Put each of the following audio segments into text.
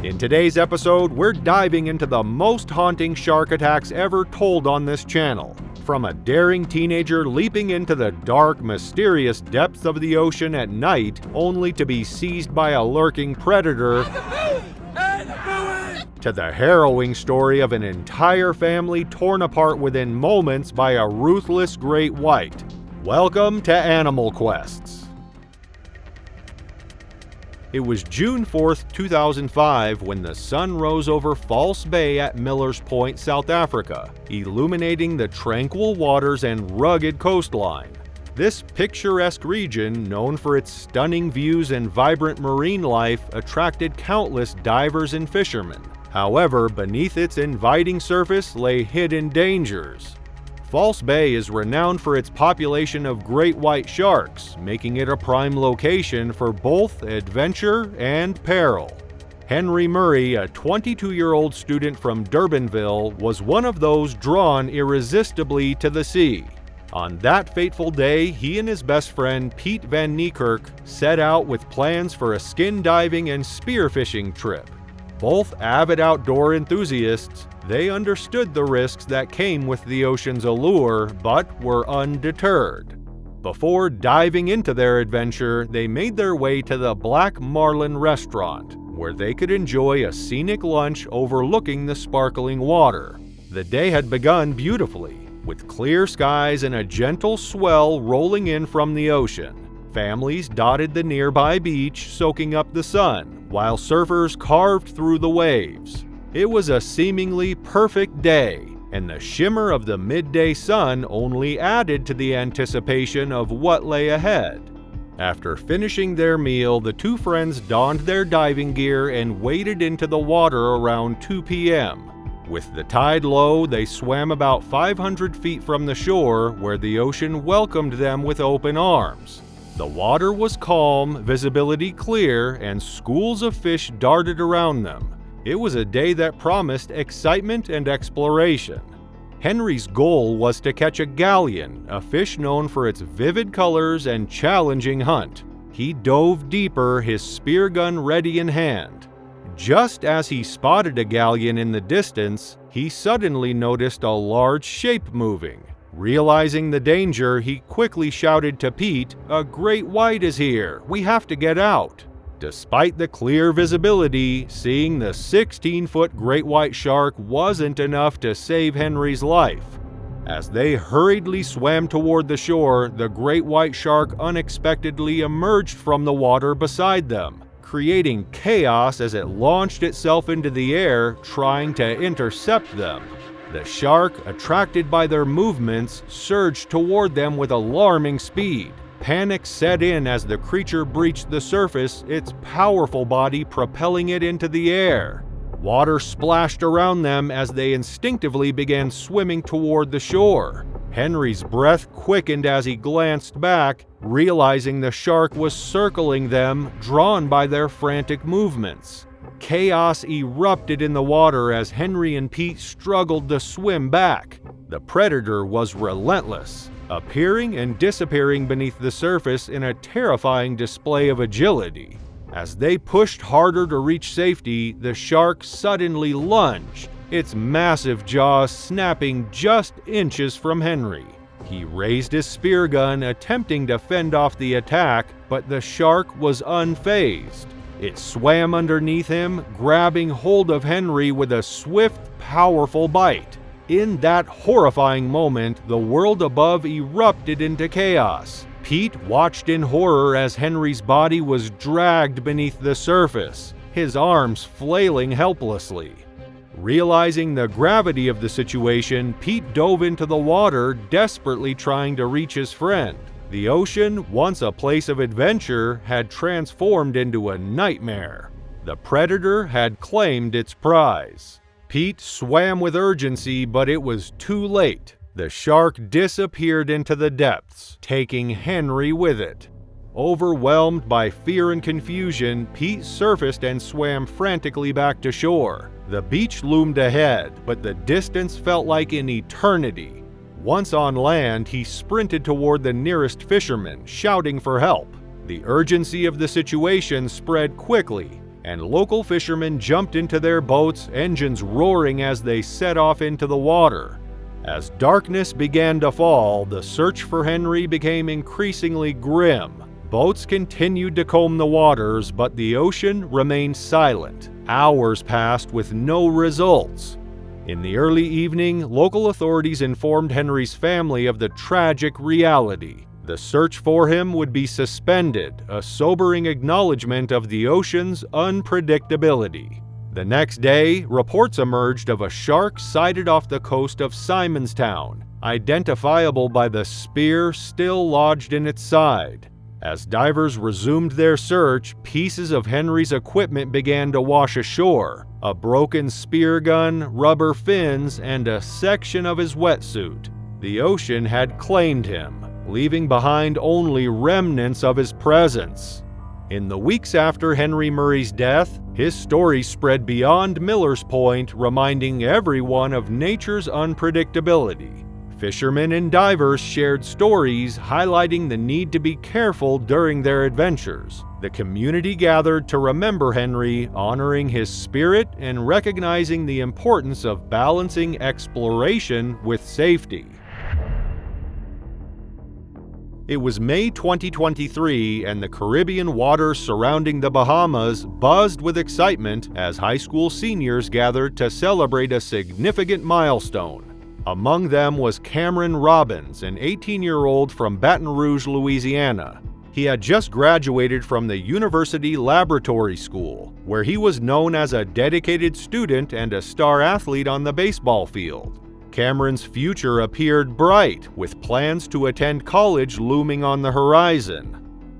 In today's episode, we're diving into the most haunting shark attacks ever told on this channel. From a daring teenager leaping into the dark, mysterious depths of the ocean at night, only to be seized by a lurking predator, to the harrowing story of an entire family torn apart within moments by a ruthless great white. Welcome to Animal Quests. It was June 4th, 2005 when the sun rose over False Bay at Miller's Point, South Africa, illuminating the tranquil waters and rugged coastline. This picturesque region, known for its stunning views and vibrant marine life, attracted countless divers and fishermen. However, beneath its inviting surface lay hidden dangers. False Bay is renowned for its population of great white sharks, making it a prime location for both adventure and peril. Henry Murray, a 22-year-old student from Durbanville, was one of those drawn irresistibly to the sea. On that fateful day, he and his best friend Pete Van Niekerk set out with plans for a skin diving and spearfishing trip. Both avid outdoor enthusiasts, they understood the risks that came with the ocean's allure, but were undeterred. Before diving into their adventure, they made their way to the Black Marlin restaurant, where they could enjoy a scenic lunch overlooking the sparkling water. The day had begun beautifully, with clear skies and a gentle swell rolling in from the ocean. Families dotted the nearby beach, soaking up the sun, while surfers carved through the waves. It was a seemingly perfect day, and the shimmer of the midday sun only added to the anticipation of what lay ahead. After finishing their meal, the two friends donned their diving gear and waded into the water around 2 p.m. With the tide low, they swam about 500 feet from the shore, where the ocean welcomed them with open arms. The water was calm, visibility clear, and schools of fish darted around them. It was a day that promised excitement and exploration. Henry's goal was to catch a galleon, a fish known for its vivid colors and challenging hunt. He dove deeper, his spear gun ready in hand. Just as he spotted a galleon in the distance, he suddenly noticed a large shape moving. Realizing the danger, he quickly shouted to Pete, "A great white is here! We have to get out!" Despite the clear visibility, seeing the 16-foot great white shark wasn't enough to save Henry's life. As they hurriedly swam toward the shore, the great white shark unexpectedly emerged from the water beside them, creating chaos as it launched itself into the air, trying to intercept them. The shark, attracted by their movements, surged toward them with alarming speed. Panic set in as the creature breached the surface, its powerful body propelling it into the air. Water splashed around them as they instinctively began swimming toward the shore. Henry's breath quickened as he glanced back, realizing the shark was circling them, drawn by their frantic movements. Chaos erupted in the water as Henry and Pete struggled to swim back. The predator was relentless, appearing and disappearing beneath the surface in a terrifying display of agility. As they pushed harder to reach safety, the shark suddenly lunged, its massive jaws snapping just inches from Henry. He raised his spear gun, attempting to fend off the attack, but the shark was unfazed. It swam underneath him, grabbing hold of Henry with a swift, powerful bite. In that horrifying moment, the world above erupted into chaos. Pete watched in horror as Henry's body was dragged beneath the surface, his arms flailing helplessly. Realizing the gravity of the situation, Pete dove into the water, desperately trying to reach his friend. The ocean, once a place of adventure, had transformed into a nightmare. The predator had claimed its prize. Pete swam with urgency, but it was too late. The shark disappeared into the depths, taking Henry with it. Overwhelmed by fear and confusion, Pete surfaced and swam frantically back to shore. The beach loomed ahead, but the distance felt like an eternity. Once on land, he sprinted toward the nearest fisherman, shouting for help. The urgency of the situation spread quickly. and local fishermen jumped into their boats, engines roaring as they set off into the water. As darkness began to fall, the search for Henry became increasingly grim. Boats continued to comb the waters, but the ocean remained silent. Hours passed with no results. In the early evening, local authorities informed Henry's family of the tragic reality. The search for him would be suspended, a sobering acknowledgement of the ocean's unpredictability. The next day, reports emerged of a shark sighted off the coast of Simonstown, identifiable by the spear still lodged in its side. As divers resumed their search, pieces of Henry's equipment began to wash ashore: a broken spear gun, rubber fins, and a section of his wetsuit. The ocean had claimed him, leaving behind only remnants of his presence. In the weeks after Henry Murray's death, his story spread beyond Miller's Point, reminding everyone of nature's unpredictability. Fishermen and divers shared stories highlighting the need to be careful during their adventures. The community gathered to remember Henry, honoring his spirit and recognizing the importance of balancing exploration with safety. It was May 2023, and the Caribbean waters surrounding the Bahamas buzzed with excitement as high school seniors gathered to celebrate a significant milestone. Among them was Cameron Robbins, an 18-year-old from Baton Rouge, Louisiana. He had just graduated from the University Laboratory School, where he was known as a dedicated student and a star athlete on the baseball field. Cameron's future appeared bright, with plans to attend college looming on the horizon.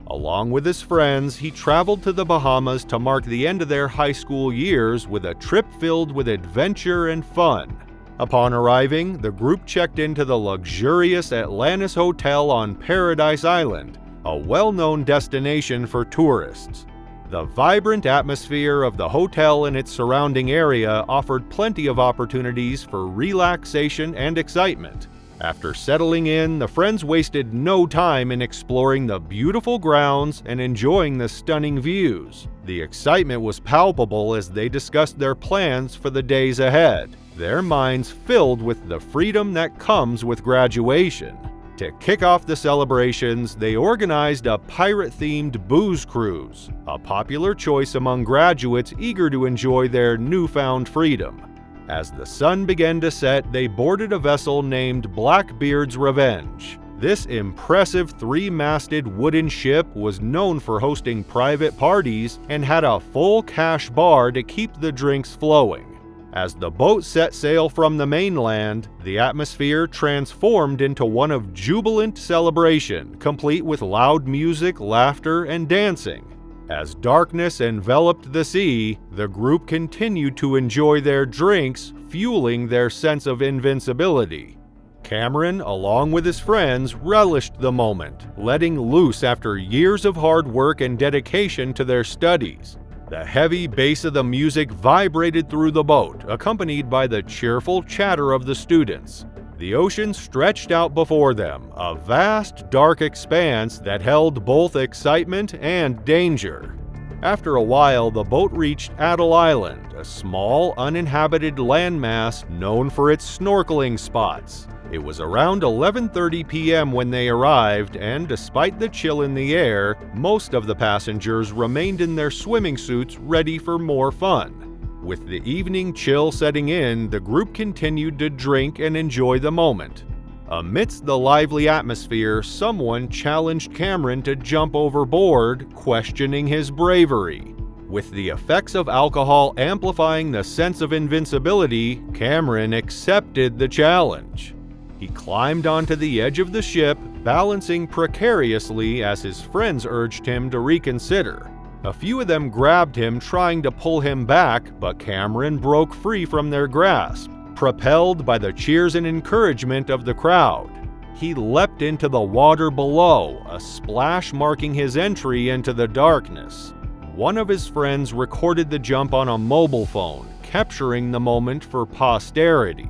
Along with his friends, he traveled to the Bahamas to mark the end of their high school years with a trip filled with adventure and fun. Upon arriving, the group checked into the luxurious Atlantis Hotel on Paradise Island, a well-known destination for tourists. The vibrant atmosphere of the hotel and its surrounding area offered plenty of opportunities for relaxation and excitement. After settling in, the friends wasted no time in exploring the beautiful grounds and enjoying the stunning views. The excitement was palpable as they discussed their plans for the days ahead, their minds filled with the freedom that comes with graduation. To kick off the celebrations, they organized a pirate-themed booze cruise, a popular choice among graduates eager to enjoy their newfound freedom. As the sun began to set, they boarded a vessel named Blackbeard's Revenge. This impressive three-masted wooden ship was known for hosting private parties and had a full cash bar to keep the drinks flowing. As the boat set sail from the mainland, the atmosphere transformed into one of jubilant celebration, complete with loud music, laughter, and dancing. As darkness enveloped the sea, the group continued to enjoy their drinks, fueling their sense of invincibility. Cameron, along with his friends, relished the moment, letting loose after years of hard work and dedication to their studies. The heavy bass of the music vibrated through the boat, accompanied by the cheerful chatter of the students. The ocean stretched out before them, a vast, dark expanse that held both excitement and danger. After a while, the boat reached Atoll Island, a small, uninhabited landmass known for its snorkeling spots. It was around 11:30 p.m. when they arrived, and despite the chill in the air, most of the passengers remained in their swimming suits ready for more fun. With the evening chill setting in, the group continued to drink and enjoy the moment. Amidst the lively atmosphere, someone challenged Cameron to jump overboard, questioning his bravery. With the effects of alcohol amplifying the sense of invincibility, Cameron accepted the challenge. He climbed onto the edge of the ship, balancing precariously as his friends urged him to reconsider. A few of them grabbed him, trying to pull him back, but Cameron broke free from their grasp. Propelled by the cheers and encouragement of the crowd, he leapt into the water below, a splash marking his entry into the darkness. One of his friends recorded the jump on a mobile phone, capturing the moment for posterity.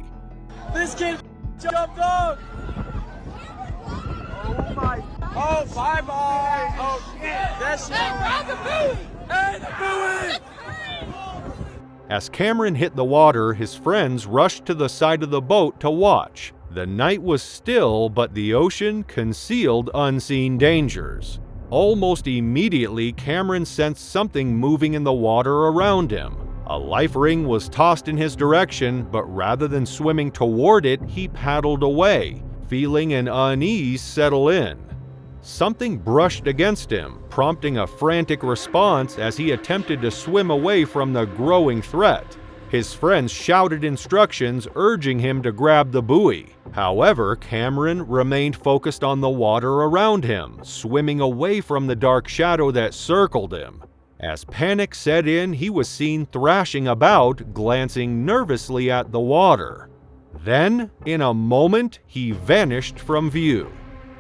This kid jumped off! Oh my... Oh, bye-bye! Oh, shit! That's... Hey, grab the buoy! Hey, the buoy! As Cameron hit the water, his friends rushed to the side of the boat to watch. The night was still, but the ocean concealed unseen dangers. Almost immediately, Cameron sensed something moving in the water around him. A life ring was tossed in his direction, but rather than swimming toward it, he paddled away, feeling an unease settle in. Something brushed against him, prompting a frantic response as he attempted to swim away from the growing threat. His friends shouted instructions, urging him to grab the buoy. However, Cameron remained focused on the water around him, swimming away from the dark shadow that circled him. As panic set in, he was seen thrashing about, glancing nervously at the water. Then, in a moment, he vanished from view.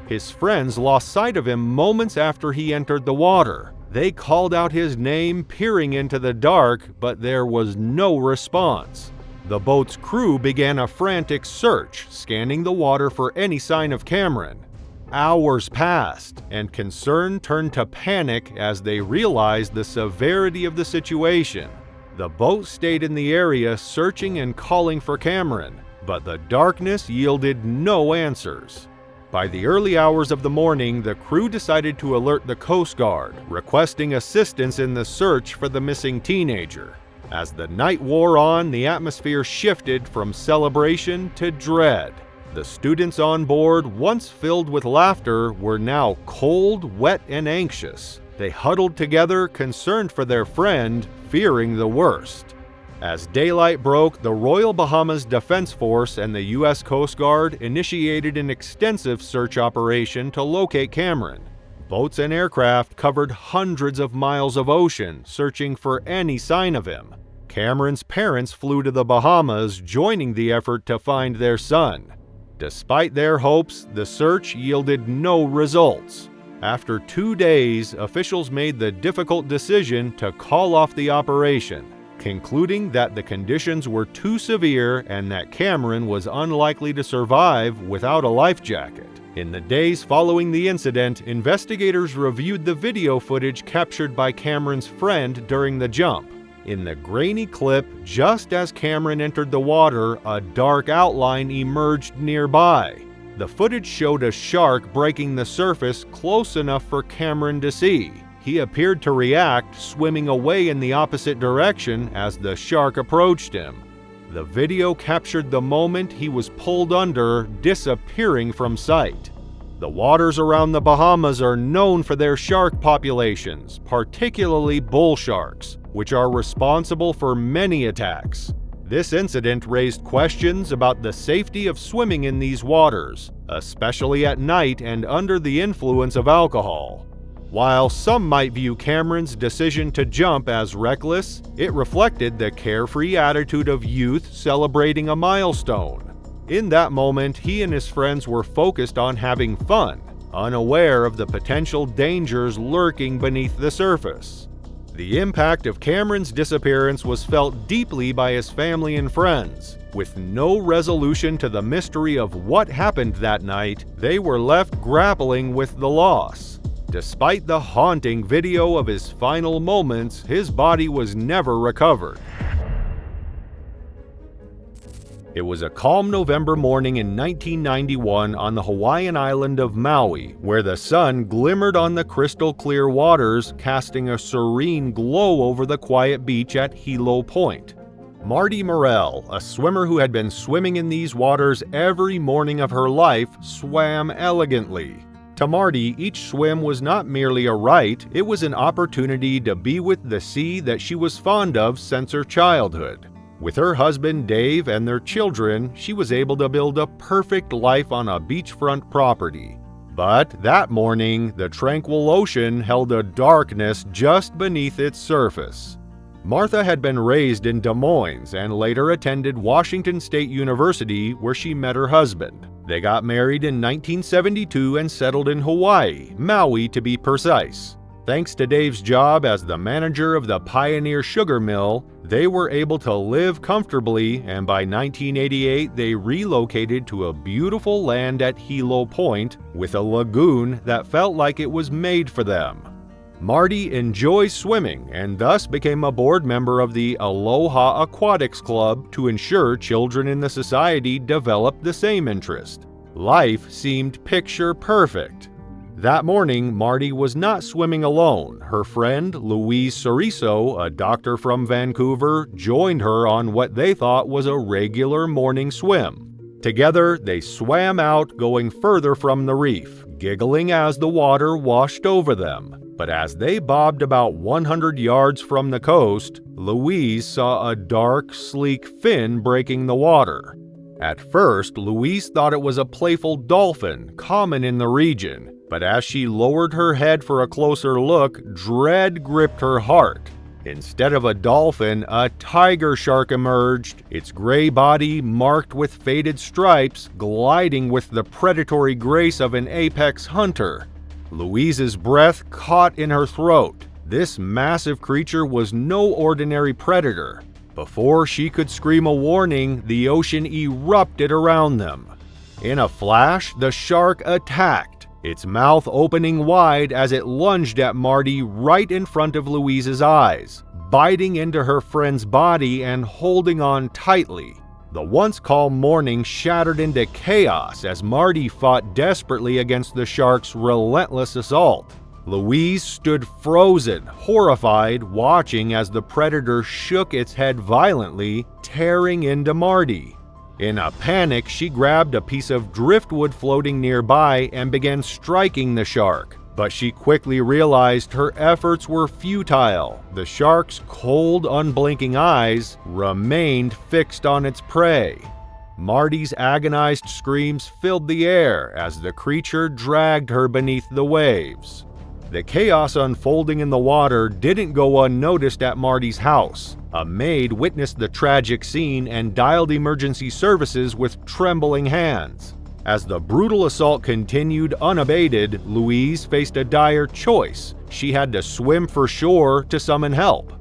His friends lost sight of him moments after he entered the water. They called out his name, peering into the dark, but there was no response. The boat's crew began a frantic search, scanning the water for any sign of Cameron. Hours passed, and concern turned to panic as they realized the severity of the situation. The boat stayed in the area, searching and calling for Cameron, but the darkness yielded no answers. By the early hours of the morning, the crew decided to alert the Coast Guard, requesting assistance in the search for the missing teenager. As the night wore on, the atmosphere shifted from celebration to dread. The students on board, once filled with laughter, were now cold, wet, and anxious. They huddled together, concerned for their friend, fearing the worst. As daylight broke, the Royal Bahamas Defense Force and the U.S. Coast Guard initiated an extensive search operation to locate Cameron. Boats and aircraft covered hundreds of miles of ocean, searching for any sign of him. Cameron's parents flew to the Bahamas, joining the effort to find their son. Despite their hopes, the search yielded no results. After 2 days, officials made the difficult decision to call off the operation, concluding that the conditions were too severe and that Cameron was unlikely to survive without a life jacket. In the days following the incident, investigators reviewed the video footage captured by Cameron's friend during the jump. In the grainy clip, just as Cameron entered the water, a dark outline emerged nearby. The footage showed a shark breaking the surface close enough for Cameron to see. He appeared to react, swimming away in the opposite direction as the shark approached him. The video captured the moment he was pulled under, disappearing from sight. The waters around the Bahamas are known for their shark populations, particularly bull sharks, which are responsible for many attacks. This incident raised questions about the safety of swimming in these waters, especially at night and under the influence of alcohol. While some might view Cameron's decision to jump as reckless, it reflected the carefree attitude of youth celebrating a milestone. In that moment, he and his friends were focused on having fun, unaware of the potential dangers lurking beneath the surface. The impact of Cameron's disappearance was felt deeply by his family and friends. With no resolution to the mystery of what happened that night, they were left grappling with the loss. Despite the haunting video of his final moments, his body was never recovered. It was a calm November morning in 1991 on the Hawaiian island of Maui, where the sun glimmered on the crystal-clear waters, casting a serene glow over the quiet beach at Hilo Point. Marty Morell, a swimmer who had been swimming in these waters every morning of her life, swam elegantly. To Marty, each swim was not merely a rite, it was an opportunity to be with the sea that she was fond of since her childhood. With her husband Dave and their children, she was able to build a perfect life on a beachfront property. But that morning, the tranquil ocean held a darkness just beneath its surface. Martha had been raised in Des Moines and later attended Washington State University, where she met her husband. They got married in 1972 and settled in Hawaii, Maui to be precise. Thanks to Dave's job as the manager of the Pioneer Sugar Mill, they were able to live comfortably, and by 1988 they relocated to a beautiful land at Hilo Point with a lagoon that felt like it was made for them. Marty enjoys swimming and thus became a board member of the Aloha Aquatics Club to ensure children in the society develop the same interest. Life seemed picture perfect. That morning, Marty was not swimming alone. Her friend, Louise Soriso, a doctor from Vancouver, joined her on what they thought was a regular morning swim. Together, they swam out, going further from the reef, giggling as the water washed over them. But as they bobbed about 100 yards from the coast, Louise saw a dark, sleek fin breaking the water. At first, Louise thought it was a playful dolphin, common in the region. But as she lowered her head for a closer look, dread gripped her heart. Instead of a dolphin, a tiger shark emerged, its gray body marked with faded stripes, gliding with the predatory grace of an apex hunter. Louise's breath caught in her throat. This massive creature was no ordinary predator. Before she could scream a warning, the ocean erupted around them. In a flash, the shark attacked, its mouth opening wide as it lunged at Marty right in front of Louise's eyes, biting into her friend's body and holding on tightly. The once calm morning shattered into chaos as Marty fought desperately against the shark's relentless assault. Louise stood frozen, horrified, watching as the predator shook its head violently, tearing into Marty. In a panic, she grabbed a piece of driftwood floating nearby and began striking the shark. But she quickly realized her efforts were futile. The shark's cold, unblinking eyes remained fixed on its prey. Marty's agonized screams filled the air as the creature dragged her beneath the waves. The chaos unfolding in the water didn't go unnoticed at Marty's house. A maid witnessed the tragic scene and dialed emergency services with trembling hands. As the brutal assault continued unabated, Louise faced a dire choice. She had to swim for shore to summon help.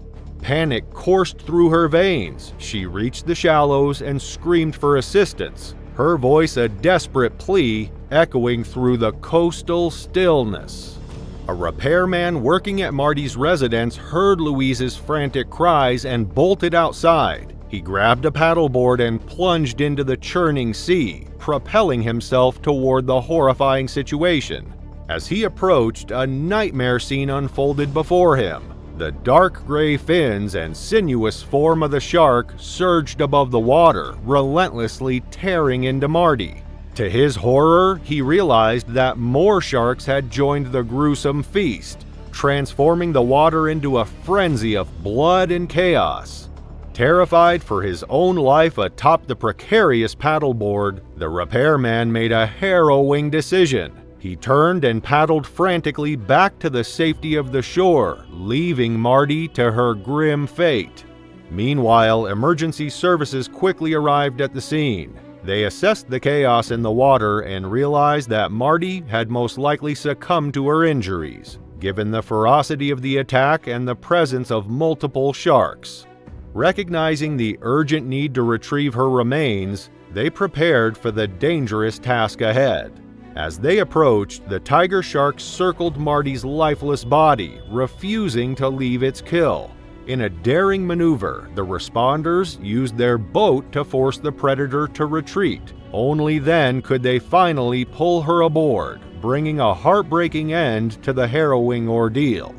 Panic coursed through her veins. She reached the shallows and screamed for assistance, her voice a desperate plea echoing through the coastal stillness. A repairman working at Marty's residence heard Louise's frantic cries and bolted outside. He grabbed a paddleboard and plunged into the churning sea, propelling himself toward the horrifying situation. As he approached, a nightmare scene unfolded before him. The dark gray fins and sinuous form of the shark surged above the water, relentlessly tearing into Marty. To his horror, he realized that more sharks had joined the gruesome feast, transforming the water into a frenzy of blood and chaos. Terrified for his own life atop the precarious paddleboard, the repairman made a harrowing decision. He turned and paddled frantically back to the safety of the shore, leaving Marty to her grim fate. Meanwhile, emergency services quickly arrived at the scene. They assessed the chaos in the water and realized that Marty had most likely succumbed to her injuries, given the ferocity of the attack and the presence of multiple sharks. Recognizing the urgent need to retrieve her remains, they prepared for the dangerous task ahead. As they approached, the tiger shark circled Marty's lifeless body, refusing to leave its kill. In a daring maneuver, the responders used their boat to force the predator to retreat. Only then could they finally pull her aboard, bringing a heartbreaking end to the harrowing ordeal.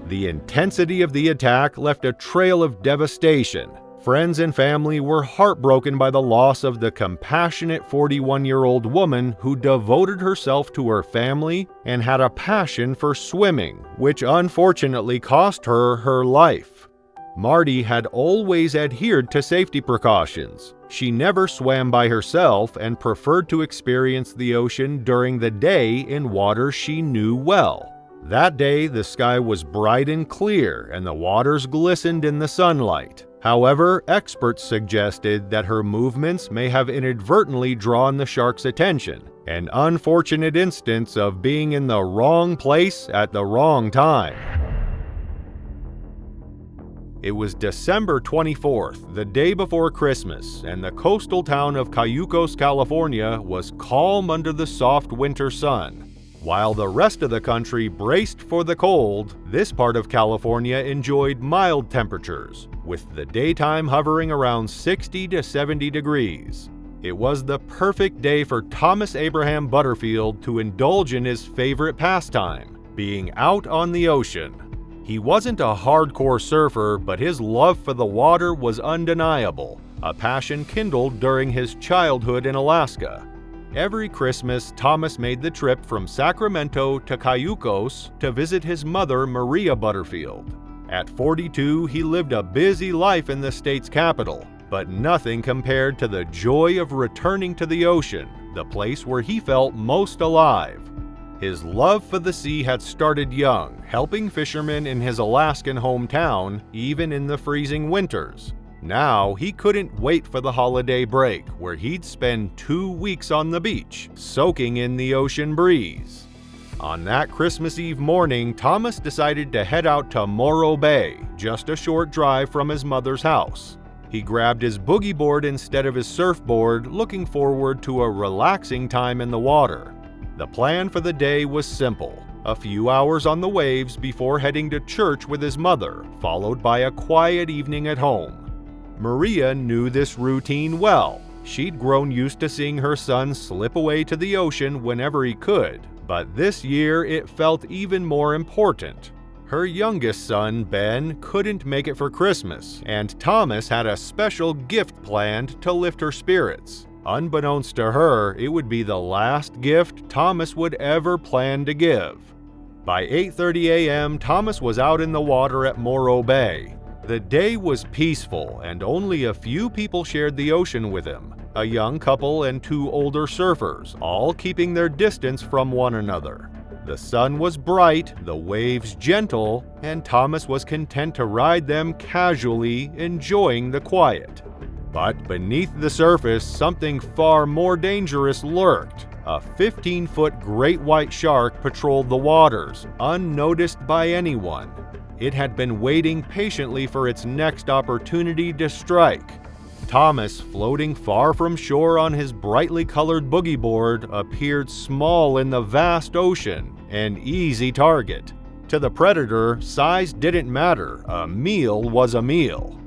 The intensity of the attack left a trail of devastation. Friends and family were heartbroken by the loss of the compassionate 41-year-old woman who devoted herself to her family and had a passion for swimming, which unfortunately cost her her life. Marty had always adhered to safety precautions. She never swam by herself and preferred to experience the ocean during the day in waters she knew well. That day, the sky was bright and clear and the waters glistened in the sunlight. However, experts suggested that her movements may have inadvertently drawn the shark's attention, an unfortunate instance of being in the wrong place at the wrong time. It was December 24th, the day before Christmas, and the coastal town of Cayucos, California was calm under the soft winter sun. While the rest of the country braced for the cold, this part of California enjoyed mild temperatures, with the daytime hovering around 60 to 70 degrees. It was the perfect day for Thomas Abraham Butterfield to indulge in his favorite pastime, being out on the ocean. He wasn't a hardcore surfer, but his love for the water was undeniable, a passion kindled during his childhood in Alaska. Every Christmas, Thomas made the trip from Sacramento to Cayucos to visit his mother, Maria Butterfield. At 42, he lived a busy life in the state's capital, but nothing compared to the joy of returning to the ocean, the place where he felt most alive. His love for the sea had started young, helping fishermen in his Alaskan hometown, even in the freezing winters. Now, he couldn't wait for the holiday break, where he'd spend 2 weeks on the beach, soaking in the ocean breeze. On that Christmas Eve morning, Thomas decided to head out to Morro Bay, just a short drive from his mother's house. He grabbed his boogie board instead of his surfboard, looking forward to a relaxing time in the water. The plan for the day was simple: a few hours on the waves before heading to church with his mother, followed by a quiet evening at home. Maria knew this routine well. She'd grown used to seeing her son slip away to the ocean whenever he could, but this year it felt even more important. Her youngest son, Ben, couldn't make it for Christmas, and Thomas had a special gift planned to lift her spirits. Unbeknownst to her, it would be the last gift Thomas would ever plan to give. By 8:30 a.m., Thomas was out in the water at Morro Bay. The day was peaceful, and only a few people shared the ocean with him: a young couple and 2 older surfers, all keeping their distance from one another. The sun was bright, the waves gentle, and Thomas was content to ride them casually, enjoying the quiet. But beneath the surface, something far more dangerous lurked. A 15-foot great white shark patrolled the waters, unnoticed by anyone. It had been waiting patiently for its next opportunity to strike. Thomas, floating far from shore on his brightly colored boogie board, appeared small in the vast ocean, an easy target. To the predator, size didn't matter. A meal was a meal.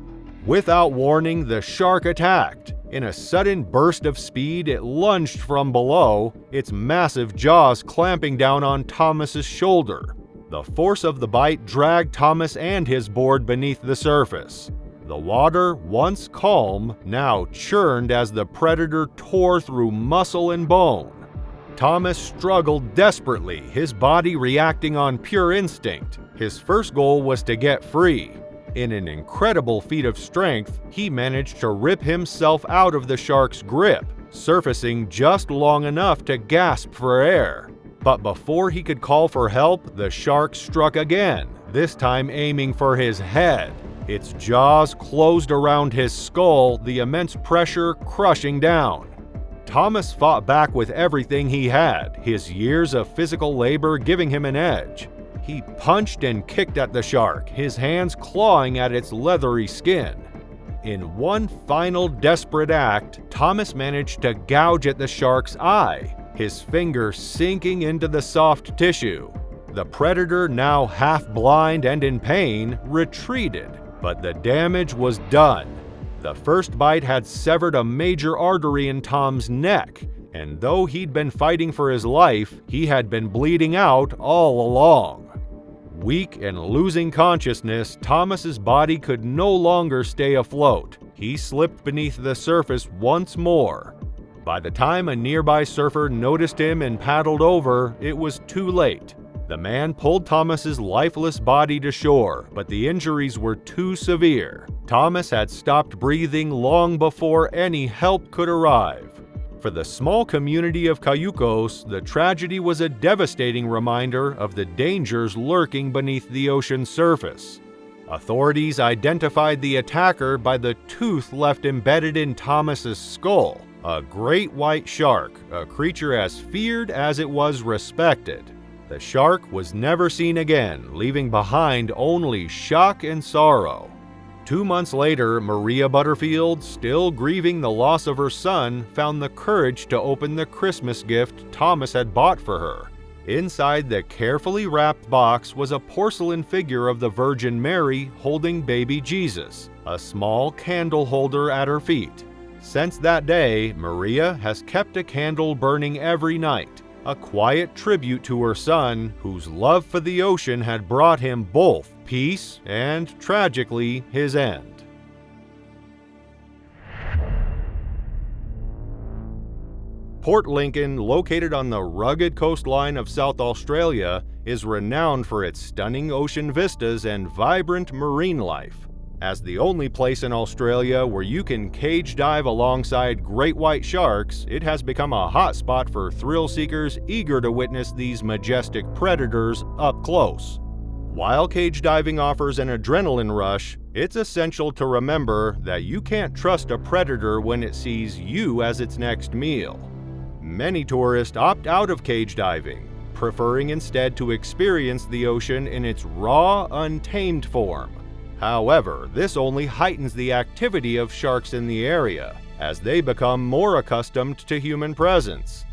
Without warning, the shark attacked. In a sudden burst of speed, it lunged from below, its massive jaws clamping down on Thomas's shoulder. The force of the bite dragged Thomas and his board beneath the surface. The water, once calm, now churned as the predator tore through muscle and bone. Thomas struggled desperately, his body reacting on pure instinct. His first goal was to get free. In an incredible feat of strength, he managed to rip himself out of the shark's grip, surfacing just long enough to gasp for air. But before he could call for help, the shark struck again, this time aiming for his head. Its jaws closed around his skull, the immense pressure crushing down. Thomas fought back with everything he had, his years of physical labor giving him an edge. He punched and kicked at the shark, his hands clawing at its leathery skin. In one final desperate act, Thomas managed to gouge at the shark's eye, his finger sinking into the soft tissue. The predator, now half blind and in pain, retreated, but the damage was done. The first bite had severed a major artery in Tom's neck, and though he'd been fighting for his life, he had been bleeding out all along. Weak and losing consciousness, Thomas's body could no longer stay afloat. He slipped beneath the surface once more. By the time a nearby surfer noticed him and paddled over, it was too late. The man pulled Thomas's lifeless body to shore, but the injuries were too severe. Thomas had stopped breathing long before any help could arrive. For the small community of Cayucos, the tragedy was a devastating reminder of the dangers lurking beneath the ocean's surface. Authorities identified the attacker by the tooth left embedded in Thomas's skull, a great white shark, a creature as feared as it was respected. The shark was never seen again, leaving behind only shock and sorrow. 2 months later, Maria Butterfield, still grieving the loss of her son, found the courage to open the Christmas gift Thomas had bought for her. Inside the carefully wrapped box was a porcelain figure of the Virgin Mary holding baby Jesus, a small candle holder at her feet. Since that day, Maria has kept a candle burning every night, a quiet tribute to her son, whose love for the ocean had brought him both peace and, tragically, his end. Port Lincoln, located on the rugged coastline of South Australia, is renowned for its stunning ocean vistas and vibrant marine life. As the only place in Australia where you can cage dive alongside great white sharks, it has become a hotspot for thrill seekers eager to witness these majestic predators up close. While cage diving offers an adrenaline rush, it's essential to remember that you can't trust a predator when it sees you as its next meal. Many tourists opt out of cage diving, preferring instead to experience the ocean in its raw, untamed form. However, this only heightens the activity of sharks in the area, as they become more accustomed to human presence.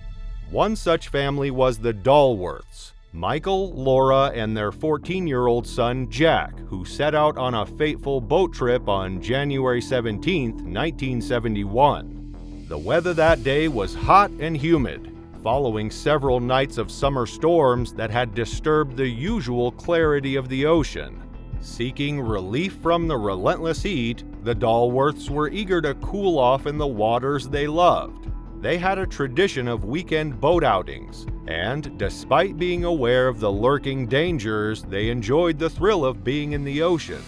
One such family was the Dalworths, Michael, Laura, and their 14-year-old son Jack, who set out on a fateful boat trip on January 17, 1971. The weather that day was hot and humid, following several nights of summer storms that had disturbed the usual clarity of the ocean. Seeking relief from the relentless heat, the Dalworths were eager to cool off in the waters they loved. They had a tradition of weekend boat outings, and despite being aware of the lurking dangers, they enjoyed the thrill of being in the ocean.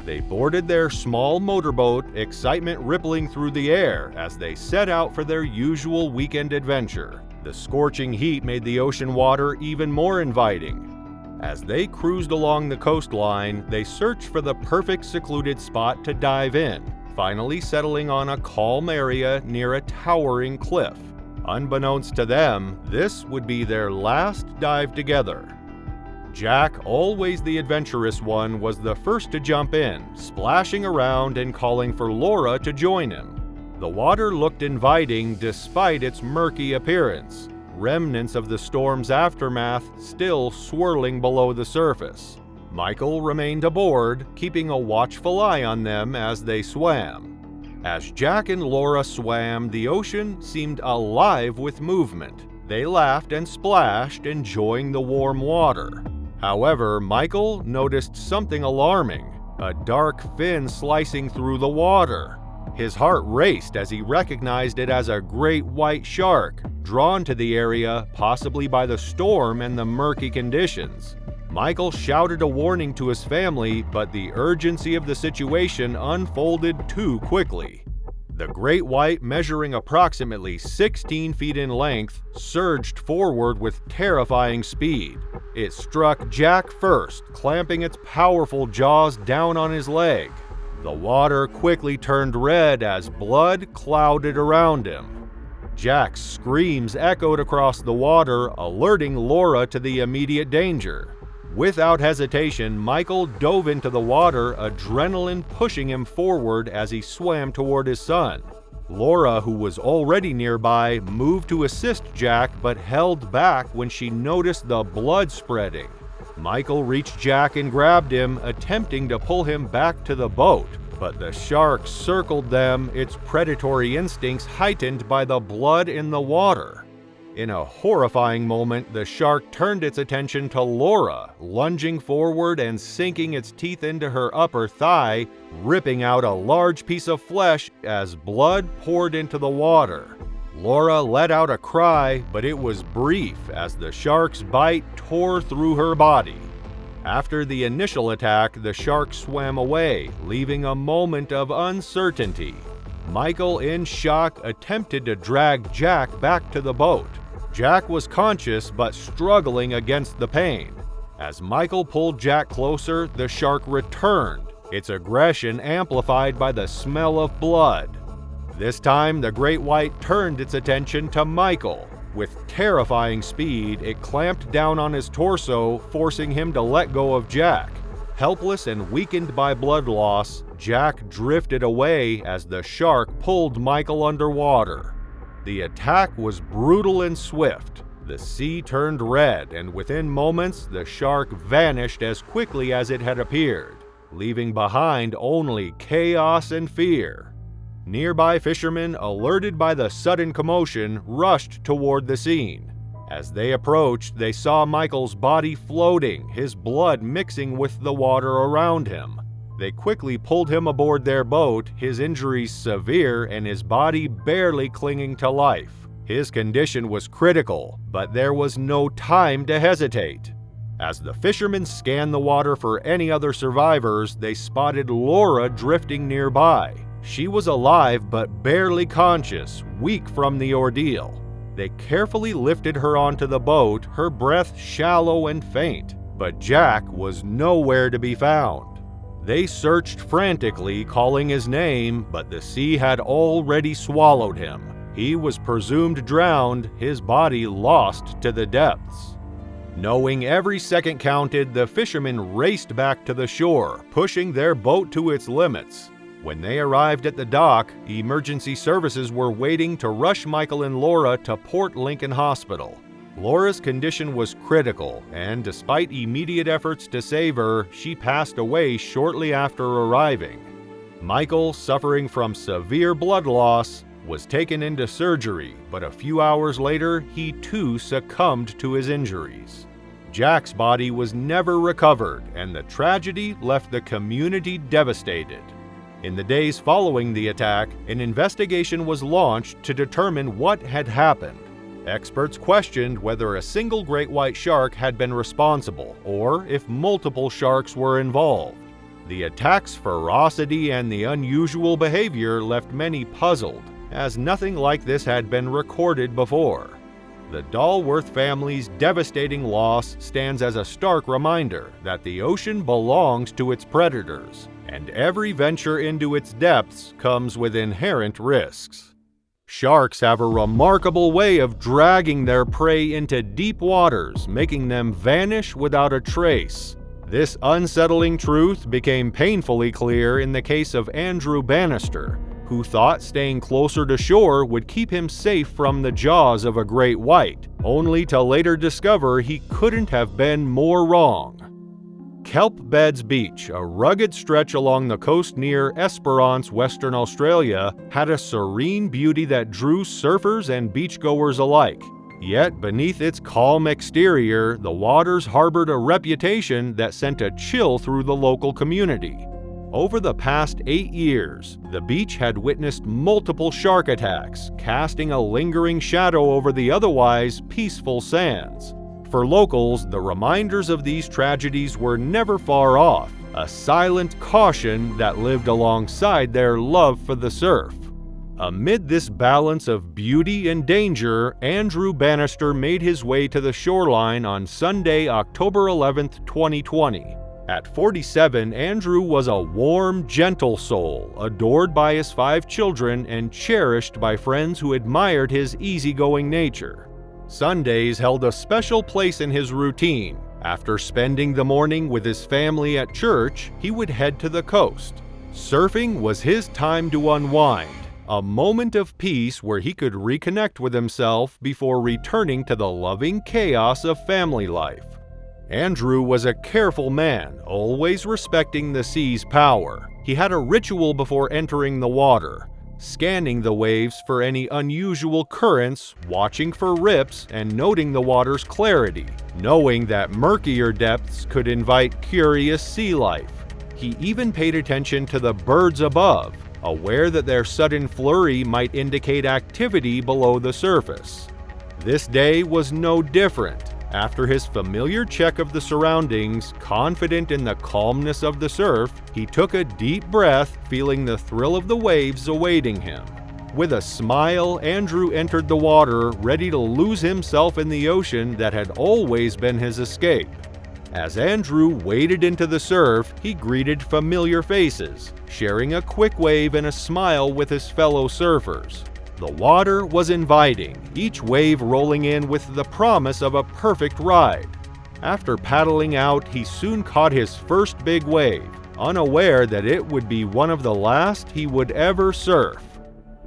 They boarded their small motorboat, excitement rippling through the air as they set out for their usual weekend adventure. The scorching heat made the ocean water even more inviting. As they cruised along the coastline, they searched for the perfect secluded spot to dive in, finally settling on a calm area near a towering cliff. Unbeknownst to them, this would be their last dive together. Jack, always the adventurous one, was the first to jump in, splashing around and calling for Laura to join him. The water looked inviting despite its murky appearance, remnants of the storm's aftermath still swirling below the surface. Michael remained aboard, keeping a watchful eye on them as they swam. As Jack and Laura swam, the ocean seemed alive with movement. They laughed and splashed, enjoying the warm water. However, Michael noticed something alarming, a dark fin slicing through the water. His heart raced as he recognized it as a great white shark, drawn to the area possibly by the storm and the murky conditions. Michael shouted a warning to his family, but the urgency of the situation unfolded too quickly. The great white, measuring approximately 16 feet in length, surged forward with terrifying speed. It struck Jack first, clamping its powerful jaws down on his leg. The water quickly turned red as blood clouded around him. Jack's screams echoed across the water, alerting Laura to the immediate danger. Without hesitation, Michael dove into the water, adrenaline pushing him forward as he swam toward his son. Laura, who was already nearby, moved to assist Jack but held back when she noticed the blood spreading. Michael reached Jack and grabbed him, attempting to pull him back to the boat, but the shark circled them, its predatory instincts heightened by the blood in the water. In a horrifying moment, the shark turned its attention to Laura, lunging forward and sinking its teeth into her upper thigh, ripping out a large piece of flesh as blood poured into the water. Laura let out a cry, but it was brief as the shark's bite tore through her body. After the initial attack, the shark swam away, leaving a moment of uncertainty. Michael, in shock, attempted to drag Jack back to the boat. Jack was conscious but struggling against the pain. As Michael pulled Jack closer, the shark returned, its aggression amplified by the smell of blood. This time, the great white turned its attention to Michael. With terrifying speed, it clamped down on his torso, forcing him to let go of Jack. Helpless and weakened by blood loss, Jack drifted away as the shark pulled Michael underwater. The attack was brutal and swift. The sea turned red, and within moments, the shark vanished as quickly as it had appeared, leaving behind only chaos and fear. Nearby fishermen, alerted by the sudden commotion, rushed toward the scene. As they approached, they saw Michael's body floating, his blood mixing with the water around him. They quickly pulled him aboard their boat, his injuries severe and his body barely clinging to life. His condition was critical, but there was no time to hesitate. As the fishermen scanned the water for any other survivors, they spotted Laura drifting nearby. She was alive but barely conscious, weak from the ordeal. They carefully lifted her onto the boat, her breath shallow and faint, but Jack was nowhere to be found. They searched frantically, calling his name, but the sea had already swallowed him. He was presumed drowned, his body lost to the depths. Knowing every second counted, the fishermen raced back to the shore, pushing their boat to its limits. When they arrived at the dock, emergency services were waiting to rush Michael and Laura to Port Lincoln Hospital. Laura's condition was critical, and despite immediate efforts to save her, she passed away shortly after arriving. Michael, suffering from severe blood loss, was taken into surgery, but a few hours later, he too succumbed to his injuries. Jack's body was never recovered, and the tragedy left the community devastated. In the days following the attack, an investigation was launched to determine what had happened. Experts questioned whether a single great white shark had been responsible, or if multiple sharks were involved. The attack's ferocity and the unusual behavior left many puzzled, as nothing like this had been recorded before. The Dalworth family's devastating loss stands as a stark reminder that the ocean belongs to its predators, and every venture into its depths comes with inherent risks. Sharks have a remarkable way of dragging their prey into deep waters, making them vanish without a trace. This unsettling truth became painfully clear in the case of Andrew Bannister, who thought staying closer to shore would keep him safe from the jaws of a great white, only to later discover he couldn't have been more wrong. Kelp Beds Beach, a rugged stretch along the coast near Esperance, Western Australia, had a serene beauty that drew surfers and beachgoers alike. Yet beneath its calm exterior, the waters harbored a reputation that sent a chill through the local community. Over the past 8 years, the beach had witnessed multiple shark attacks, casting a lingering shadow over the otherwise peaceful sands. For locals, the reminders of these tragedies were never far off, a silent caution that lived alongside their love for the surf. Amid this balance of beauty and danger, Andrew Bannister made his way to the shoreline on Sunday, October 11, 2020. At 47, Andrew was a warm, gentle soul, adored by his 5 children and cherished by friends who admired his easygoing nature. Sundays held a special place in his routine. After spending the morning with his family at church, he would head to the coast. Surfing was his time to unwind, a moment of peace where he could reconnect with himself before returning to the loving chaos of family life. Andrew was a careful man, always respecting the sea's power. He had a ritual before entering the water, scanning the waves for any unusual currents, watching for rips, and noting the water's clarity, knowing that murkier depths could invite curious sea life. He even paid attention to the birds above, aware that their sudden flurry might indicate activity below the surface. This day was no different. After his familiar check of the surroundings, confident in the calmness of the surf, he took a deep breath, feeling the thrill of the waves awaiting him. With a smile, Andrew entered the water, ready to lose himself in the ocean that had always been his escape. As Andrew waded into the surf, he greeted familiar faces, sharing a quick wave and a smile with his fellow surfers. The water was inviting, each wave rolling in with the promise of a perfect ride. After paddling out, he soon caught his first big wave, unaware that it would be one of the last he would ever surf.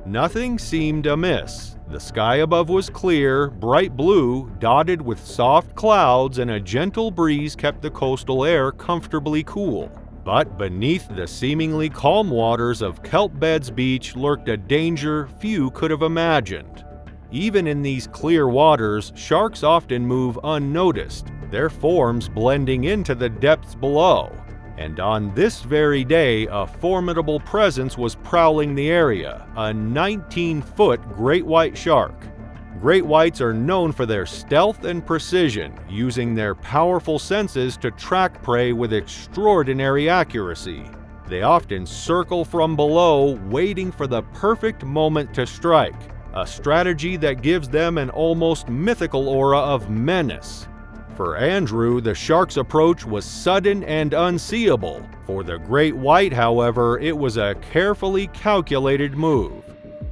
Nothing seemed amiss. The sky above was clear, bright blue, dotted with soft clouds, and a gentle breeze kept the coastal air comfortably cool. But beneath the seemingly calm waters of Kelp Beds Beach lurked a danger few could have imagined. Even in these clear waters, sharks often move unnoticed, their forms blending into the depths below. And on this very day, a formidable presence was prowling the area, a 19-foot great white shark. Great whites are known for their stealth and precision, using their powerful senses to track prey with extraordinary accuracy. They often circle from below, waiting for the perfect moment to strike, a strategy that gives them an almost mythical aura of menace. For Andrew, the shark's approach was sudden and unseeable. For the great white, however, it was a carefully calculated move.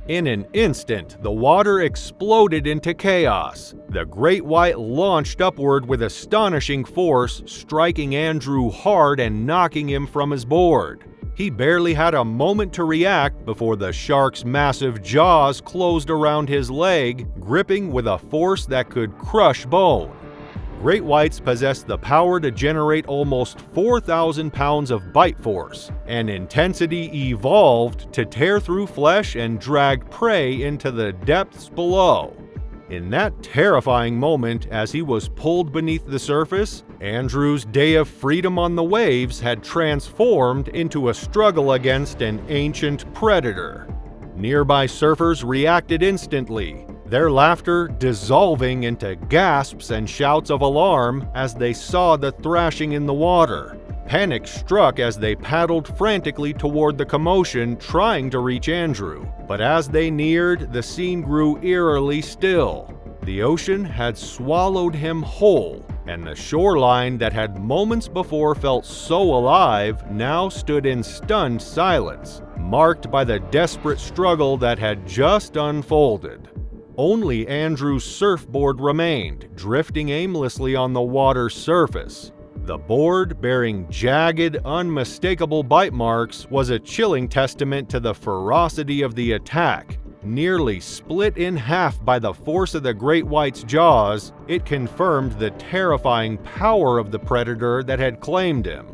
In an instant, the water exploded into chaos. The great white launched upward with astonishing force, striking Andrew hard and knocking him from his board. He barely had a moment to react before the shark's massive jaws closed around his leg, gripping with a force that could crush bone. Great whites possess the power to generate almost 4,000 pounds of bite force, and intensity evolved to tear through flesh and drag prey into the depths below. In that terrifying moment, as he was pulled beneath the surface, Andrew's day of freedom on the waves had transformed into a struggle against an ancient predator. Nearby surfers reacted instantly, their laughter dissolving into gasps and shouts of alarm as they saw the thrashing in the water. Panic struck as they paddled frantically toward the commotion, trying to reach Andrew. But as they neared, the scene grew eerily still. The ocean had swallowed him whole, and the shoreline that had moments before felt so alive now stood in stunned silence, marked by the desperate struggle that had just unfolded. Only Andrew's surfboard remained, drifting aimlessly on the water's surface. The board, bearing jagged, unmistakable bite marks, was a chilling testament to the ferocity of the attack. Nearly split in half by the force of the great white's jaws, it confirmed the terrifying power of the predator that had claimed him.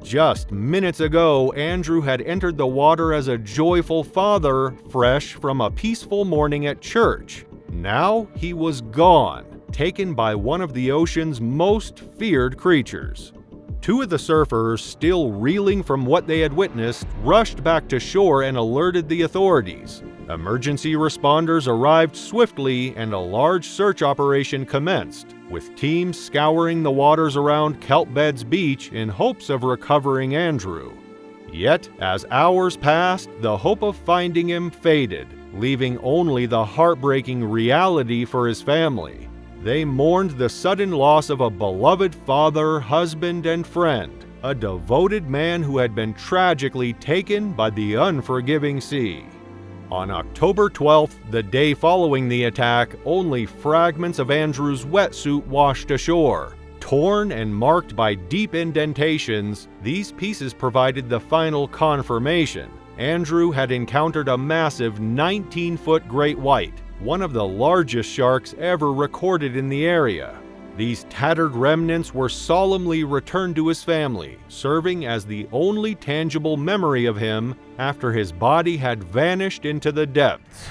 Just minutes ago, Andrew had entered the water as a joyful father, fresh from a peaceful morning at church. Now he was gone, taken by one of the ocean's most feared creatures. Two of the surfers, still reeling from what they had witnessed, rushed back to shore and alerted the authorities. Emergency responders arrived swiftly and a large search operation commenced, with teams scouring the waters around Kelp Beds Beach in hopes of recovering Andrew. Yet, as hours passed, the hope of finding him faded, leaving only the heartbreaking reality for his family. They mourned the sudden loss of a beloved father, husband, and friend, a devoted man who had been tragically taken by the unforgiving sea. On October 12th, the day following the attack, only fragments of Andrew's wetsuit washed ashore. Torn and marked by deep indentations, these pieces provided the final confirmation. Andrew had encountered a massive 19-foot great white, one of the largest sharks ever recorded in the area. These tattered remnants were solemnly returned to his family, serving as the only tangible memory of him after his body had vanished into the depths.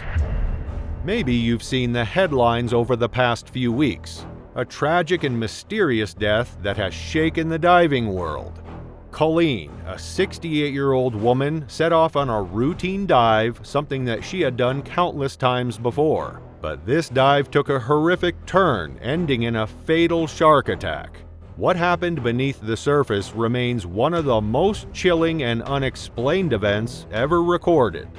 Maybe you've seen the headlines over the past few weeks. A tragic and mysterious death that has shaken the diving world. Colleen, a 68-year-old woman, set off on a routine dive, something that she had done countless times before. But this dive took a horrific turn, ending in a fatal shark attack. What happened beneath the surface remains one of the most chilling and unexplained events ever recorded.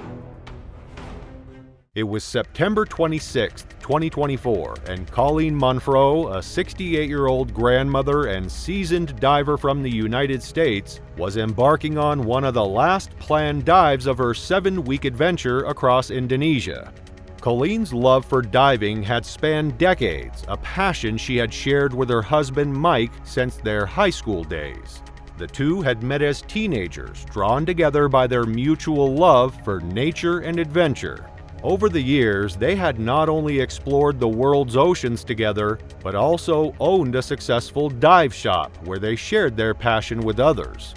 It was September 26, 2024, and Colleen Munfro, a 68-year-old grandmother and seasoned diver from the United States, was embarking on one of the last planned dives of her 7-week adventure across Indonesia. Colleen's love for diving had spanned decades, a passion she had shared with her husband Mike since their high school days. The two had met as teenagers, drawn together by their mutual love for nature and adventure. Over the years, they had not only explored the world's oceans together, but also owned a successful dive shop where they shared their passion with others.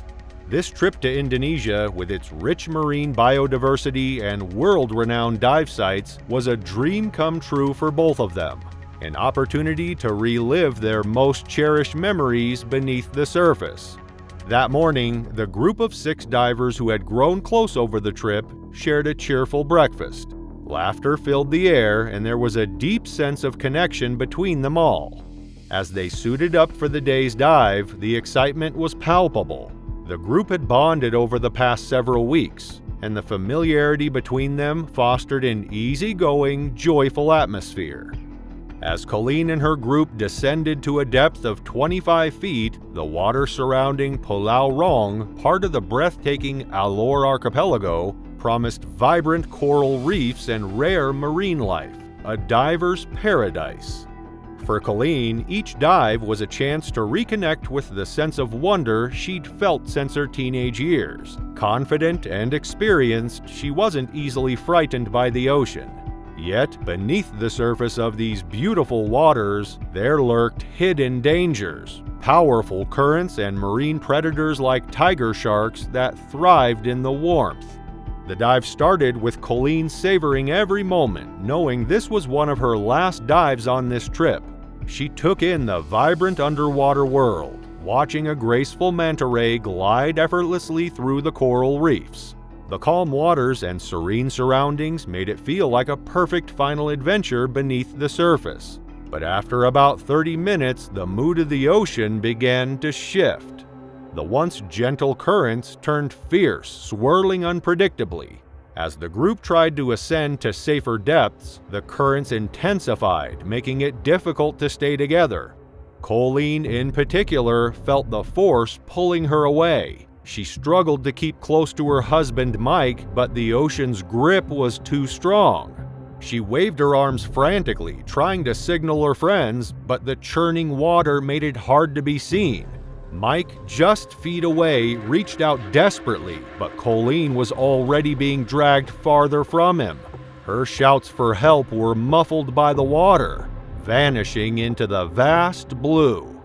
This trip to Indonesia, with its rich marine biodiversity and world-renowned dive sites, was a dream come true for both of them, an opportunity to relive their most cherished memories beneath the surface. That morning, the group of 6 divers who had grown close over the trip shared a cheerful breakfast. Laughter filled the air, and there was a deep sense of connection between them all. As they suited up for the day's dive, the excitement was palpable. The group had bonded over the past several weeks, and the familiarity between them fostered an easygoing, joyful atmosphere. As Colleen and her group descended to a depth of 25 feet, the water surrounding Pulau Rong, part of the breathtaking Alor archipelago, promised vibrant coral reefs and rare marine life, a diver's paradise. For Colleen, each dive was a chance to reconnect with the sense of wonder she'd felt since her teenage years. Confident and experienced, she wasn't easily frightened by the ocean. Yet, beneath the surface of these beautiful waters, there lurked hidden dangers, powerful currents and marine predators like tiger sharks that thrived in the warmth. The dive started with Colleen savoring every moment, knowing this was one of her last dives on this trip. She took in the vibrant underwater world, watching a graceful manta ray glide effortlessly through the coral reefs. The calm waters and serene surroundings made it feel like a perfect final adventure beneath the surface. But after about 30 minutes, the mood of the ocean began to shift. The once gentle currents turned fierce, swirling unpredictably. As the group tried to ascend to safer depths, the currents intensified, making it difficult to stay together. Colleen, in particular, felt the force pulling her away. She struggled to keep close to her husband, Mike, but the ocean's grip was too strong. She waved her arms frantically, trying to signal her friends, but the churning water made it hard to be seen. Mike, just feet away, reached out desperately, but Colleen was already being dragged farther from him. Her shouts for help were muffled by the water, vanishing into the vast blue.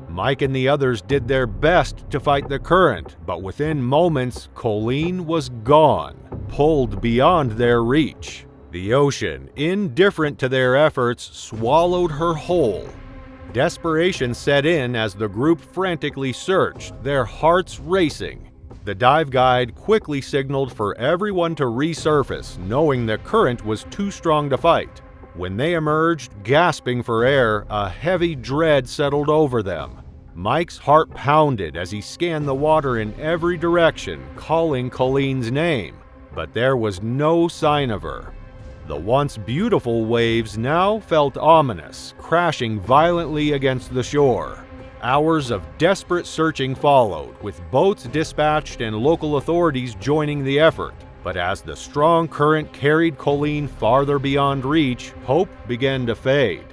Mike and the others did their best to fight the current, but within moments, Colleen was gone, pulled beyond their reach. The ocean, indifferent to their efforts, swallowed her whole. Desperation set in as the group frantically searched, their hearts racing. The dive guide quickly signaled for everyone to resurface, knowing the current was too strong to fight. When they emerged, gasping for air, a heavy dread settled over them. Mike's heart pounded as he scanned the water in every direction, calling Colleen's name, but there was no sign of her. The once beautiful waves now felt ominous, crashing violently against the shore. Hours of desperate searching followed, with boats dispatched and local authorities joining the effort. But as the strong current carried Colleen farther beyond reach, hope began to fade.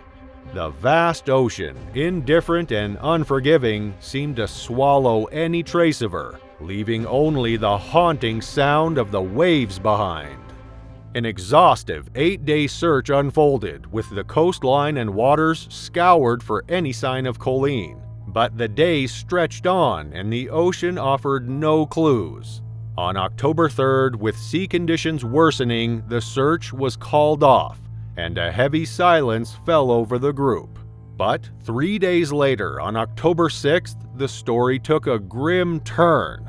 The vast ocean, indifferent and unforgiving, seemed to swallow any trace of her, leaving only the haunting sound of the waves behind. An exhaustive 8-day search unfolded, with the coastline and waters scoured for any sign of Colleen. But the days stretched on, and the ocean offered no clues. On October 3rd, with sea conditions worsening, the search was called off, and a heavy silence fell over the group. But 3 days later, on October 6th, the story took a grim turn.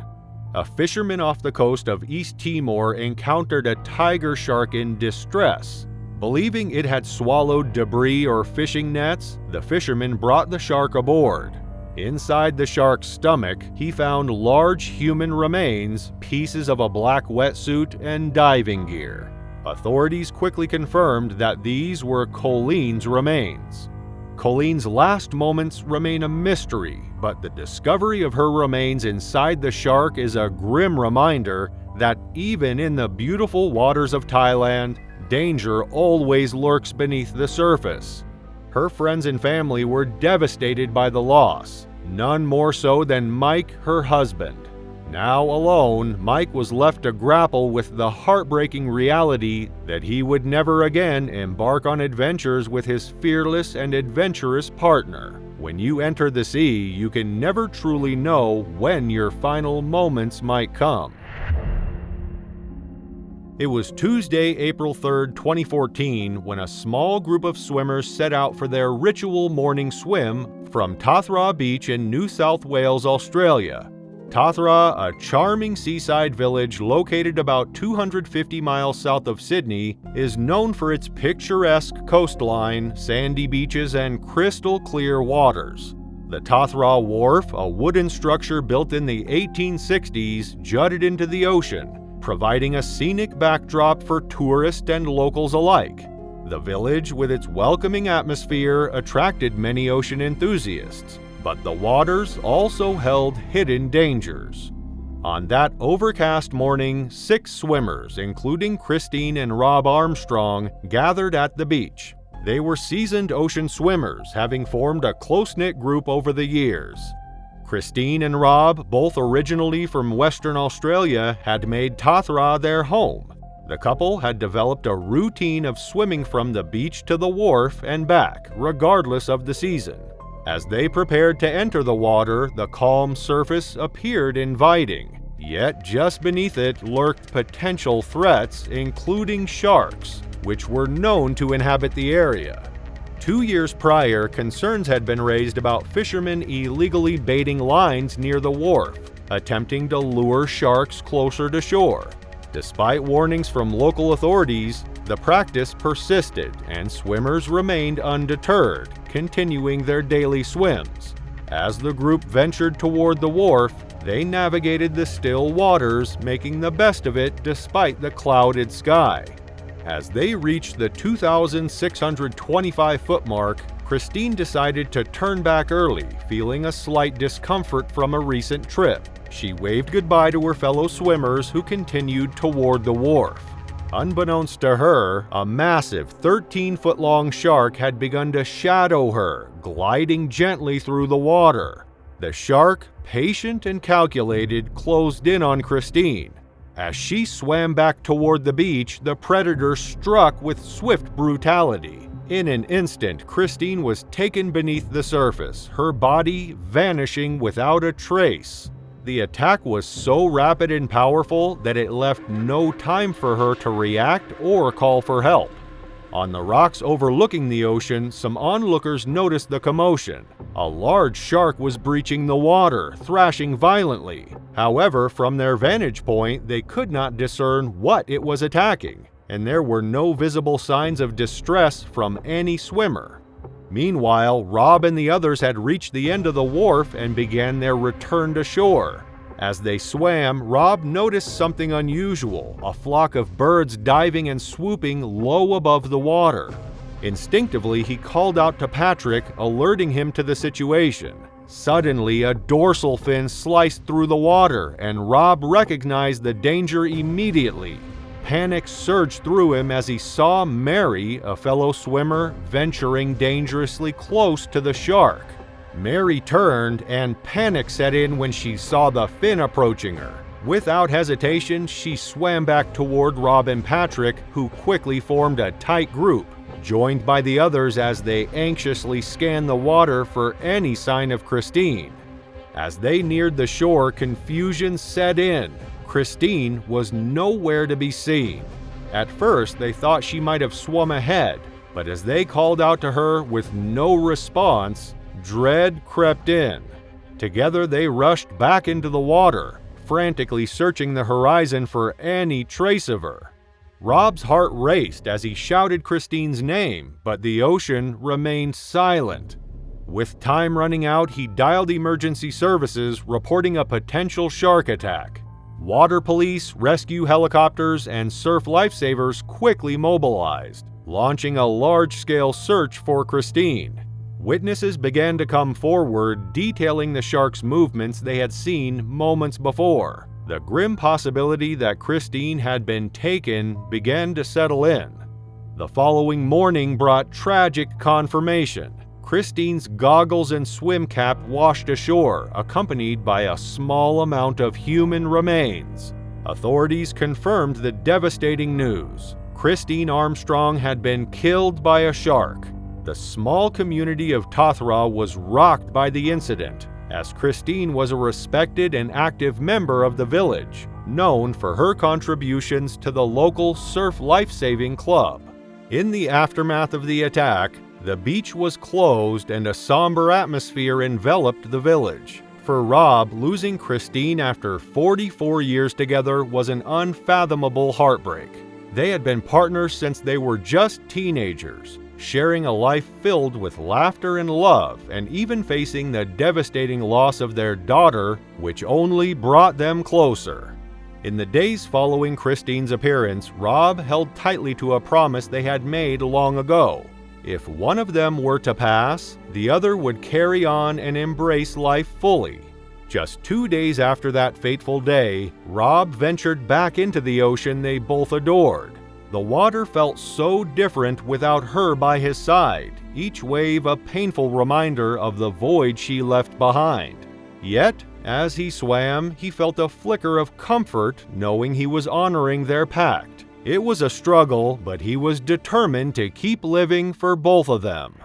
A fisherman off the coast of East Timor encountered a tiger shark in distress. Believing it had swallowed debris or fishing nets, the fisherman brought the shark aboard. Inside the shark's stomach, he found large human remains, pieces of a black wetsuit, and diving gear. Authorities quickly confirmed that these were Colleen's remains. Colleen's last moments remain a mystery, but the discovery of her remains inside the shark is a grim reminder that even in the beautiful waters of Thailand, danger always lurks beneath the surface. Her friends and family were devastated by the loss, none more so than Mike, her husband. Now alone, Mike was left to grapple with the heartbreaking reality that he would never again embark on adventures with his fearless and adventurous partner. When you enter the sea, you can never truly know when your final moments might come. It was Tuesday, April 3, 2014, when a small group of swimmers set out for their ritual morning swim from Tathra Beach in New South Wales, Australia. Tathra, a charming seaside village located about 250 miles south of Sydney, is known for its picturesque coastline, sandy beaches, and crystal-clear waters. The Tathra Wharf, a wooden structure built in the 1860s, jutted into the ocean, providing a scenic backdrop for tourists and locals alike. The village, with its welcoming atmosphere, attracted many ocean enthusiasts. But the waters also held hidden dangers. On that overcast morning, 6 swimmers, including Christine and Rob Armstrong, gathered at the beach. They were seasoned ocean swimmers, having formed a close-knit group over the years. Christine and Rob, both originally from Western Australia, had made Tathra their home. The couple had developed a routine of swimming from the beach to the wharf and back, regardless of the season. As they prepared to enter the water, the calm surface appeared inviting. Yet just beneath it lurked potential threats, including sharks, which were known to inhabit the area. 2 years prior, concerns had been raised about fishermen illegally baiting lines near the wharf, attempting to lure sharks closer to shore. Despite warnings from local authorities, the practice persisted and swimmers remained undeterred, continuing their daily swims. As the group ventured toward the wharf, they navigated the still waters, making the best of it despite the clouded sky. As they reached the 2,625-foot mark, Christine decided to turn back early, feeling a slight discomfort from a recent trip. She waved goodbye to her fellow swimmers who continued toward the wharf. Unbeknownst to her, a massive 13-foot-long shark had begun to shadow her, gliding gently through the water. The shark, patient and calculated, closed in on Christine. As she swam back toward the beach, the predator struck with swift brutality. In an instant, Christine was taken beneath the surface, her body vanishing without a trace. The attack was so rapid and powerful that it left no time for her to react or call for help. On the rocks overlooking the ocean, some onlookers noticed the commotion. A large shark was breaching the water, thrashing violently. However, from their vantage point, they could not discern what it was attacking, and there were no visible signs of distress from any swimmer. Meanwhile, Rob and the others had reached the end of the wharf and began their return to shore. As they swam, Rob noticed something unusual, a flock of birds diving and swooping low above the water. Instinctively, he called out to Patrick, alerting him to the situation. Suddenly, a dorsal fin sliced through the water, and Rob recognized the danger immediately. Panic surged through him as he saw Mary, a fellow swimmer, venturing dangerously close to the shark. Mary turned, and panic set in when she saw the fin approaching her. Without hesitation, she swam back toward Rob and Patrick, who quickly formed a tight group, joined by the others as they anxiously scanned the water for any sign of Christine. As they neared the shore, confusion set in. Christine was nowhere to be seen. At first, they thought she might have swum ahead, but as they called out to her with no response, dread crept in. Together, they rushed back into the water, frantically searching the horizon for any trace of her. Rob's heart raced as he shouted Christine's name, but the ocean remained silent. With time running out, he dialed emergency services, reporting a potential shark attack. Water police, rescue helicopters, and surf lifesavers quickly mobilized, launching a large-scale search for Christine. Witnesses began to come forward, detailing the shark's movements they had seen moments before. The grim possibility that Christine had been taken began to settle in. The following morning brought tragic confirmation. Christine's goggles and swim cap washed ashore, accompanied by a small amount of human remains. Authorities confirmed the devastating news. Christine Armstrong had been killed by a shark. The small community of Tathra was rocked by the incident, as Christine was a respected and active member of the village, known for her contributions to the local surf life-saving club. In the aftermath of the attack, the beach was closed and a somber atmosphere enveloped the village. For Rob, losing Christine after 44 years together was an unfathomable heartbreak. They had been partners since they were just teenagers, sharing a life filled with laughter and love, and even facing the devastating loss of their daughter, which only brought them closer. In the days following Christine's appearance, Rob held tightly to a promise they had made long ago. If one of them were to pass, the other would carry on and embrace life fully. Just 2 days after that fateful day, Rob ventured back into the ocean they both adored. The water felt so different without her by his side, each wave a painful reminder of the void she left behind. Yet, as he swam, he felt a flicker of comfort knowing he was honoring their pact. It was a struggle, but he was determined to keep living for both of them.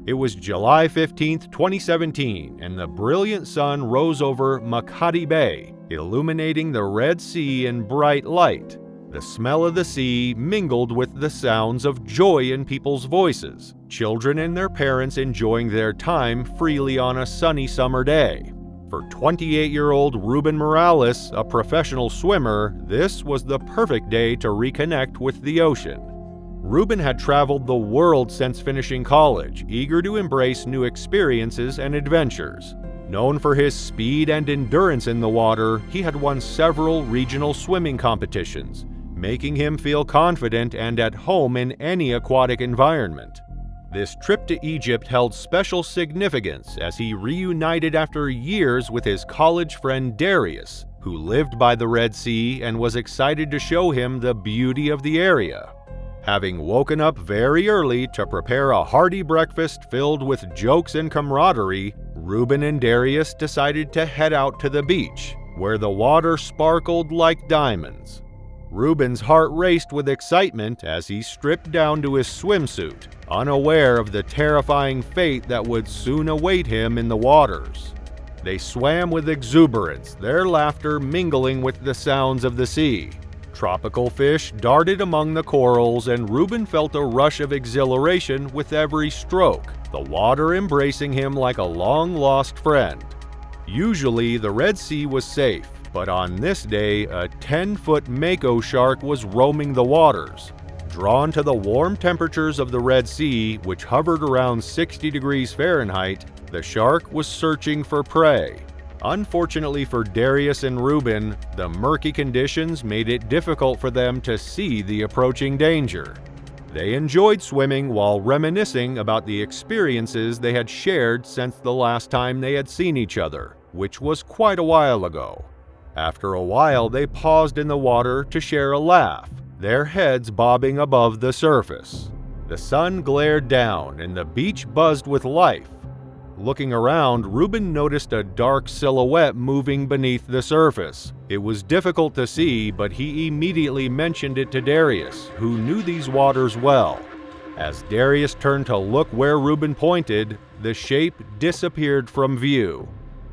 It was July 15, 2017, and the brilliant sun rose over Makati Bay, illuminating the Red Sea in bright light. The smell of the sea mingled with the sounds of joy in people's voices, children and their parents enjoying their time freely on a sunny summer day. For 28-year-old Ruben Morales, a professional swimmer, this was the perfect day to reconnect with the ocean. Ruben had traveled the world since finishing college, eager to embrace new experiences and adventures. Known for his speed and endurance in the water, he had won several regional swimming competitions, making him feel confident and at home in any aquatic environment. This trip to Egypt held special significance as he reunited after years with his college friend Darius, who lived by the Red Sea and was excited to show him the beauty of the area. Having woken up very early to prepare a hearty breakfast filled with jokes and camaraderie, Ruben and Darius decided to head out to the beach, where the water sparkled like diamonds. Ruben's heart raced with excitement as he stripped down to his swimsuit, unaware of the terrifying fate that would soon await him in the waters. They swam with exuberance, their laughter mingling with the sounds of the sea. Tropical fish darted among the corals, and Ruben felt a rush of exhilaration with every stroke, the water embracing him like a long-lost friend. Usually, the Red Sea was safe, but on this day, a 10-foot mako shark was roaming the waters. Drawn to the warm temperatures of the Red Sea, which hovered around 60 degrees Fahrenheit, the shark was searching for prey. Unfortunately for Darius and Ruben, the murky conditions made it difficult for them to see the approaching danger. They enjoyed swimming while reminiscing about the experiences they had shared since the last time they had seen each other, which was quite a while ago. After a while, they paused in the water to share a laugh, their heads bobbing above the surface. The sun glared down and the beach buzzed with life. Looking around, Ruben noticed a dark silhouette moving beneath the surface. It was difficult to see, but he immediately mentioned it to Darius, who knew these waters well. As Darius turned to look where Ruben pointed, the shape disappeared from view.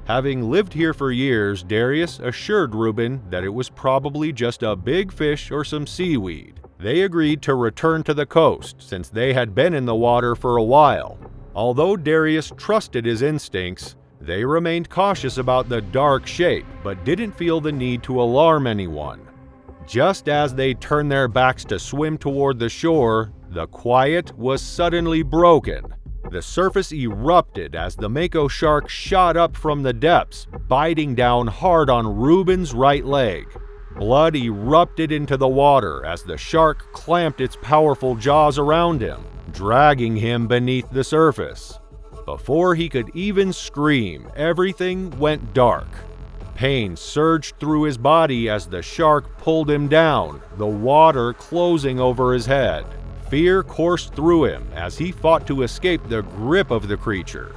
Having lived here for years, Darius assured Ruben that it was probably just a big fish or some seaweed. They agreed to return to the coast, since they had been in the water for a while. Although Darius trusted his instincts, they remained cautious about the dark shape, but didn't feel the need to alarm anyone. Just as they turned their backs to swim toward the shore, the quiet was suddenly broken. The surface erupted as the mako shark shot up from the depths, biting down hard on Ruben's right leg. Blood erupted into the water as the shark clamped its powerful jaws around him, dragging him beneath the surface. Before he could even scream, everything went dark. Pain surged through his body as the shark pulled him down, the water closing over his head. Fear coursed through him as he fought to escape the grip of the creature.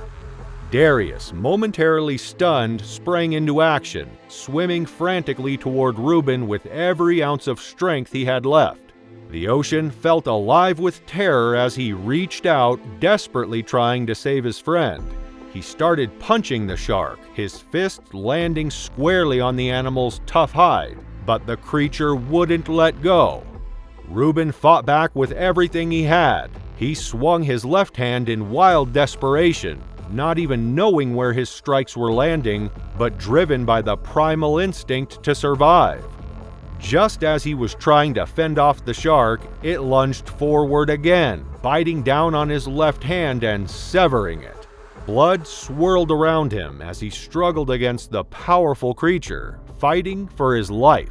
Darius, momentarily stunned, sprang into action, swimming frantically toward Reuben with every ounce of strength he had left. The ocean felt alive with terror as he reached out, desperately trying to save his friend. He started punching the shark, his fist landing squarely on the animal's tough hide, but the creature wouldn't let go. Reuben fought back with everything he had. He swung his left hand in wild desperation, not even knowing where his strikes were landing, but driven by the primal instinct to survive. Just as he was trying to fend off the shark, it lunged forward again, biting down on his left hand and severing it. Blood swirled around him as he struggled against the powerful creature, fighting for his life.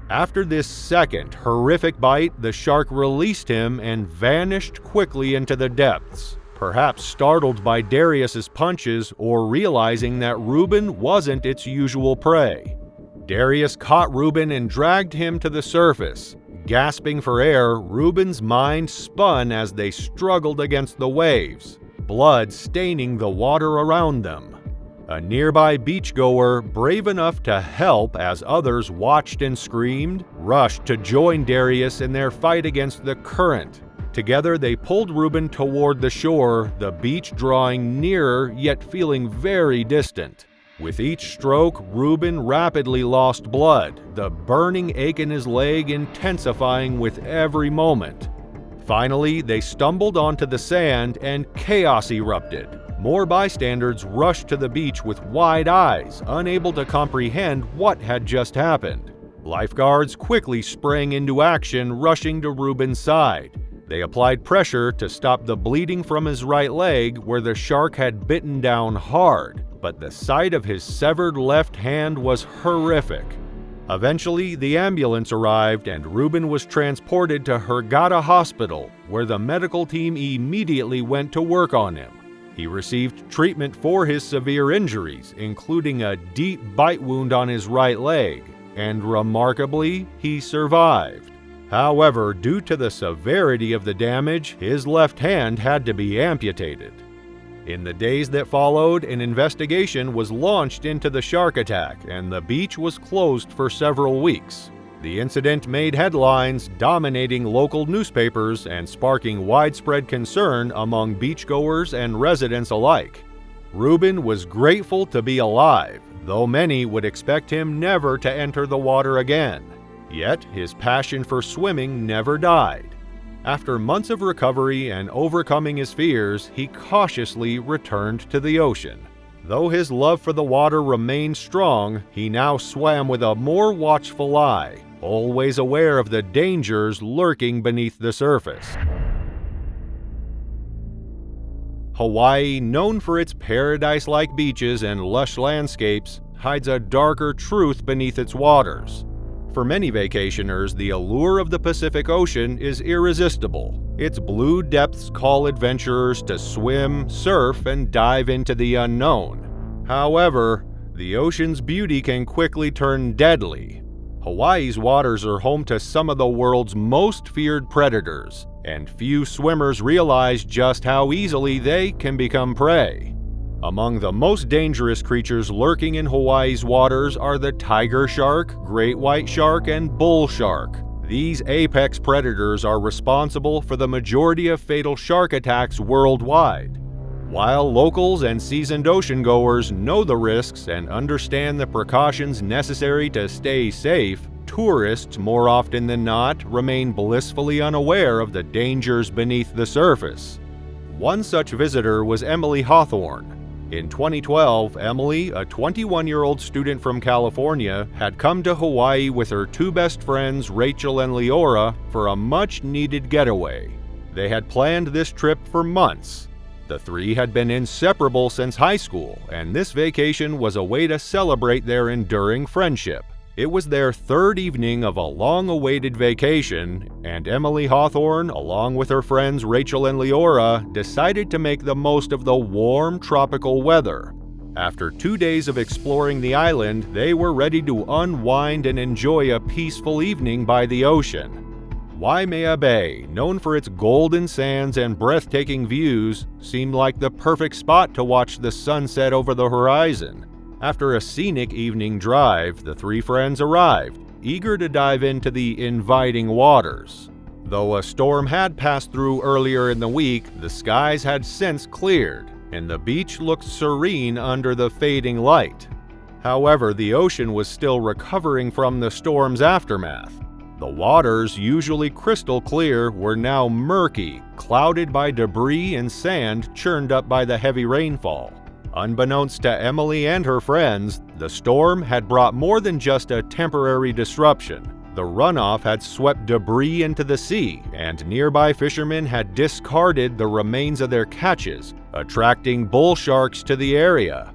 After this second horrific bite, the shark released him and vanished quickly into the depths, perhaps startled by Darius's punches or realizing that Reuben wasn't its usual prey. Darius caught Reuben and dragged him to the surface. Gasping for air, Reuben's mind spun as they struggled against the waves, blood staining the water around them. A nearby beachgoer, brave enough to help as others watched and screamed, rushed to join Darius in their fight against the current. Together they pulled Reuben toward the shore, the beach drawing nearer yet feeling very distant. With each stroke, Reuben rapidly lost blood, the burning ache in his leg intensifying with every moment. Finally, they stumbled onto the sand and chaos erupted. More bystanders rushed to the beach with wide eyes, unable to comprehend what had just happened. Lifeguards quickly sprang into action, rushing to Reuben's side. They applied pressure to stop the bleeding from his right leg where the shark had bitten down hard, but the sight of his severed left hand was horrific. Eventually, the ambulance arrived and Reuben was transported to Hurghada Hospital, where the medical team immediately went to work on him. He received treatment for his severe injuries, including a deep bite wound on his right leg, and remarkably, he survived. However, due to the severity of the damage, his left hand had to be amputated. In the days that followed, an investigation was launched into the shark attack, and the beach was closed for several weeks. The incident made headlines, dominating local newspapers and sparking widespread concern among beachgoers and residents alike. Reuben was grateful to be alive, though many would expect him never to enter the water again. Yet, his passion for swimming never died. After months of recovery and overcoming his fears, he cautiously returned to the ocean. Though his love for the water remained strong, he now swam with a more watchful eye, always aware of the dangers lurking beneath the surface. Hawaii, known for its paradise-like beaches and lush landscapes, hides a darker truth beneath its waters. For many vacationers, the allure of the Pacific Ocean is irresistible. Its blue depths call adventurers to swim, surf, and dive into the unknown. However, the ocean's beauty can quickly turn deadly. Hawaii's waters are home to some of the world's most feared predators, and few swimmers realize just how easily they can become prey. Among the most dangerous creatures lurking in Hawaii's waters are the tiger shark, great white shark, and bull shark. These apex predators are responsible for the majority of fatal shark attacks worldwide. While locals and seasoned oceangoers know the risks and understand the precautions necessary to stay safe, tourists, more often than not, remain blissfully unaware of the dangers beneath the surface. One such visitor was Emily Hawthorne. In 2012, Emily, a 21-year-old student from California, had come to Hawaii with her two best friends, Rachel and Leora, for a much-needed getaway. They had planned this trip for months. The three had been inseparable since high school, and this vacation was a way to celebrate their enduring friendship. It was their third evening of a long-awaited vacation, and Emily Hawthorne, along with her friends Rachel and Leora, decided to make the most of the warm, tropical weather. After 2 days of exploring the island, they were ready to unwind and enjoy a peaceful evening by the ocean. Waimea Bay, known for its golden sands and breathtaking views, seemed like the perfect spot to watch the sunset over the horizon. After a scenic evening drive, the three friends arrived, eager to dive into the inviting waters. Though a storm had passed through earlier in the week, the skies had since cleared, and the beach looked serene under the fading light. However, the ocean was still recovering from the storm's aftermath. The waters, usually crystal clear, were now murky, clouded by debris and sand churned up by the heavy rainfall. Unbeknownst to Emily and her friends, the storm had brought more than just a temporary disruption. The runoff had swept debris into the sea, and nearby fishermen had discarded the remains of their catches, attracting bull sharks to the area.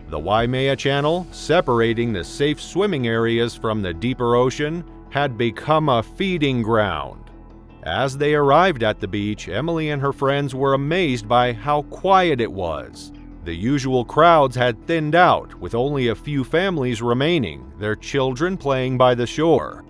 The Waimea Channel, separating the safe swimming areas from the deeper ocean, had become a feeding ground. As they arrived at the beach, Emily and her friends were amazed by how quiet it was. The usual crowds had thinned out, with only a few families remaining, their children playing by the shore.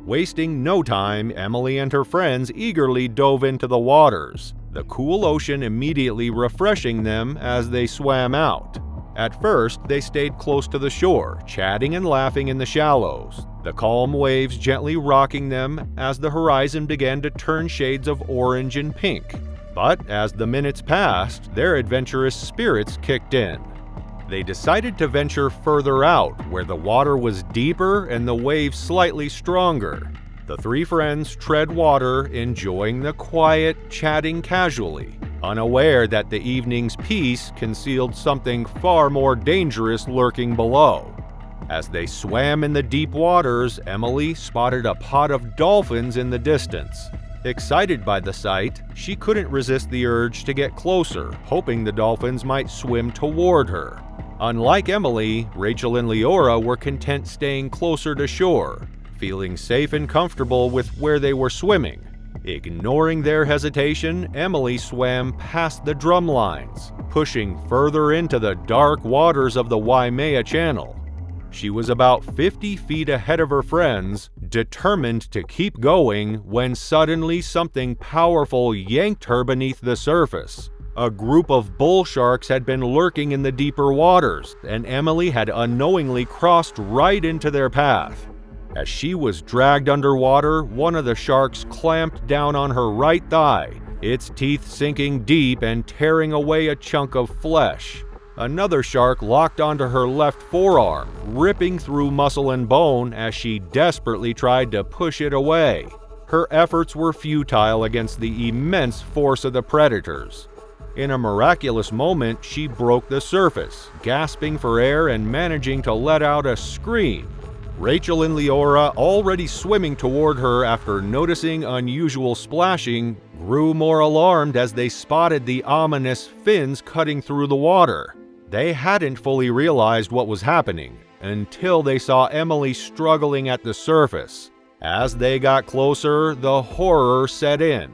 Wasting no time, Emily and her friends eagerly dove into the waters, the cool ocean immediately refreshing them as they swam out. At first, they stayed close to the shore, chatting and laughing in the shallows, the calm waves gently rocking them as the horizon began to turn shades of orange and pink. But as the minutes passed, their adventurous spirits kicked in. They decided to venture further out, where the water was deeper and the waves slightly stronger. The three friends tread water, enjoying the quiet, chatting casually, unaware that the evening's peace concealed something far more dangerous lurking below. As they swam in the deep waters, Emily spotted a pod of dolphins in the distance. Excited by the sight, she couldn't resist the urge to get closer, hoping the dolphins might swim toward her. Unlike Emily, Rachel and Leora were content staying closer to shore, feeling safe and comfortable with where they were swimming. Ignoring their hesitation, Emily swam past the drum lines, pushing further into the dark waters of the Waimea Channel. She was about 50 feet ahead of her friends, determined to keep going, when suddenly something powerful yanked her beneath the surface. A group of bull sharks had been lurking in the deeper waters, and Emily had unknowingly crossed right into their path. As she was dragged underwater, one of the sharks clamped down on her right thigh, its teeth sinking deep and tearing away a chunk of flesh. Another shark locked onto her left forearm, ripping through muscle and bone as she desperately tried to push it away. Her efforts were futile against the immense force of the predators. In a miraculous moment, she broke the surface, gasping for air and managing to let out a scream. Rachel and Leora, already swimming toward her after noticing unusual splashing, grew more alarmed as they spotted the ominous fins cutting through the water. They hadn't fully realized what was happening until they saw Emily struggling at the surface. As they got closer, the horror set in.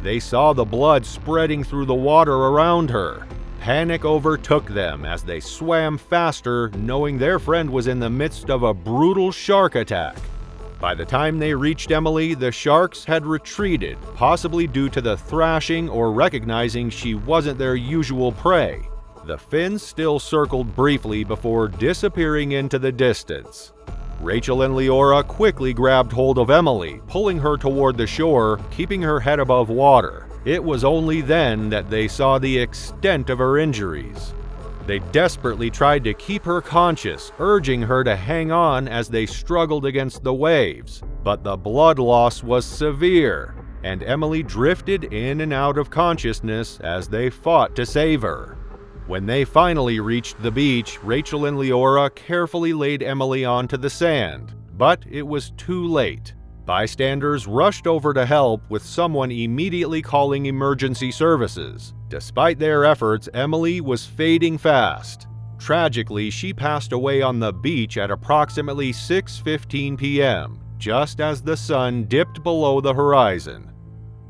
They saw the blood spreading through the water around her. Panic overtook them as they swam faster, knowing their friend was in the midst of a brutal shark attack. By the time they reached Emily, the sharks had retreated, possibly due to the thrashing or recognizing she wasn't their usual prey. The fins still circled briefly before disappearing into the distance. Rachel and Leora quickly grabbed hold of Emily, pulling her toward the shore, keeping her head above water. It was only then that they saw the extent of her injuries. They desperately tried to keep her conscious, urging her to hang on as they struggled against the waves. But the blood loss was severe, and Emily drifted in and out of consciousness as they fought to save her. When they finally reached the beach, Rachel and Leora carefully laid Emily onto the sand, but it was too late. Bystanders rushed over to help, with someone immediately calling emergency services. Despite their efforts, Emily was fading fast. Tragically, she passed away on the beach at approximately 6:15 p.m., just as the sun dipped below the horizon.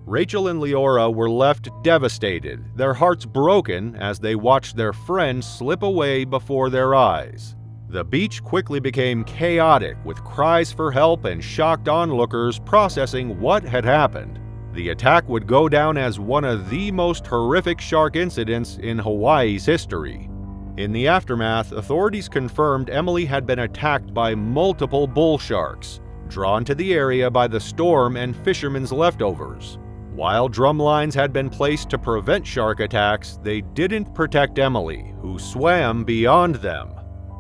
Rachel and Leora were left devastated, their hearts broken as they watched their friend slip away before their eyes. The beach quickly became chaotic, with cries for help and shocked onlookers processing what had happened. The attack would go down as one of the most horrific shark incidents in Hawaii's history. In the aftermath, authorities confirmed Emily had been attacked by multiple bull sharks, drawn to the area by the storm and fishermen's leftovers. While drum lines had been placed to prevent shark attacks, they didn't protect Emily, who swam beyond them.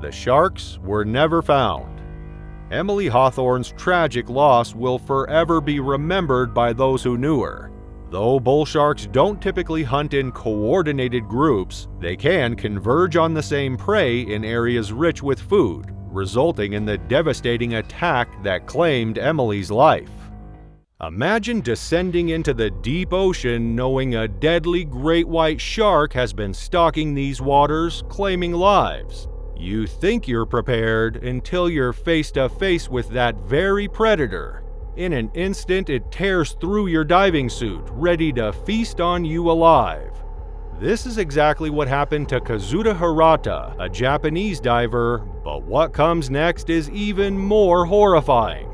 The sharks were never found. Emily Hawthorne's tragic loss will forever be remembered by those who knew her. Though bull sharks don't typically hunt in coordinated groups, they can converge on the same prey in areas rich with food, resulting in the devastating attack that claimed Emily's life. Imagine descending into the deep ocean knowing a deadly great white shark has been stalking these waters, claiming lives. You think you're prepared until you're face to face with that very predator. In an instant, it tears through your diving suit, ready to feast on you alive. This is exactly what happened to Kazuta Hirata, a Japanese diver, but what comes next is even more horrifying.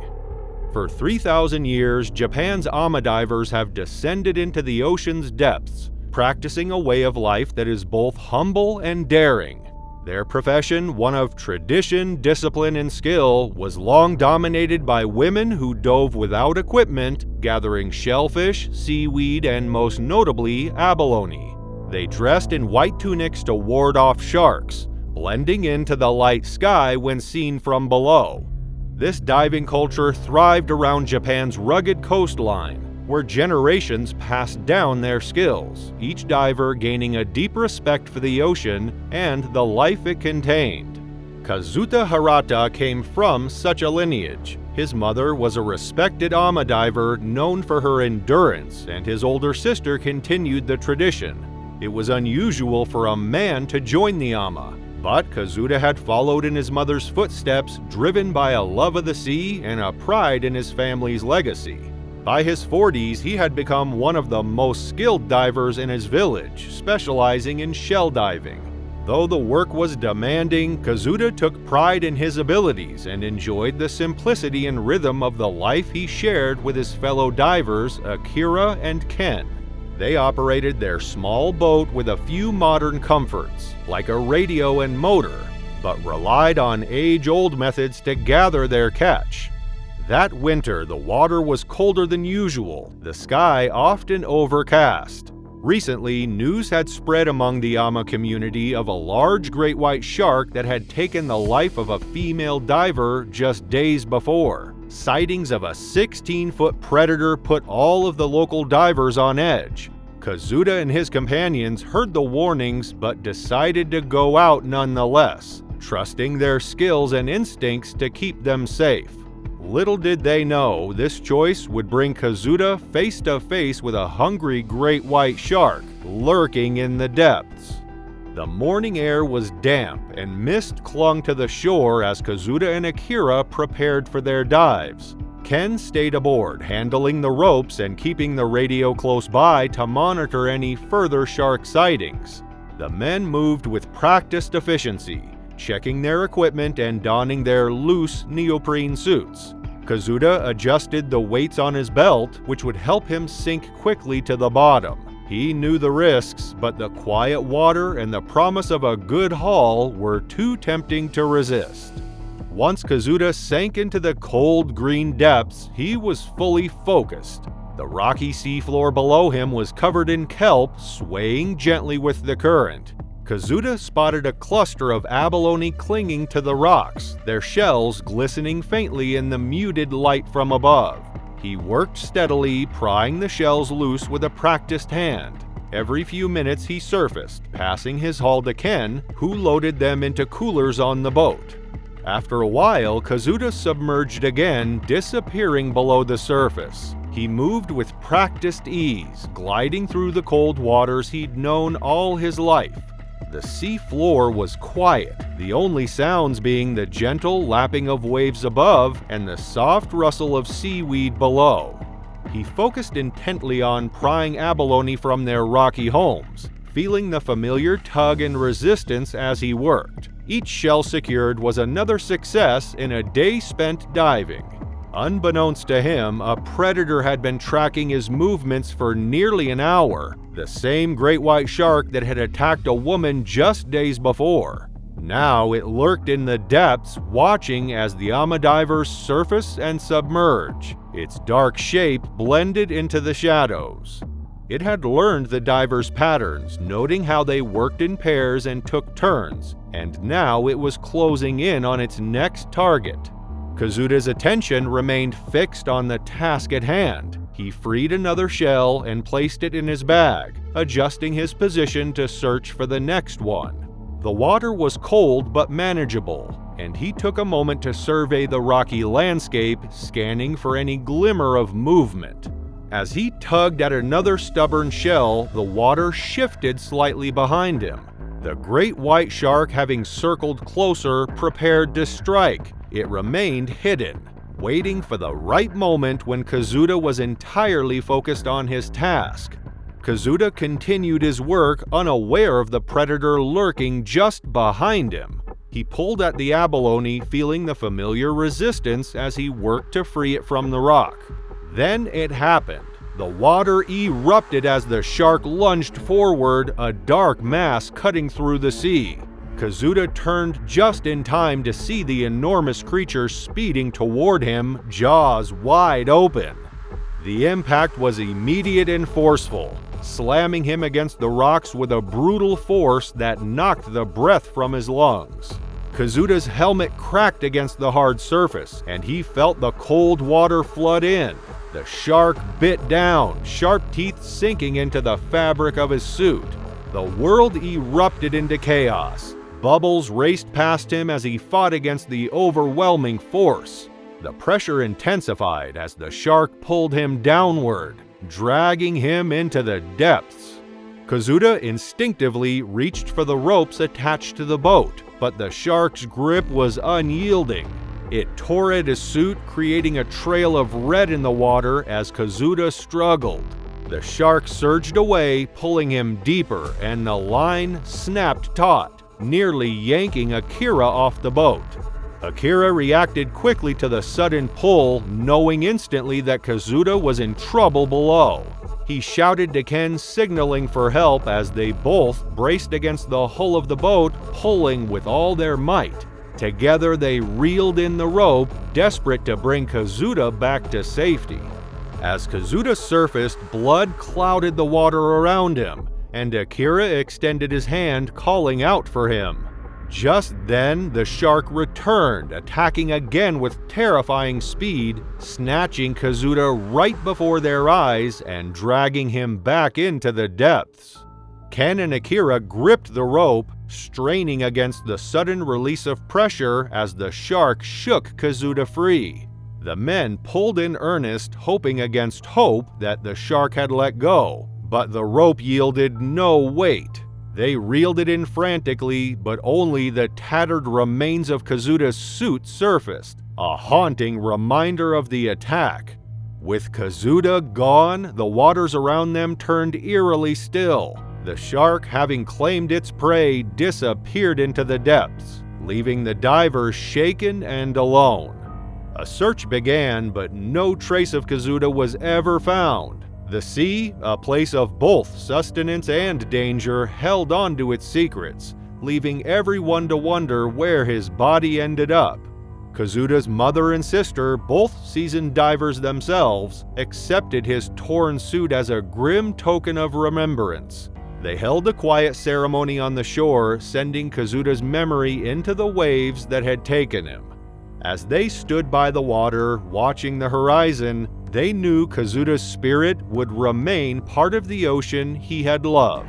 For 3,000 years, Japan's ama divers have descended into the ocean's depths, practicing a way of life that is both humble and daring. Their profession, one of tradition, discipline, and skill, was long dominated by women who dove without equipment, gathering shellfish, seaweed, and most notably, abalone. They dressed in white tunics to ward off sharks, blending into the light sky when seen from below. This diving culture thrived around Japan's rugged coastline, where generations passed down their skills, each diver gaining a deep respect for the ocean and the life it contained. Kazuta Hirata came from such a lineage. His mother was a respected ama diver known for her endurance, and his older sister continued the tradition. It was unusual for a man to join the ama, but Kazuta had followed in his mother's footsteps, driven by a love of the sea and a pride in his family's legacy. By his 40s, he had become one of the most skilled divers in his village, specializing in shell diving. Though the work was demanding, Kazuta took pride in his abilities and enjoyed the simplicity and rhythm of the life he shared with his fellow divers, Akira and Ken. They operated their small boat with a few modern comforts, like a radio and motor, but relied on age-old methods to gather their catch. That winter, the water was colder than usual, the sky often overcast. Recently, news had spread among the ama community of a large great white shark that had taken the life of a female diver just days before. Sightings of a 16-foot predator put all of the local divers on edge. Kazuta and his companions heard the warnings but decided to go out nonetheless, trusting their skills and instincts to keep them safe. Little did they know, this choice would bring Kazuta face to face with a hungry great white shark lurking in the depths. The morning air was damp and mist clung to the shore as Kazuta and Akira prepared for their dives. Ken stayed aboard, handling the ropes and keeping the radio close by to monitor any further shark sightings. The men moved with practiced efficiency, checking their equipment and donning their loose neoprene suits. Kazuta adjusted the weights on his belt, which would help him sink quickly to the bottom. He knew the risks, but the quiet water and the promise of a good haul were too tempting to resist. Once Kazuta sank into the cold green depths, he was fully focused. The rocky seafloor below him was covered in kelp, swaying gently with the current. Kazuta spotted a cluster of abalone clinging to the rocks, their shells glistening faintly in the muted light from above. He worked steadily, prying the shells loose with a practiced hand. Every few minutes he surfaced, passing his haul to Ken, who loaded them into coolers on the boat. After a while, Kazuta submerged again, disappearing below the surface. He moved with practiced ease, gliding through the cold waters he'd known all his life. The sea floor was quiet, the only sounds being the gentle lapping of waves above and the soft rustle of seaweed below. He focused intently on prying abalone from their rocky homes, feeling the familiar tug and resistance as he worked. Each shell secured was another success in a day spent diving. Unbeknownst to him, a predator had been tracking his movements for nearly an hour, the same great white shark that had attacked a woman just days before. Now it lurked in the depths, watching as the divers surface and submerge. Its dark shape blended into the shadows. It had learned the divers' patterns, noting how they worked in pairs and took turns, and now it was closing in on its next target. Kazuda's attention remained fixed on the task at hand. He freed another shell and placed it in his bag, adjusting his position to search for the next one. The water was cold but manageable, and he took a moment to survey the rocky landscape, scanning for any glimmer of movement. As he tugged at another stubborn shell, the water shifted slightly behind him. The great white shark, having circled closer, prepared to strike. It remained hidden, waiting for the right moment when Kazuda was entirely focused on his task. Kazuda continued his work, unaware of the predator lurking just behind him. He pulled at the abalone, feeling the familiar resistance as he worked to free it from the rock. Then it happened. The water erupted as the shark lunged forward, a dark mass cutting through the sea. Kazuda turned just in time to see the enormous creature speeding toward him, jaws wide open. The impact was immediate and forceful, slamming him against the rocks with a brutal force that knocked the breath from his lungs. Kazuda's helmet cracked against the hard surface, and he felt the cold water flood in. The shark bit down, sharp teeth sinking into the fabric of his suit. The world erupted into chaos. Bubbles raced past him as he fought against the overwhelming force. The pressure intensified as the shark pulled him downward, dragging him into the depths. Kazuda instinctively reached for the ropes attached to the boat, but the shark's grip was unyielding. It tore at his suit, creating a trail of red in the water as Kazuda struggled. The shark surged away, pulling him deeper, and the line snapped taut, nearly yanking Akira off the boat. Akira reacted quickly to the sudden pull, knowing instantly that Kazuda was in trouble below. He shouted to Ken, signaling for help as they both braced against the hull of the boat, pulling with all their might. Together they reeled in the rope, desperate to bring Kazuda back to safety. As Kazuda surfaced, blood clouded the water around him, and Akira extended his hand, calling out for him. Just then, the shark returned, attacking again with terrifying speed, snatching Kazuda right before their eyes and dragging him back into the depths. Ken and Akira gripped the rope, straining against the sudden release of pressure as the shark shook Kazuda free. The men pulled in earnest, hoping against hope that the shark had let go, but the rope yielded no weight. They reeled it in frantically, but only the tattered remains of Kazuda's suit surfaced, a haunting reminder of the attack. With Kazuda gone, the waters around them turned eerily still. The shark, having claimed its prey, disappeared into the depths, leaving the divers shaken and alone. A search began, but no trace of Kazuda was ever found. The sea, a place of both sustenance and danger, held on to its secrets, leaving everyone to wonder where his body ended up. Kazuda's mother and sister, both seasoned divers themselves, accepted his torn suit as a grim token of remembrance. They held a quiet ceremony on the shore, sending Kazuda's memory into the waves that had taken him. As they stood by the water, watching the horizon, they knew Kazuda's spirit would remain part of the ocean he had loved.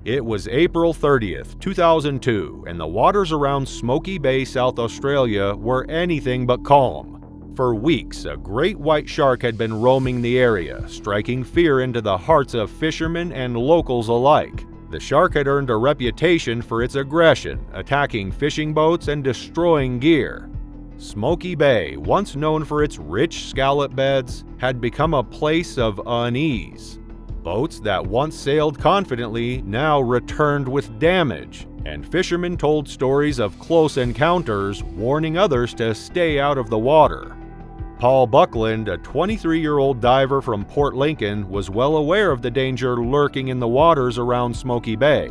It was April 30th, 2002, and the waters around Smoky Bay, South Australia were anything but calm. For weeks, a great white shark had been roaming the area, striking fear into the hearts of fishermen and locals alike. The shark had earned a reputation for its aggression, attacking fishing boats and destroying gear. Smoky Bay, once known for its rich scallop beds, had become a place of unease. Boats that once sailed confidently now returned with damage, and fishermen told stories of close encounters, warning others to stay out of the water. Paul Buckland, a 23-year-old diver from Port Lincoln, was well aware of the danger lurking in the waters around Smoky Bay.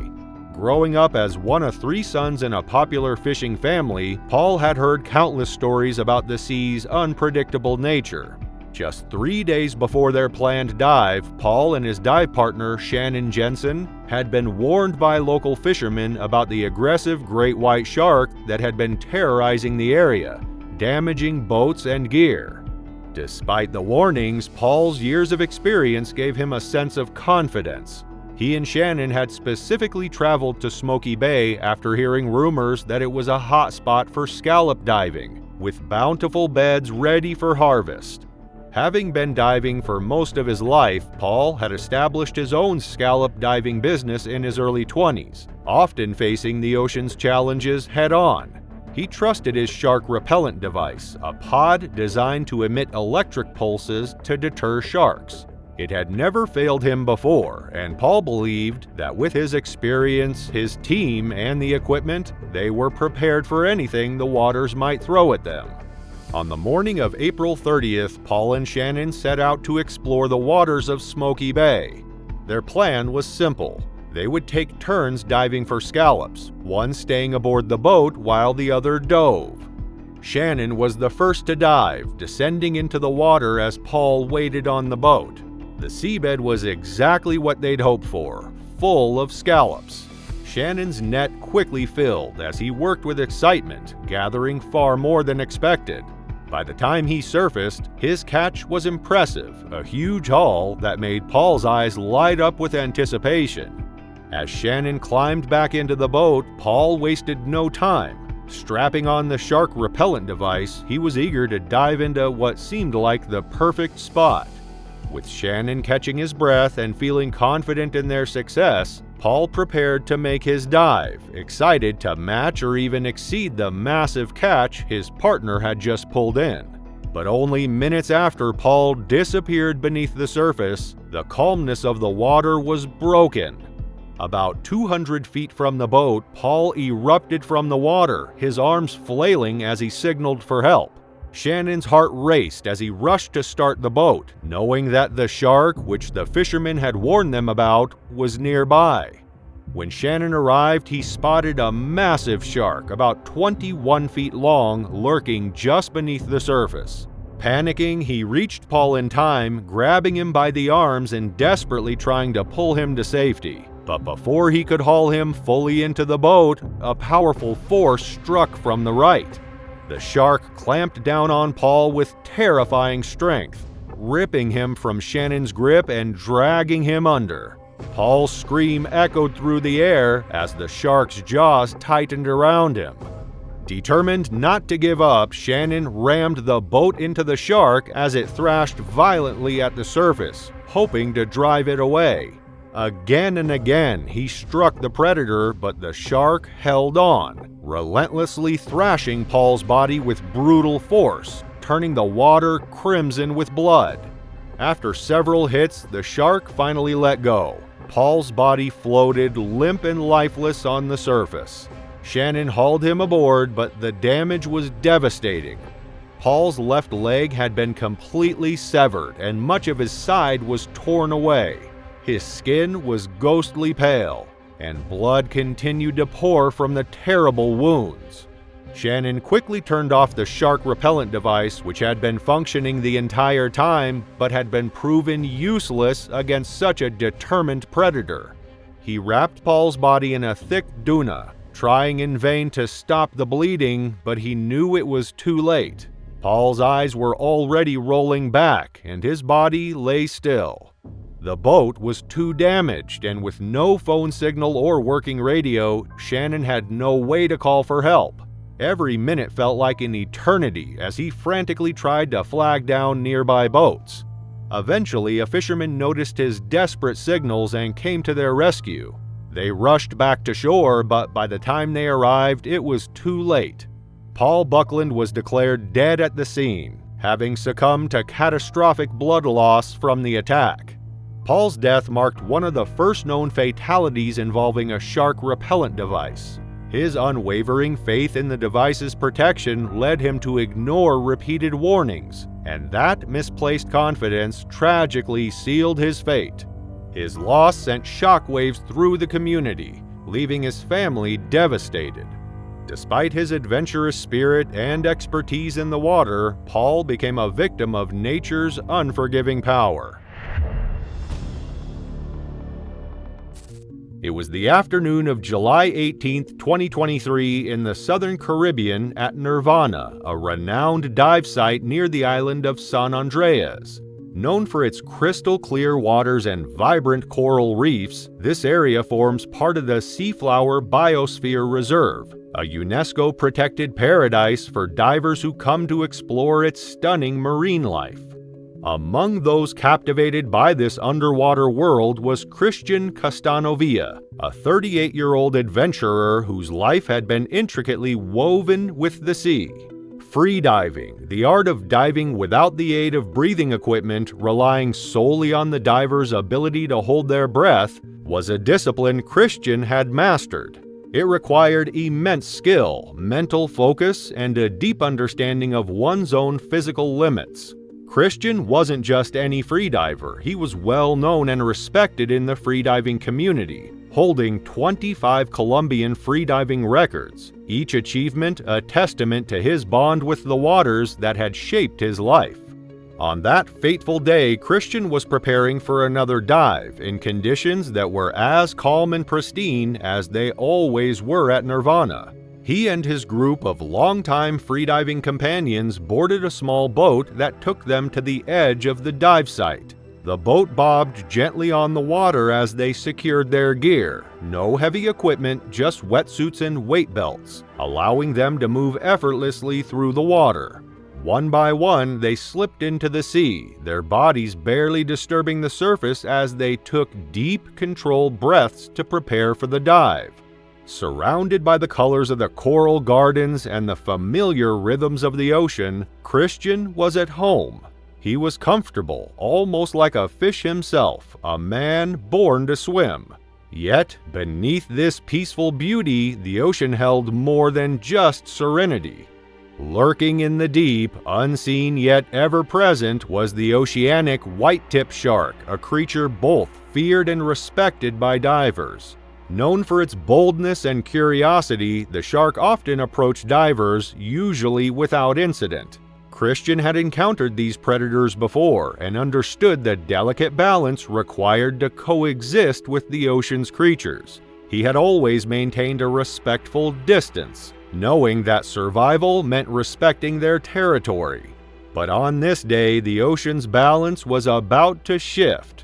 Growing up as one of 3 sons in a popular fishing family, Paul had heard countless stories about the sea's unpredictable nature. Just 3 days before their planned dive, Paul and his dive partner, Shannon Jensen, had been warned by local fishermen about the aggressive great white shark that had been terrorizing the area, damaging boats and gear. Despite the warnings, Paul's years of experience gave him a sense of confidence. He and Shannon had specifically traveled to Smoky Bay after hearing rumors that it was a hot spot for scallop diving, with bountiful beds ready for harvest. Having been diving for most of his life, Paul had established his own scallop diving business in his early 20s, often facing the ocean's challenges head-on. He trusted his shark repellent device, a pod designed to emit electric pulses to deter sharks. It had never failed him before, and Paul believed that with his experience, his team, and the equipment, they were prepared for anything the waters might throw at them. On the morning of April 30th, Paul and Shannon set out to explore the waters of Smoky Bay. Their plan was simple. They would take turns diving for scallops, one staying aboard the boat while the other dove. Shannon was the first to dive, descending into the water as Paul waited on the boat. The seabed was exactly what they'd hoped for, full of scallops. Shannon's net quickly filled as he worked with excitement, gathering far more than expected. By the time he surfaced, his catch was impressive, a huge haul that made Paul's eyes light up with anticipation. As Shannon climbed back into the boat, Paul wasted no time. Strapping on the shark repellent device, he was eager to dive into what seemed like the perfect spot. With Shannon catching his breath and feeling confident in their success, Paul prepared to make his dive, excited to match or even exceed the massive catch his partner had just pulled in. But only minutes after Paul disappeared beneath the surface, the calmness of the water was broken. About 200 feet from the boat, Paul erupted from the water, his arms flailing as he signaled for help. Shannon's heart raced as he rushed to start the boat, knowing that the shark, which the fishermen had warned them about, was nearby. When Shannon arrived, he spotted a massive shark, about 21 feet long, lurking just beneath the surface. Panicking, he reached Paul in time, grabbing him by the arms and desperately trying to pull him to safety. But before he could haul him fully into the boat, a powerful force struck from the right. The shark clamped down on Paul with terrifying strength, ripping him from Shannon's grip and dragging him under. Paul's scream echoed through the air as the shark's jaws tightened around him. Determined not to give up, Shannon rammed the boat into the shark as it thrashed violently at the surface, hoping to drive it away. Again and again, he struck the predator, but the shark held on, relentlessly thrashing Paul's body with brutal force, turning the water crimson with blood. After several hits, the shark finally let go. Paul's body floated limp and lifeless on the surface. Shannon hauled him aboard, but the damage was devastating. Paul's left leg had been completely severed, and much of his side was torn away. His skin was ghostly pale, and blood continued to pour from the terrible wounds. Shannon quickly turned off the shark repellent device, which had been functioning the entire time, but had been proven useless against such a determined predator. He wrapped Paul's body in a thick doona, trying in vain to stop the bleeding, but he knew it was too late. Paul's eyes were already rolling back, and his body lay still. The boat was too damaged, and with no phone signal or working radio, Shannon had no way to call for help. Every minute felt like an eternity as he frantically tried to flag down nearby boats. Eventually, a fisherman noticed his desperate signals and came to their rescue. They rushed back to shore, but by the time they arrived, it was too late. Paul Buckland was declared dead at the scene, having succumbed to catastrophic blood loss from the attack. Paul's death marked one of the first known fatalities involving a shark repellent device. His unwavering faith in the device's protection led him to ignore repeated warnings, and that misplaced confidence tragically sealed his fate. His loss sent shockwaves through the community, leaving his family devastated. Despite his adventurous spirit and expertise in the water, Paul became a victim of nature's unforgiving power. It was the afternoon of July 18, 2023 in the Southern Caribbean at Nirvana, a renowned dive site near the island of San Andreas. Known for its crystal-clear waters and vibrant coral reefs, this area forms part of the Seaflower Biosphere Reserve, a UNESCO-protected paradise for divers who come to explore its stunning marine life. Among those captivated by this underwater world was Christian Castanovia, a 38-year-old adventurer whose life had been intricately woven with the sea. Freediving, the art of diving without the aid of breathing equipment, relying solely on the diver's ability to hold their breath, was a discipline Christian had mastered. It required immense skill, mental focus, and a deep understanding of one's own physical limits. Christian wasn't just any freediver, he was well known and respected in the freediving community, holding 25 Colombian freediving records, each achievement a testament to his bond with the waters that had shaped his life. On that fateful day, Christian was preparing for another dive in conditions that were as calm and pristine as they always were at Nirvana. He and his group of longtime freediving companions boarded a small boat that took them to the edge of the dive site. The boat bobbed gently on the water as they secured their gear. No heavy equipment, just wetsuits and weight belts, allowing them to move effortlessly through the water. One by one, they slipped into the sea, their bodies barely disturbing the surface as they took deep, controlled breaths to prepare for the dive. Surrounded by the colors of the coral gardens and the familiar rhythms of the ocean, Christian was at home. He was comfortable, almost like a fish himself, a man born to swim. Yet, beneath this peaceful beauty, the ocean held more than just serenity. Lurking in the deep, unseen yet ever-present, was the oceanic white-tip shark, a creature both feared and respected by divers. Known for its boldness and curiosity, the shark often approached divers, usually without incident. Christian had encountered these predators before and understood the delicate balance required to coexist with the ocean's creatures. He had always maintained a respectful distance, knowing that survival meant respecting their territory. But on this day, the ocean's balance was about to shift.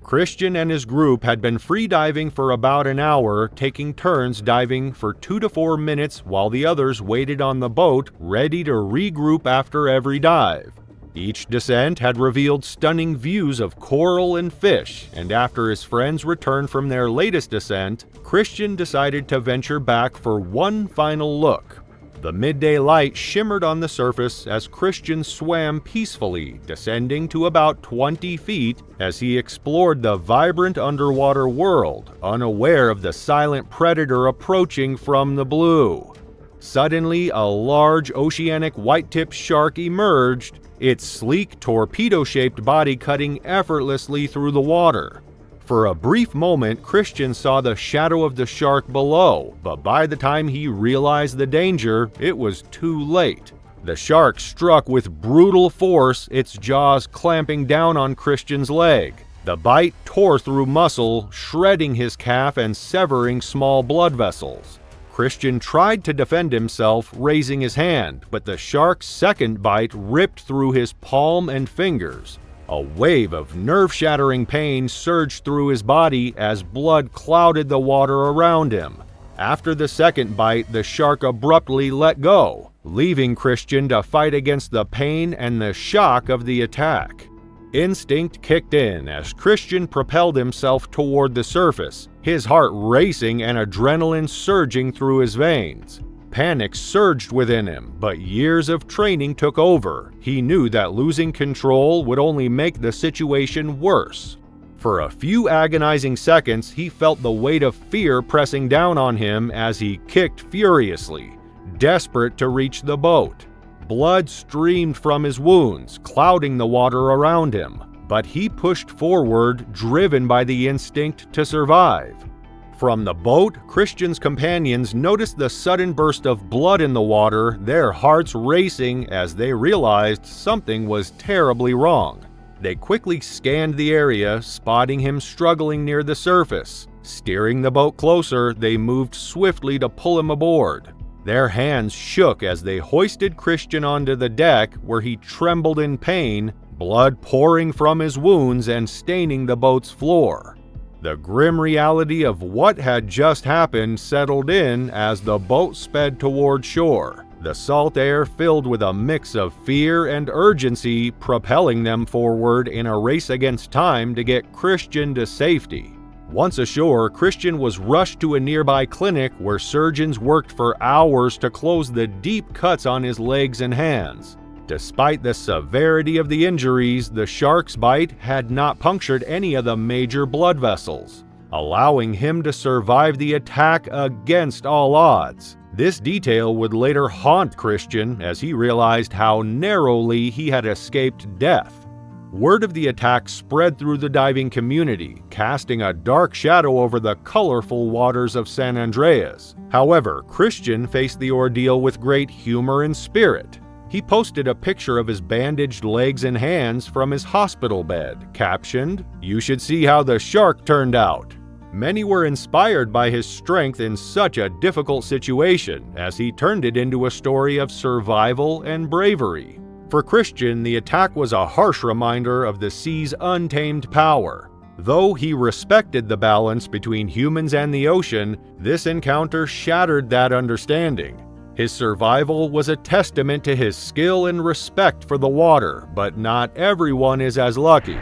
Christian and his group had been freediving for about an hour, taking turns diving for 2 to 4 minutes while the others waited on the boat, ready to regroup after every dive. Each descent had revealed stunning views of coral and fish, and after his friends returned from their latest descent, Christian decided to venture back for one final look. The midday light shimmered on the surface as Christian swam peacefully, descending to about 20 feet as he explored the vibrant underwater world, unaware of the silent predator approaching from the blue. Suddenly, a large oceanic white-tip shark emerged, its sleek torpedo-shaped body cutting effortlessly through the water. For a brief moment, Christian saw the shadow of the shark below, but by the time he realized the danger, it was too late. The shark struck with brutal force, its jaws clamping down on Christian's leg. The bite tore through muscle, shredding his calf and severing small blood vessels. Christian tried to defend himself, raising his hand, but the shark's second bite ripped through his palm and fingers. A wave of nerve-shattering pain surged through his body as blood clouded the water around him. After the second bite, the shark abruptly let go, leaving Christian to fight against the pain and the shock of the attack. Instinct kicked in as Christian propelled himself toward the surface, his heart racing and adrenaline surging through his veins. Panic surged within him, but years of training took over. He knew that losing control would only make the situation worse. For a few agonizing seconds, he felt the weight of fear pressing down on him as he kicked furiously, desperate to reach the boat. Blood streamed from his wounds, clouding the water around him, but he pushed forward, driven by the instinct to survive. From the boat, Christian's companions noticed the sudden burst of blood in the water, their hearts racing as they realized something was terribly wrong. They quickly scanned the area, spotting him struggling near the surface. Steering the boat closer, they moved swiftly to pull him aboard. Their hands shook as they hoisted Christian onto the deck, where he trembled in pain, blood pouring from his wounds and staining the boat's floor. The grim reality of what had just happened settled in as the boat sped toward shore, the salt air filled with a mix of fear and urgency, propelling them forward in a race against time to get Christian to safety. Once ashore, Christian was rushed to a nearby clinic where surgeons worked for hours to close the deep cuts on his legs and hands. Despite the severity of the injuries, the shark's bite had not punctured any of the major blood vessels, allowing him to survive the attack against all odds. This detail would later haunt Christian as he realized how narrowly he had escaped death. Word of the attack spread through the diving community, casting a dark shadow over the colorful waters of San Andreas. However, Christian faced the ordeal with great humor and spirit. He posted a picture of his bandaged legs and hands from his hospital bed, captioned, "You should see how the shark turned out." Many were inspired by his strength in such a difficult situation, as he turned it into a story of survival and bravery. For Christian, the attack was a harsh reminder of the sea's untamed power. Though he respected the balance between humans and the ocean, this encounter shattered that understanding. His survival was a testament to his skill and respect for the water, but not everyone is as lucky.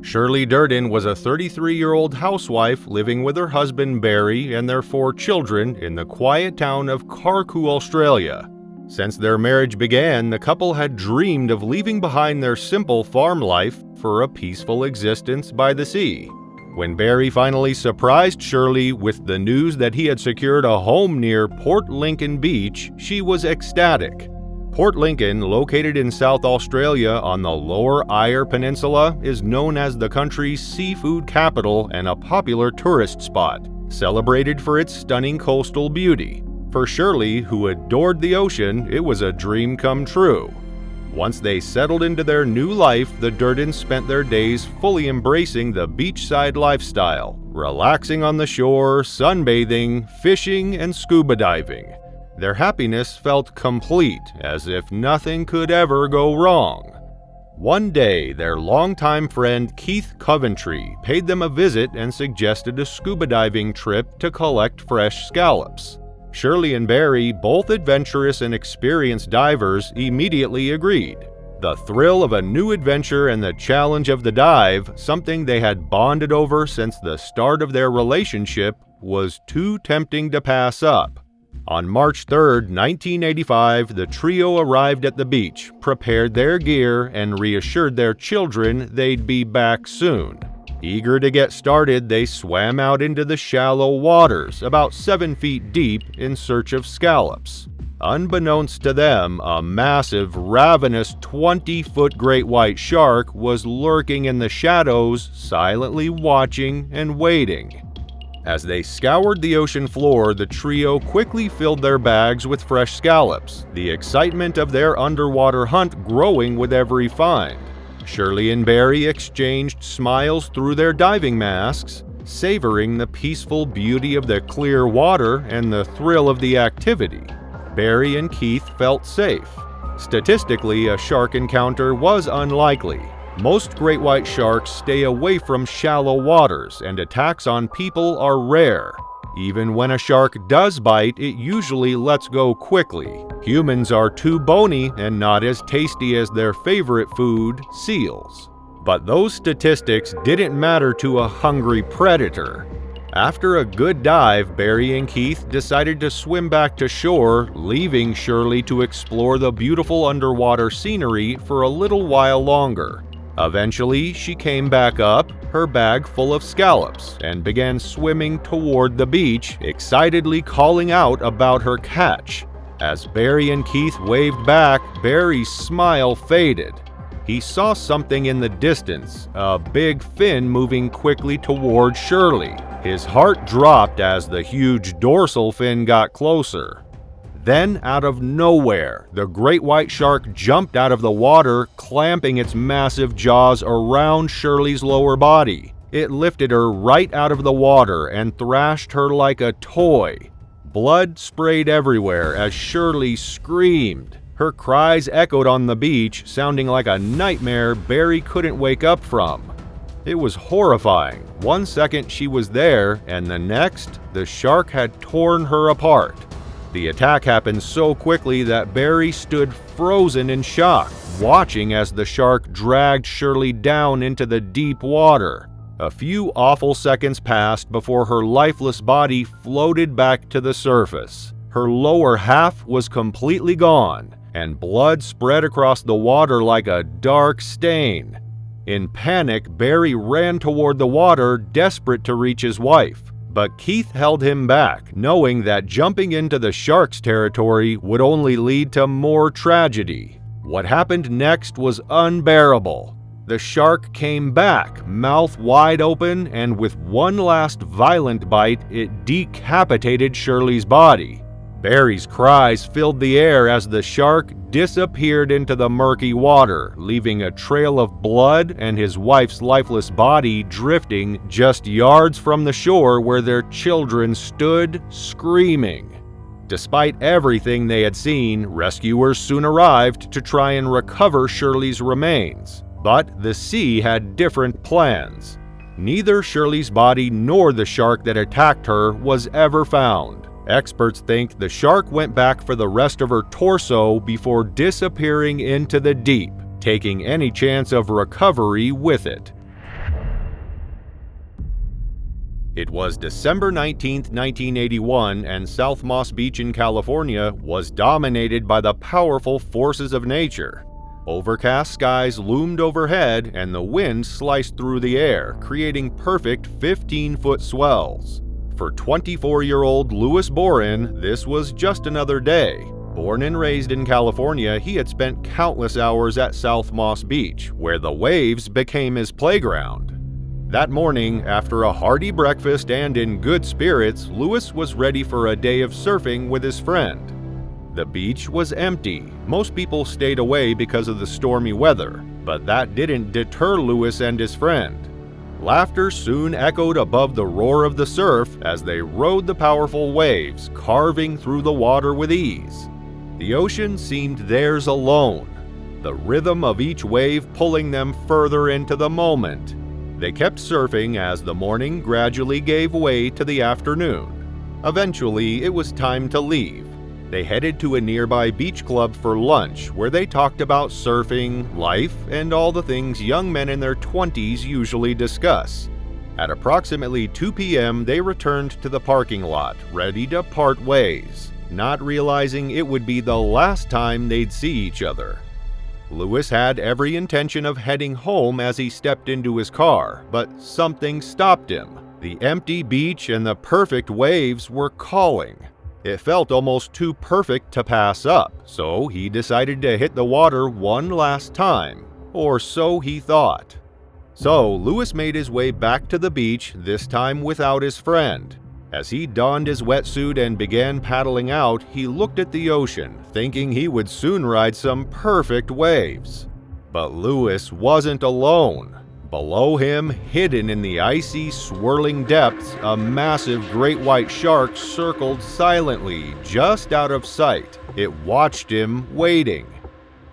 Shirley Durden was a 33-year-old housewife living with her husband Barry and their 4 children in the quiet town of Carku, Australia. Since their marriage began, the couple had dreamed of leaving behind their simple farm life for a peaceful existence by the sea. When Barry finally surprised Shirley with the news that he had secured a home near Port Lincoln Beach, she was ecstatic. Port Lincoln, located in South Australia on the Lower Eyre Peninsula, is known as the country's seafood capital and a popular tourist spot, celebrated for its stunning coastal beauty. For Shirley, who adored the ocean, it was a dream come true. Once they settled into their new life, the Durdens spent their days fully embracing the beachside lifestyle, relaxing on the shore, sunbathing, fishing, and scuba diving. Their happiness felt complete, as if nothing could ever go wrong. One day, their longtime friend Keith Coventry paid them a visit and suggested a scuba diving trip to collect fresh scallops. Shirley and Barry, both adventurous and experienced divers, immediately agreed. The thrill of a new adventure and the challenge of the dive, something they had bonded over since the start of their relationship, was too tempting to pass up. On March 3, 1985, the trio arrived at the beach, prepared their gear, and reassured their children they'd be back soon. Eager to get started, they swam out into the shallow waters, about 7 feet deep, in search of scallops. Unbeknownst to them, a massive, ravenous 20-foot great white shark was lurking in the shadows, silently watching and waiting. As they scoured the ocean floor, the trio quickly filled their bags with fresh scallops, the excitement of their underwater hunt growing with every find. Shirley and Barry exchanged smiles through their diving masks, savoring the peaceful beauty of the clear water and the thrill of the activity. Barry and Keith felt safe. Statistically, a shark encounter was unlikely. Most great white sharks stay away from shallow waters, and attacks on people are rare. Even when a shark does bite, it usually lets go quickly. Humans are too bony and not as tasty as their favorite food, seals. But those statistics didn't matter to a hungry predator. After a good dive, Barry and Keith decided to swim back to shore, leaving Shirley to explore the beautiful underwater scenery for a little while longer. Eventually, she came back up, her bag full of scallops, and began swimming toward the beach, excitedly calling out about her catch. As Barry and Keith waved back, Barry's smile faded. He saw something in the distance, a big fin moving quickly toward Shirley. His heart dropped as the huge dorsal fin got closer. Then, out of nowhere, the great white shark jumped out of the water, clamping its massive jaws around Shirley's lower body. It lifted her right out of the water and thrashed her like a toy. Blood sprayed everywhere as Shirley screamed. Her cries echoed on the beach, sounding like a nightmare Barry couldn't wake up from. It was horrifying. One second she was there, and the next, the shark had torn her apart. The attack happened so quickly that Barry stood frozen in shock, watching as the shark dragged Shirley down into the deep water. A few awful seconds passed before her lifeless body floated back to the surface. Her lower half was completely gone, and blood spread across the water like a dark stain. In panic, Barry ran toward the water, desperate to reach his wife. But Keith held him back, knowing that jumping into the shark's territory would only lead to more tragedy. What happened next was unbearable. The shark came back, mouth wide open, and with one last violent bite, it decapitated Shirley's body. Barry's cries filled the air as the shark disappeared into the murky water, leaving a trail of blood and his wife's lifeless body drifting just yards from the shore where their children stood screaming. Despite everything they had seen, rescuers soon arrived to try and recover Shirley's remains. But the sea had different plans. Neither Shirley's body nor the shark that attacked her was ever found. Experts think the shark went back for the rest of her torso before disappearing into the deep, taking any chance of recovery with it. It was December 19, 1981, and South Moss Beach in California was dominated by the powerful forces of nature. Overcast skies loomed overhead, and the wind sliced through the air, creating perfect 15-foot swells. For 24-year-old Louis Boren, this was just another day. Born and raised in California, he had spent countless hours at South Moss Beach, where the waves became his playground. That morning, after a hearty breakfast and in good spirits, Louis was ready for a day of surfing with his friend. The beach was empty. Most people stayed away because of the stormy weather, but that didn't deter Louis and his friend. Laughter soon echoed above the roar of the surf as they rode the powerful waves, carving through the water with ease. The ocean seemed theirs alone, the rhythm of each wave pulling them further into the moment. They kept surfing as the morning gradually gave way to the afternoon. Eventually, it was time to leave. They headed to a nearby beach club for lunch, where they talked about surfing, life, and all the things young men in their 20s usually discuss. At approximately 2 p.m., they returned to the parking lot, ready to part ways, not realizing it would be the last time they'd see each other. Louis had every intention of heading home as he stepped into his car, but something stopped him. The empty beach and the perfect waves were calling. It felt almost too perfect to pass up, so he decided to hit the water one last time, or so he thought. So Louis made his way back to the beach, this time without his friend. As he donned his wetsuit and began paddling out, he looked at the ocean, thinking he would soon ride some perfect waves. But Louis wasn't alone. Below him, hidden in the icy, swirling depths, a massive great white shark circled silently, just out of sight. It watched him, waiting.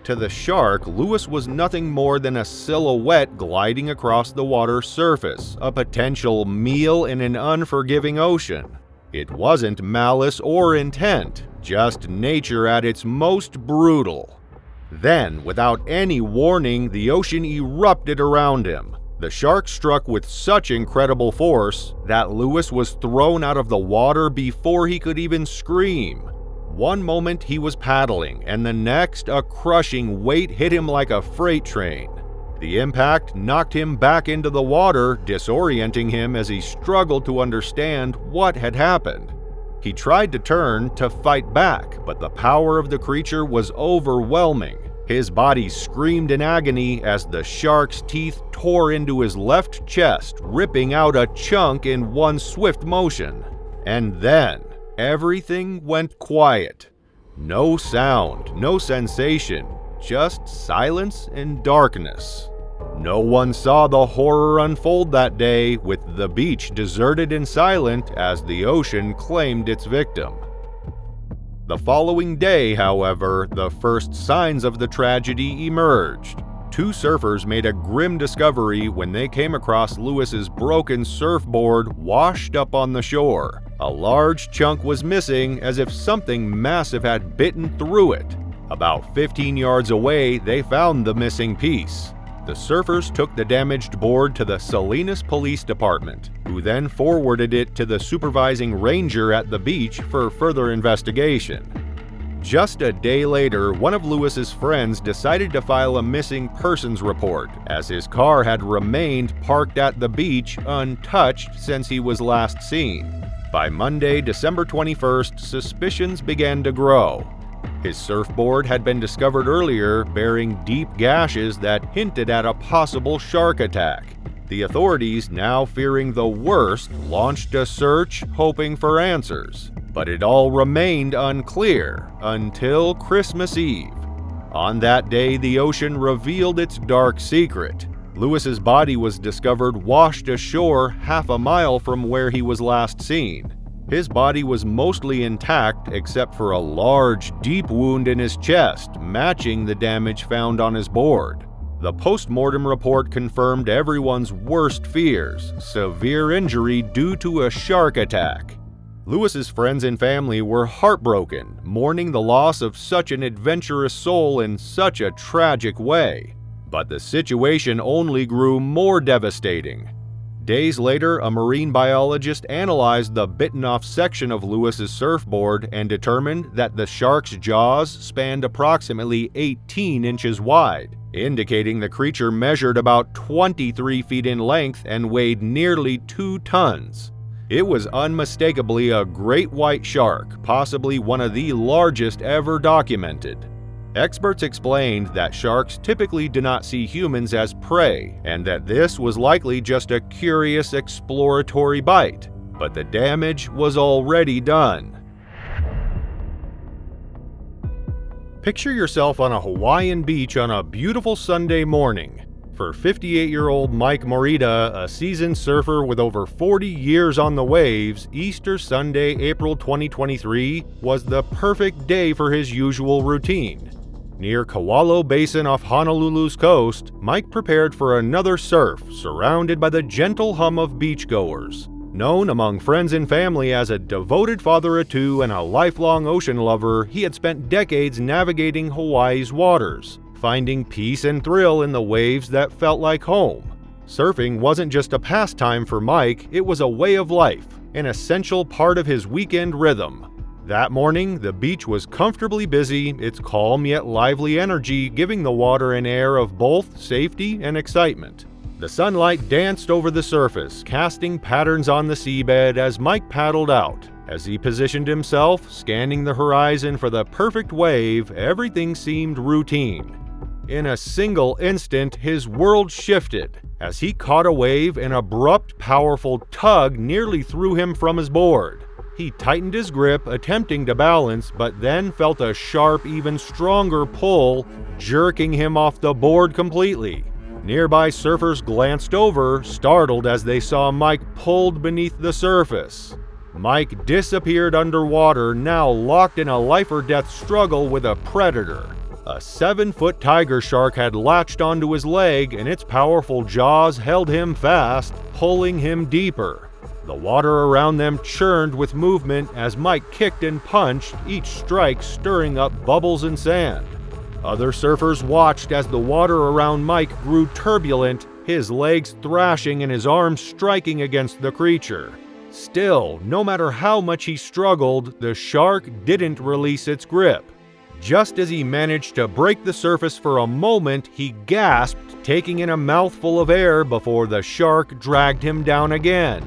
To the shark, Louis was nothing more than a silhouette gliding across the water's surface, a potential meal in an unforgiving ocean. It wasn't malice or intent, just nature at its most brutal. Then, without any warning, the ocean erupted around him. The shark struck with such incredible force that Louis was thrown out of the water before he could even scream. One moment he was paddling, and the next a crushing weight hit him like a freight train. The impact knocked him back into the water, disorienting him as he struggled to understand what had happened. He tried to turn to fight back, but the power of the creature was overwhelming. His body screamed in agony as the shark's teeth tore into his left chest, ripping out a chunk in one swift motion. And then, everything went quiet. No sound, no sensation, just silence and darkness. No one saw the horror unfold that day, with the beach deserted and silent as the ocean claimed its victim. The following day, however, the first signs of the tragedy emerged. Two surfers made a grim discovery when they came across Lewis's broken surfboard washed up on the shore. A large chunk was missing, as if something massive had bitten through it. About 15 yards away, they found the missing piece. The surfers took the damaged board to the Salinas Police Department, who then forwarded it to the supervising ranger at the beach for further investigation. Just a day later, one of Lewis's friends decided to file a missing persons report, as his car had remained parked at the beach untouched since he was last seen. By Monday, December 21st, suspicions began to grow. His surfboard had been discovered earlier, bearing deep gashes that hinted at a possible shark attack. The authorities, now fearing the worst, launched a search, hoping for answers. But it all remained unclear until Christmas Eve. On that day, the ocean revealed its dark secret. Lewis's body was discovered washed ashore half a mile from where he was last seen. His body was mostly intact except for a large, deep wound in his chest, matching the damage found on his board. The post-mortem report confirmed everyone's worst fears: severe injury due to a shark attack. Lewis's friends and family were heartbroken, mourning the loss of such an adventurous soul in such a tragic way. But the situation only grew more devastating. Days later, a marine biologist analyzed the bitten-off section of Lewis's surfboard and determined that the shark's jaws spanned approximately 18 inches wide, indicating the creature measured about 23 feet in length and weighed nearly 2 tons. It was unmistakably a great white shark, possibly one of the largest ever documented. Experts explained that sharks typically do not see humans as prey, and that this was likely just a curious exploratory bite. But the damage was already done. Picture yourself on a Hawaiian beach on a beautiful Sunday morning. For 58-year-old Mike Morita, a seasoned surfer with over 40 years on the waves, Easter Sunday, April 2023 was the perfect day for his usual routine. Near Kewalo Basin off Honolulu's coast, Mike prepared for another surf, surrounded by the gentle hum of beachgoers. Known among friends and family as a devoted father of two and a lifelong ocean lover, he had spent decades navigating Hawaii's waters, finding peace and thrill in the waves that felt like home. Surfing wasn't just a pastime for Mike, it was a way of life, an essential part of his weekend rhythm. That morning, the beach was comfortably busy, its calm yet lively energy giving the water an air of both safety and excitement. The sunlight danced over the surface, casting patterns on the seabed as Mike paddled out. As he positioned himself, scanning the horizon for the perfect wave, everything seemed routine. In a single instant, his world shifted. As he caught a wave, an abrupt, powerful tug nearly threw him from his board. He tightened his grip, attempting to balance, but then felt a sharp, even stronger pull, jerking him off the board completely. Nearby surfers glanced over, startled as they saw Mike pulled beneath the surface. Mike disappeared underwater, now locked in a life-or-death struggle with a predator. A 7-foot tiger shark had latched onto his leg, and its powerful jaws held him fast, pulling him deeper. The water around them churned with movement as Mike kicked and punched, each strike stirring up bubbles and sand. Other surfers watched as the water around Mike grew turbulent, his legs thrashing and his arms striking against the creature. Still, no matter how much he struggled, the shark didn't release its grip. Just as he managed to break the surface for a moment, he gasped, taking in a mouthful of air before the shark dragged him down again.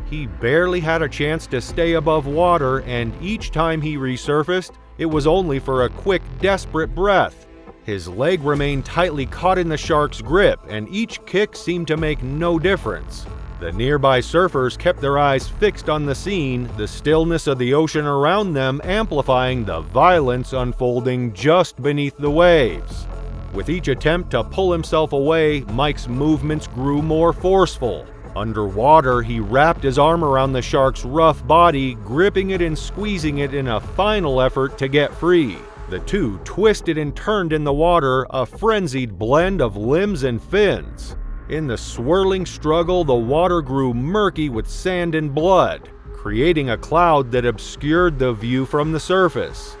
He barely had a chance to stay above water, and each time he resurfaced, it was only for a quick, desperate breath. His leg remained tightly caught in the shark's grip, and each kick seemed to make no difference. The nearby surfers kept their eyes fixed on the scene, the stillness of the ocean around them amplifying the violence unfolding just beneath the waves. With each attempt to pull himself away, Mike's movements grew more forceful. Underwater, he wrapped his arm around the shark's rough body, gripping it and squeezing it in a final effort to get free. The two twisted and turned in the water, a frenzied blend of limbs and fins. In the swirling struggle, the water grew murky with sand and blood, creating a cloud that obscured the view from the surface.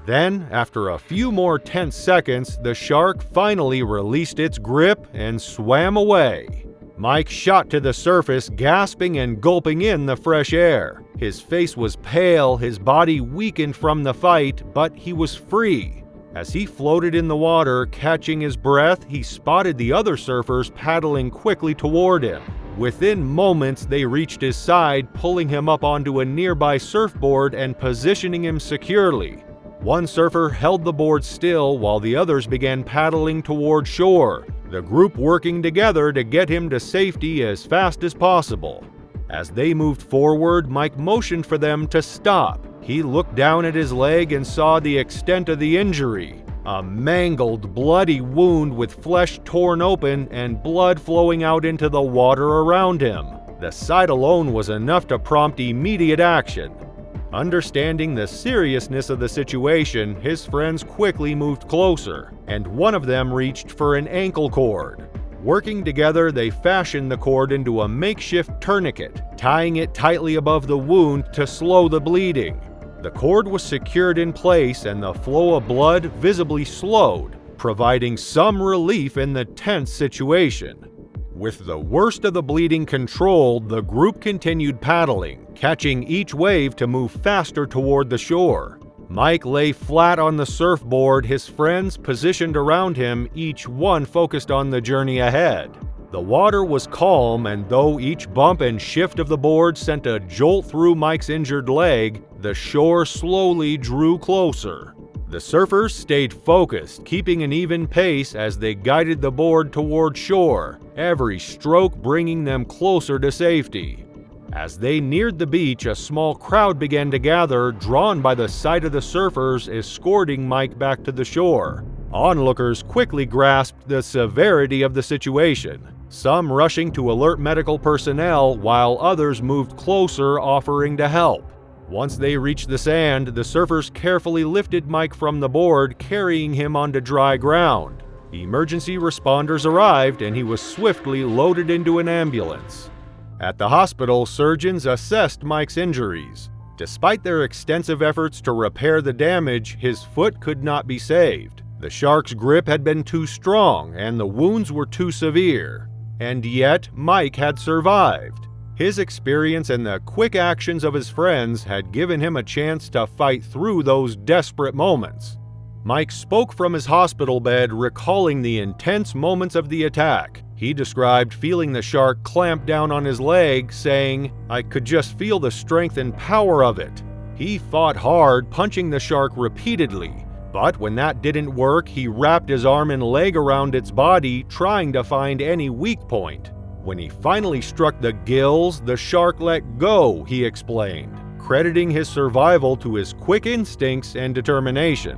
Then, after a few more tense seconds, the shark finally released its grip and swam away. Mike shot to the surface, gasping and gulping in the fresh air. His face was pale, his body weakened from the fight, but he was free. As he floated in the water, catching his breath, he spotted the other surfers paddling quickly toward him. Within moments, they reached his side, pulling him up onto a nearby surfboard and positioning him securely. One surfer held the board still while the others began paddling toward shore, the group working together to get him to safety as fast as possible. As they moved forward, Mike motioned for them to stop. He looked down at his leg and saw the extent of the injury. A mangled, bloody wound with flesh torn open and blood flowing out into the water around him. The sight alone was enough to prompt immediate action. Understanding the seriousness of the situation, his friends quickly moved closer, and one of them reached for an ankle cord. Working together, they fashioned the cord into a makeshift tourniquet, tying it tightly above the wound to slow the bleeding. The cord was secured in place and the flow of blood visibly slowed, providing some relief in the tense situation. With the worst of the bleeding controlled, the group continued paddling, catching each wave to move faster toward the shore. Mike lay flat on the surfboard, his friends positioned around him, each one focused on the journey ahead. The water was calm, and though each bump and shift of the board sent a jolt through Mike's injured leg, the shore slowly drew closer. The surfers stayed focused, keeping an even pace as they guided the board toward shore, every stroke bringing them closer to safety. As they neared the beach, a small crowd began to gather, drawn by the sight of the surfers escorting Mike back to the shore. Onlookers quickly grasped the severity of the situation, some rushing to alert medical personnel while others moved closer offering to help. Once they reached the sand, the surfers carefully lifted Mike from the board, carrying him onto dry ground. Emergency responders arrived and he was swiftly loaded into an ambulance. At the hospital, surgeons assessed Mike's injuries. Despite their extensive efforts to repair the damage, his foot could not be saved. The shark's grip had been too strong and the wounds were too severe. And yet, Mike had survived. His experience and the quick actions of his friends had given him a chance to fight through those desperate moments. Mike spoke from his hospital bed, recalling the intense moments of the attack. He described feeling the shark clamp down on his leg, saying, "I could just feel the strength and power of it." He fought hard, punching the shark repeatedly, but when that didn't work, he wrapped his arm and leg around its body, trying to find any weak point. When he finally struck the gills, the shark let go, he explained, crediting his survival to his quick instincts and determination.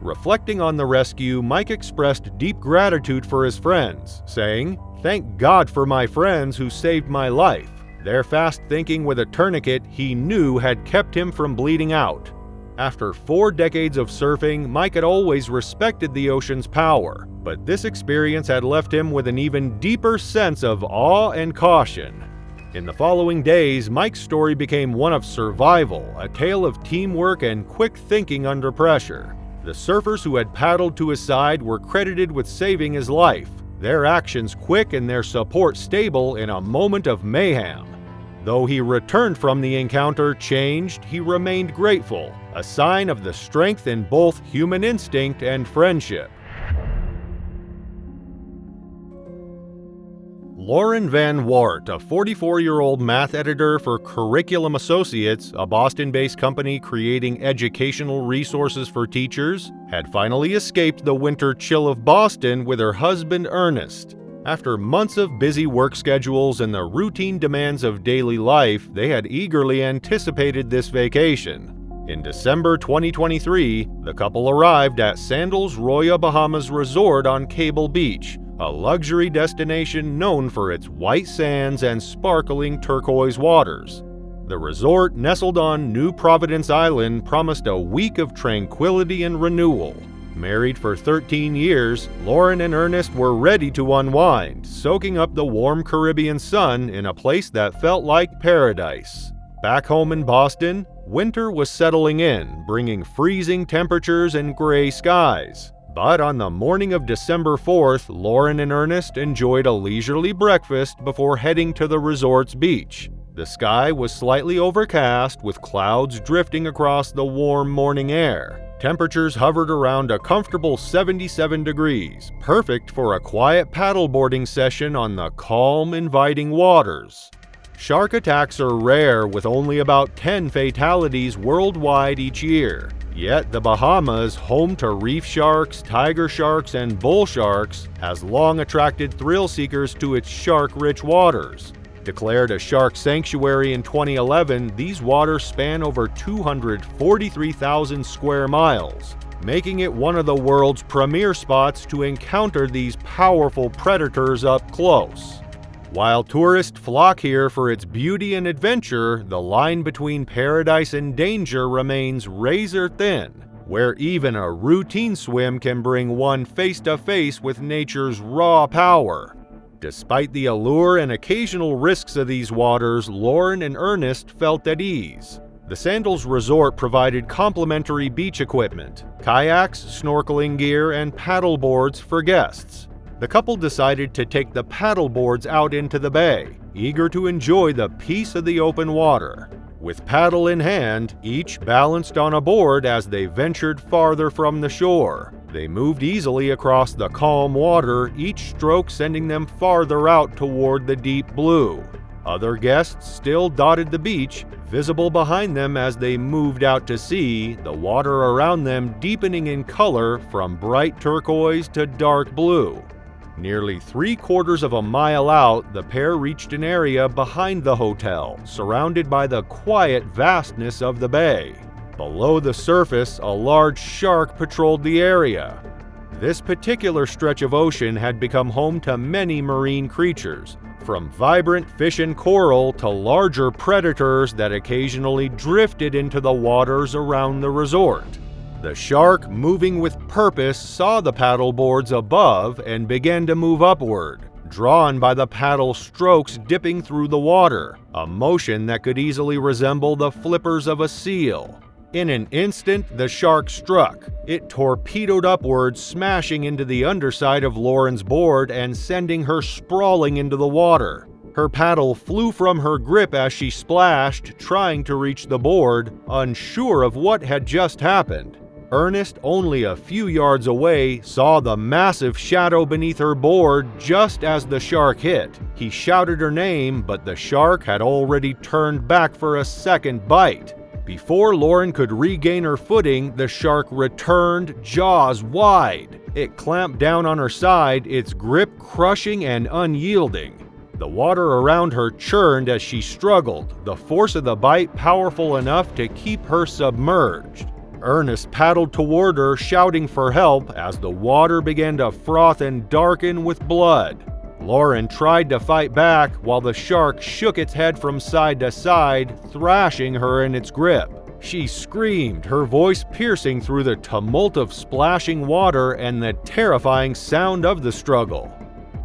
Reflecting on the rescue, Mike expressed deep gratitude for his friends, saying, "Thank God for my friends who saved my life." Their fast thinking with a tourniquet he knew had kept him from bleeding out. After 4 decades of surfing, Mike had always respected the ocean's power, but this experience had left him with an even deeper sense of awe and caution. In the following days, Mike's story became one of survival, a tale of teamwork and quick thinking under pressure. The surfers who had paddled to his side were credited with saving his life, their actions quick and their support stable in a moment of mayhem. Though he returned from the encounter changed, he remained grateful. a sign of the strength in both human instinct and friendship. Lauren Van Wart, a 44-year-old math editor for Curriculum Associates, a Boston-based company creating educational resources for teachers, had finally escaped the winter chill of Boston with her husband Ernest. After months of busy work schedules and the routine demands of daily life, they had eagerly anticipated this vacation. In December 2023, the couple arrived at Sandals Royal Bahamas Resort on Cable Beach, a luxury destination known for its white sands and sparkling turquoise waters. The resort, nestled on New Providence Island, promised a week of tranquility and renewal. Married for 13 years, Lauren and Ernest were ready to unwind, soaking up the warm Caribbean sun in a place that felt like paradise. Back home in Boston, winter was settling in, bringing freezing temperatures and gray skies. But on the morning of December 4th, Lauren and Ernest enjoyed a leisurely breakfast before heading to the resort's beach. The sky was slightly overcast, with clouds drifting across the warm morning air. Temperatures hovered around a comfortable 77 degrees, perfect for a quiet paddleboarding session on the calm, inviting waters. Shark attacks are rare, with only about 10 fatalities worldwide each year. Yet the Bahamas, home to reef sharks, tiger sharks, and bull sharks, has long attracted thrill seekers to its shark-rich waters. Declared a shark sanctuary in 2011, these waters span over 243,000 square miles, making it one of the world's premier spots to encounter these powerful predators up close. While tourists flock here for its beauty and adventure, the line between paradise and danger remains razor thin, where even a routine swim can bring one face to face with nature's raw power. Despite the allure and occasional risks of these waters, Lauren and Ernest felt at ease. The Sandals Resort provided complimentary beach equipment, kayaks, snorkeling gear, and paddle boards for guests. The couple decided to take the paddle boards out into the bay, eager to enjoy the peace of the open water. With paddle in hand, each balanced on a board as they ventured farther from the shore. They moved easily across the calm water, each stroke sending them farther out toward the deep blue. Other guests still dotted the beach, visible behind them as they moved out to sea, the water around them deepening in color from bright turquoise to dark blue. Nearly 3/4 of a mile out, the pair reached an area behind the hotel, surrounded by the quiet vastness of the bay. Below the surface, a large shark patrolled the area. This particular stretch of ocean had become home to many marine creatures, from vibrant fish and coral to larger predators that occasionally drifted into the waters around the resort. The shark, moving with purpose, saw the paddle boards above and began to move upward, drawn by the paddle strokes dipping through the water, a motion that could easily resemble the flippers of a seal. In an instant, the shark struck. It torpedoed upward, smashing into the underside of Lauren's board and sending her sprawling into the water. Her paddle flew from her grip as she splashed, trying to reach the board, unsure of what had just happened. Ernest, only a few yards away, saw the massive shadow beneath her board just as the shark hit. He shouted her name, but the shark had already turned back for a second bite. Before Lauren could regain her footing, the shark returned, jaws wide. It clamped down on her side, its grip crushing and unyielding. The water around her churned as she struggled, the force of the bite powerful enough to keep her submerged. Ernest paddled toward her, shouting for help as the water began to froth and darken with blood. Lauren tried to fight back while the shark shook its head from side to side, thrashing her in its grip. She screamed, her voice piercing through the tumult of splashing water and the terrifying sound of the struggle.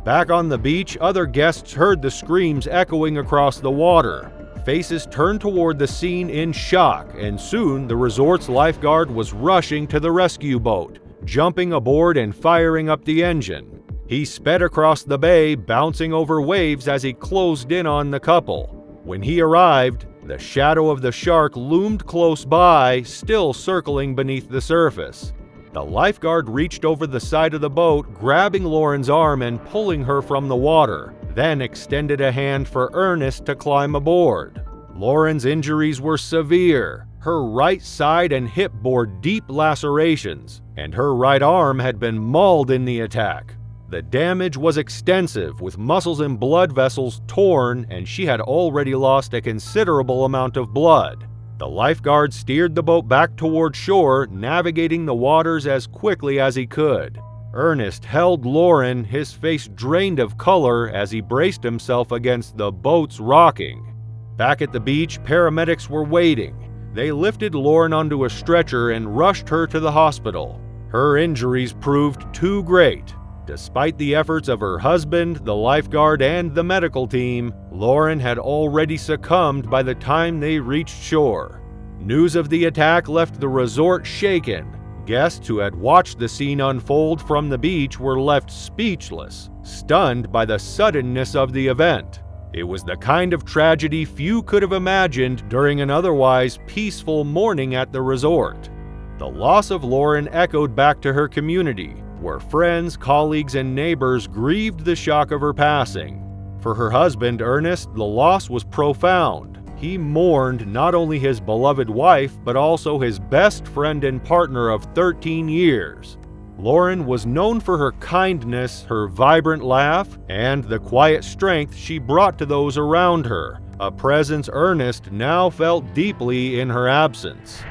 Back on the beach, other guests heard the screams echoing across the water. Faces turned toward the scene in shock, and soon the resort's lifeguard was rushing to the rescue boat, jumping aboard and firing up the engine. He sped across the bay, bouncing over waves as he closed in on the couple. When he arrived, The shadow of the shark loomed close by, still circling beneath the surface. The lifeguard reached over the side of the boat, grabbing Lauren's arm and pulling her from the water, then extended a hand for Ernest to climb aboard. Lauren's injuries were severe. Her right side and hip bore deep lacerations, and her right arm had been mauled in the attack. The damage was extensive, with muscles and blood vessels torn, and she had already lost a considerable amount of blood. The lifeguard steered the boat back toward shore, navigating the waters as quickly as he could. Ernest held Lauren, his face drained of color as he braced himself against the boat's rocking. Back at the beach, paramedics were waiting. They lifted Lauren onto a stretcher and rushed her to the hospital. Her injuries proved too great. Despite the efforts of her husband, the lifeguard, and the medical team, Lauren had already succumbed by the time they reached shore. News of the attack left the resort shaken. Guests who had watched the scene unfold from the beach were left speechless, stunned by the suddenness of the event. It was the kind of tragedy few could have imagined during an otherwise peaceful morning at the resort. The loss of Lauren echoed back to her community, where friends, colleagues, and neighbors grieved the shock of her passing. For her husband, Ernest, the loss was profound. He mourned not only his beloved wife, but also his best friend and partner of 13 years. Lauren was known for her kindness, her vibrant laugh, and the quiet strength she brought to those around her, a presence Ernest now felt deeply in her absence.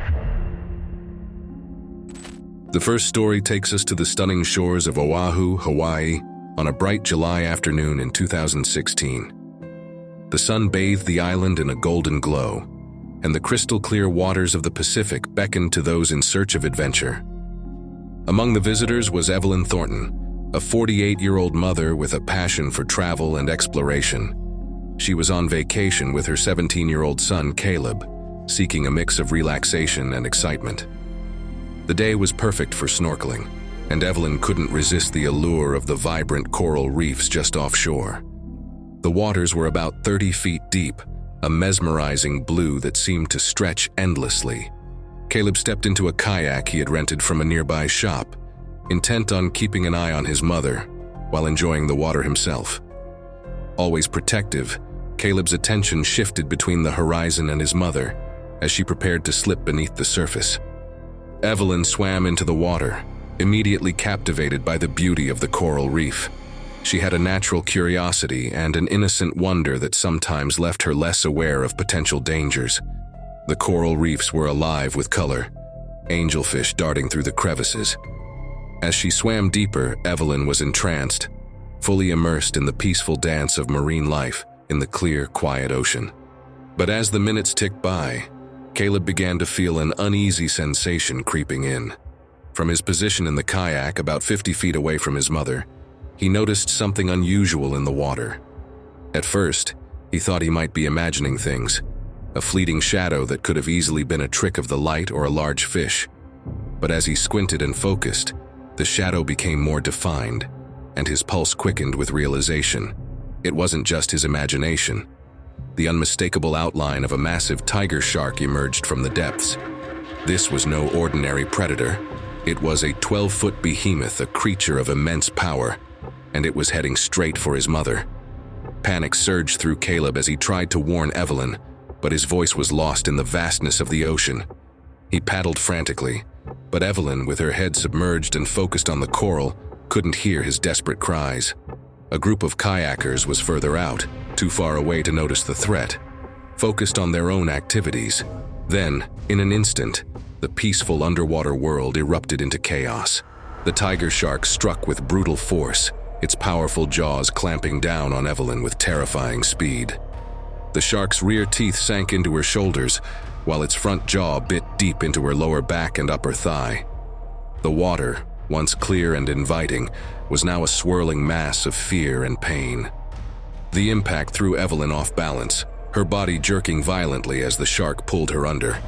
The first story takes us to the stunning shores of Oahu, Hawaii, on a bright July afternoon in 2016. The sun bathed the island in a golden glow, and the crystal-clear waters of the Pacific beckoned to those in search of adventure. Among the visitors was Evelyn Thornton, a 48-year-old mother with a passion for travel and exploration. She was on vacation with her 17-year-old son, Caleb, seeking a mix of relaxation and excitement. The day was perfect for snorkeling, and Evelyn couldn't resist the allure of the vibrant coral reefs just offshore. The waters were about 30 feet deep, a mesmerizing blue that seemed to stretch endlessly. Caleb stepped into a kayak he had rented from a nearby shop, intent on keeping an eye on his mother while enjoying the water himself. Always protective, Caleb's attention shifted between the horizon and his mother as she prepared to slip beneath the surface. Evelyn swam into the water, immediately captivated by the beauty of the coral reef. She had a natural curiosity and an innocent wonder that sometimes left her less aware of potential dangers. The coral reefs were alive with color, angelfish darting through the crevices. As she swam deeper, Evelyn was entranced, fully immersed in the peaceful dance of marine life in the clear, quiet ocean. But as the minutes ticked by, Caleb began to feel an uneasy sensation creeping in. From his position in the kayak about 50 feet away from his mother, he noticed something unusual in the water. At first, he thought he might be imagining things, a fleeting shadow that could have easily been a trick of the light or a large fish. But as he squinted and focused, the shadow became more defined, and his pulse quickened with realization. It wasn't just his imagination. The unmistakable outline of a massive tiger shark emerged from the depths. This was no ordinary predator. It was a 12-foot behemoth, a creature of immense power, and it was heading straight for his mother. Panic surged through Caleb as he tried to warn Evelyn, but his voice was lost in the vastness of the ocean. He paddled frantically, but Evelyn, with her head submerged and focused on the coral, couldn't hear his desperate cries. A group of kayakers was further out, too far away to notice the threat, focused on their own activities. Then, in an instant, the peaceful underwater world erupted into chaos. The tiger shark struck with brutal force, its powerful jaws clamping down on Evelyn with terrifying speed. The shark's rear teeth sank into her shoulders, while its front jaw bit deep into her lower back and upper thigh. The water, once clear and inviting, was now a swirling mass of fear and pain. The impact threw Evelyn off balance, her body jerking violently as the shark pulled her under.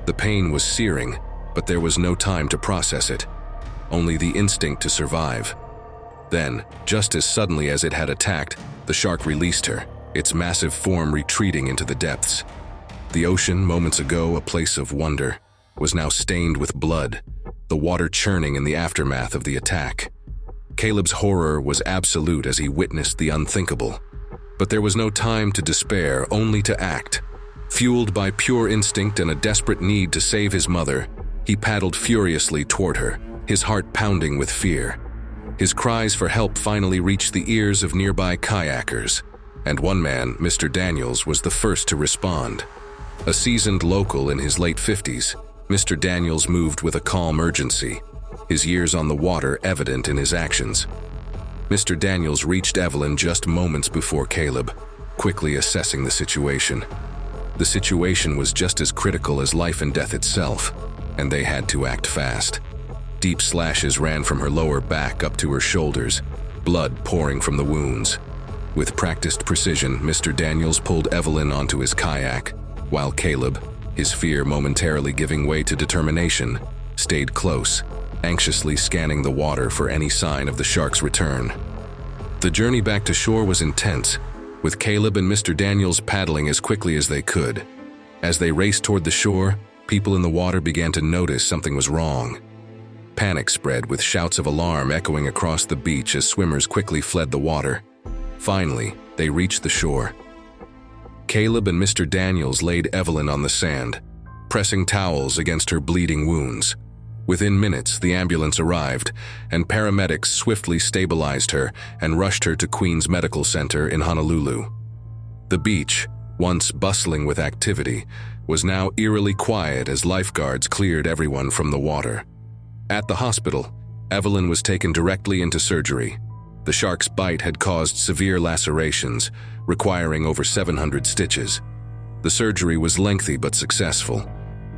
The pain was searing, but there was no time to process it, only the instinct to survive. Then, just as suddenly as it had attacked, the shark released her, its massive form retreating into the depths. The ocean, moments ago a place of wonder, was now stained with blood, the water churning in the aftermath of the attack. Caleb's horror was absolute as he witnessed the unthinkable. But there was no time to despair, only to act. Fueled by pure instinct and a desperate need to save his mother, he paddled furiously toward her, his heart pounding with fear. His cries for help finally reached the ears of nearby kayakers, and one man, Mr. Daniels, was the first to respond. A seasoned local in his late 50s, Mr. Daniels moved with a calm urgency, his years on the water evident in his actions. Mr. Daniels reached Evelyn just moments before Caleb, quickly assessing the situation. The situation was just as critical as life and death itself, and they had to act fast. Deep slashes ran from her lower back up to her shoulders, blood pouring from the wounds. With practiced precision, Mr. Daniels pulled Evelyn onto his kayak, while Caleb, his fear momentarily giving way to determination, stayed close, anxiously scanning the water for any sign of the shark's return. The journey back to shore was intense, with Caleb and Mr. Daniels paddling as quickly as they could. As they raced toward the shore, people in the water began to notice something was wrong. Panic spread, with shouts of alarm echoing across the beach as swimmers quickly fled the water. Finally, they reached the shore. Caleb and Mr. Daniels laid Evelyn on the sand, pressing towels against her bleeding wounds. Within minutes, the ambulance arrived, and paramedics swiftly stabilized her and rushed her to Queens Medical Center in Honolulu. The beach, once bustling with activity, was now eerily quiet as lifeguards cleared everyone from the water. At the hospital, Evelyn was taken directly into surgery. The shark's bite had caused severe lacerations, requiring over 700 stitches. The surgery was lengthy but successful,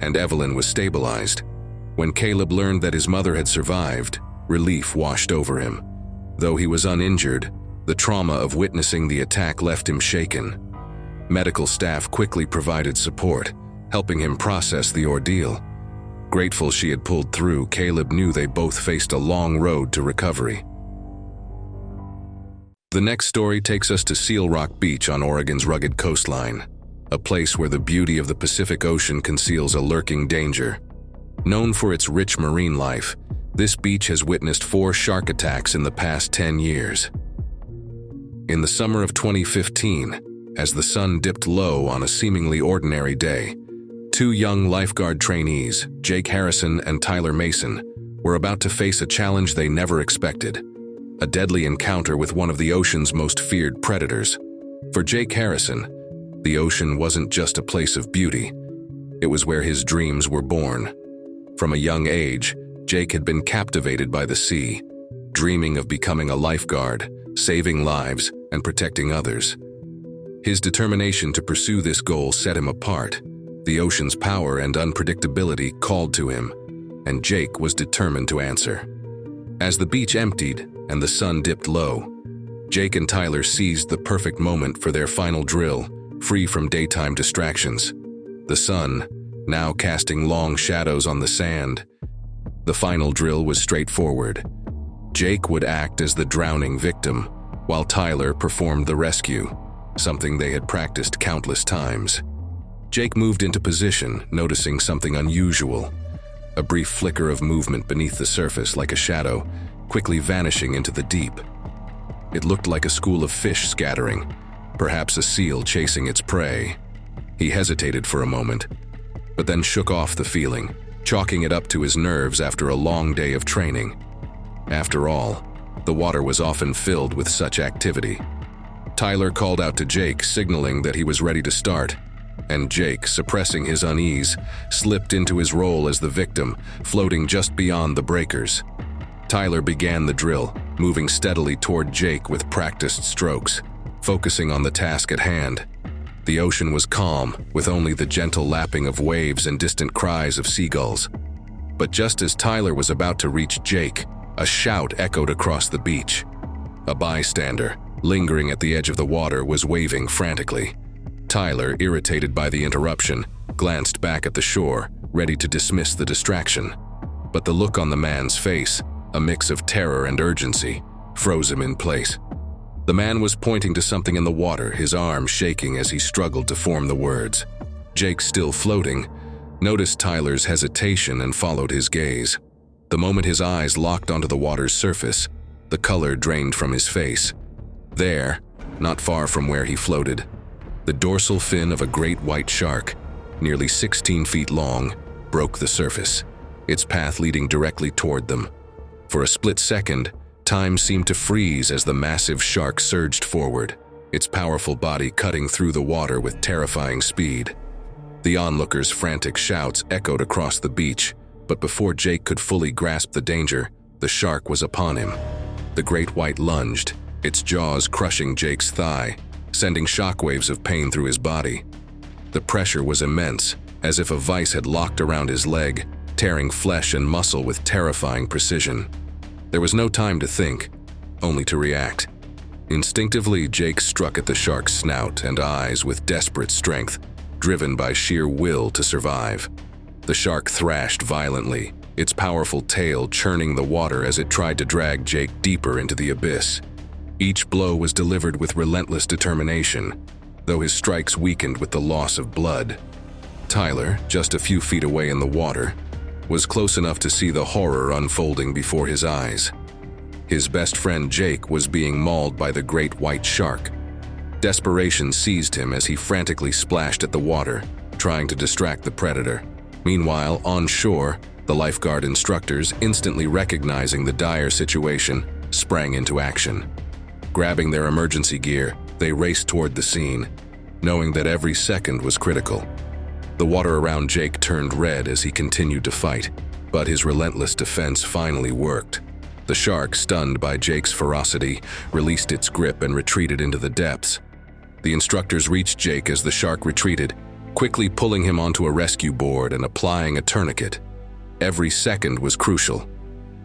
and Evelyn was stabilized. When Caleb learned that his mother had survived, relief washed over him. Though he was uninjured, the trauma of witnessing the attack left him shaken. Medical staff quickly provided support, helping him process the ordeal. Grateful she had pulled through, Caleb knew they both faced a long road to recovery. The next story takes us to Seal Rock Beach on Oregon's rugged coastline, a place where the beauty of the Pacific Ocean conceals a lurking danger. Known for its rich marine life, this beach has witnessed 4 shark attacks in the past 10 years. In the summer of 2015, as the sun dipped low on a seemingly ordinary day, 2 young lifeguard trainees, Jake Harrison and Tyler Mason, were about to face a challenge they never expected: a deadly encounter with one of the ocean's most feared predators. For Jake Harrison, the ocean wasn't just a place of beauty, it was where his dreams were born. From a young age, Jake had been captivated by the sea, dreaming of becoming a lifeguard, saving lives, and protecting others. His determination to pursue this goal set him apart. The ocean's power and unpredictability called to him, and Jake was determined to answer. As the beach emptied and the sun dipped low, Jake and Tyler seized the perfect moment for their final drill, free from daytime distractions. The sun, now casting long shadows on the sand. The final drill was straightforward. Jake would act as the drowning victim, while Tyler performed the rescue, something they had practiced countless times. Jake moved into position, noticing something unusual: a brief flicker of movement beneath the surface like a shadow, quickly vanishing into the deep. It looked like a school of fish scattering, perhaps a seal chasing its prey. He hesitated for a moment, but then shook off the feeling, chalking it up to his nerves after a long day of training. After all, the water was often filled with such activity. Tyler called out to Jake, signaling that he was ready to start, and Jake, suppressing his unease, slipped into his role as the victim, floating just beyond the breakers. Tyler began the drill, moving steadily toward Jake with practiced strokes, focusing on the task at hand. The ocean was calm, with only the gentle lapping of waves and distant cries of seagulls. But just as Tyler was about to reach Jake, a shout echoed across the beach. A bystander, lingering at the edge of the water, was waving frantically. Tyler, irritated by the interruption, glanced back at the shore, ready to dismiss the distraction. But the look on the man's face, a mix of terror and urgency, froze him in place. The man was pointing to something in the water, his arm shaking as he struggled to form the words. Jake, still floating, noticed Tyler's hesitation and followed his gaze. The moment his eyes locked onto the water's surface, the color drained from his face. There, not far from where he floated, the dorsal fin of a great white shark, nearly 16 feet long, broke the surface, its path leading directly toward them. For a split second, time seemed to freeze as the massive shark surged forward, its powerful body cutting through the water with terrifying speed. The onlookers' frantic shouts echoed across the beach, but before Jake could fully grasp the danger, the shark was upon him. The great white lunged, its jaws crushing Jake's thigh, sending shockwaves of pain through his body. The pressure was immense, as if a vice had locked around his leg, tearing flesh and muscle with terrifying precision. There was no time to think, only to react. Instinctively, Jake struck at the shark's snout and eyes with desperate strength, driven by sheer will to survive. The shark thrashed violently, its powerful tail churning the water as it tried to drag Jake deeper into the abyss. Each blow was delivered with relentless determination, though his strikes weakened with the loss of blood. Tyler, just a few feet away in the water, was close enough to see the horror unfolding before his eyes. His best friend Jake was being mauled by the great white shark. Desperation seized him as he frantically splashed at the water, trying to distract the predator. Meanwhile, on shore, the lifeguard instructors, instantly recognizing the dire situation, sprang into action. Grabbing their emergency gear, they raced toward the scene, knowing that every second was critical. The water around Jake turned red as he continued to fight, but his relentless defense finally worked. The shark, stunned by Jake's ferocity, released its grip and retreated into the depths. The instructors reached Jake as the shark retreated, quickly pulling him onto a rescue board and applying a tourniquet. Every second was crucial.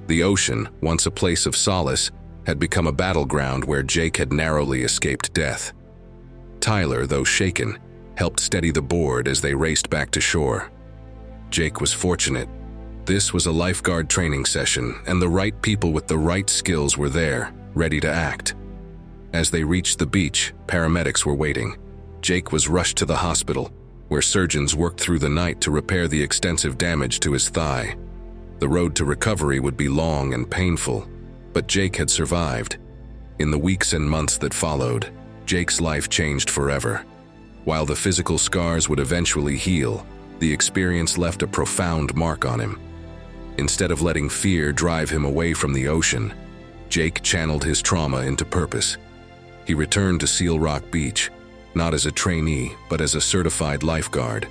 The ocean, once a place of solace, had become a battleground where Jake had narrowly escaped death. Tyler, though shaken, helped steady the board as they raced back to shore. Jake was fortunate. This was a lifeguard training session, and the right people with the right skills were there, ready to act. As they reached the beach, paramedics were waiting. Jake was rushed to the hospital, where surgeons worked through the night to repair the extensive damage to his thigh. The road to recovery would be long and painful, but Jake had survived. In the weeks and months that followed, Jake's life changed forever. While the physical scars would eventually heal, the experience left a profound mark on him. Instead of letting fear drive him away from the ocean, Jake channeled his trauma into purpose. He returned to Seal Rock Beach, not as a trainee, but as a certified lifeguard,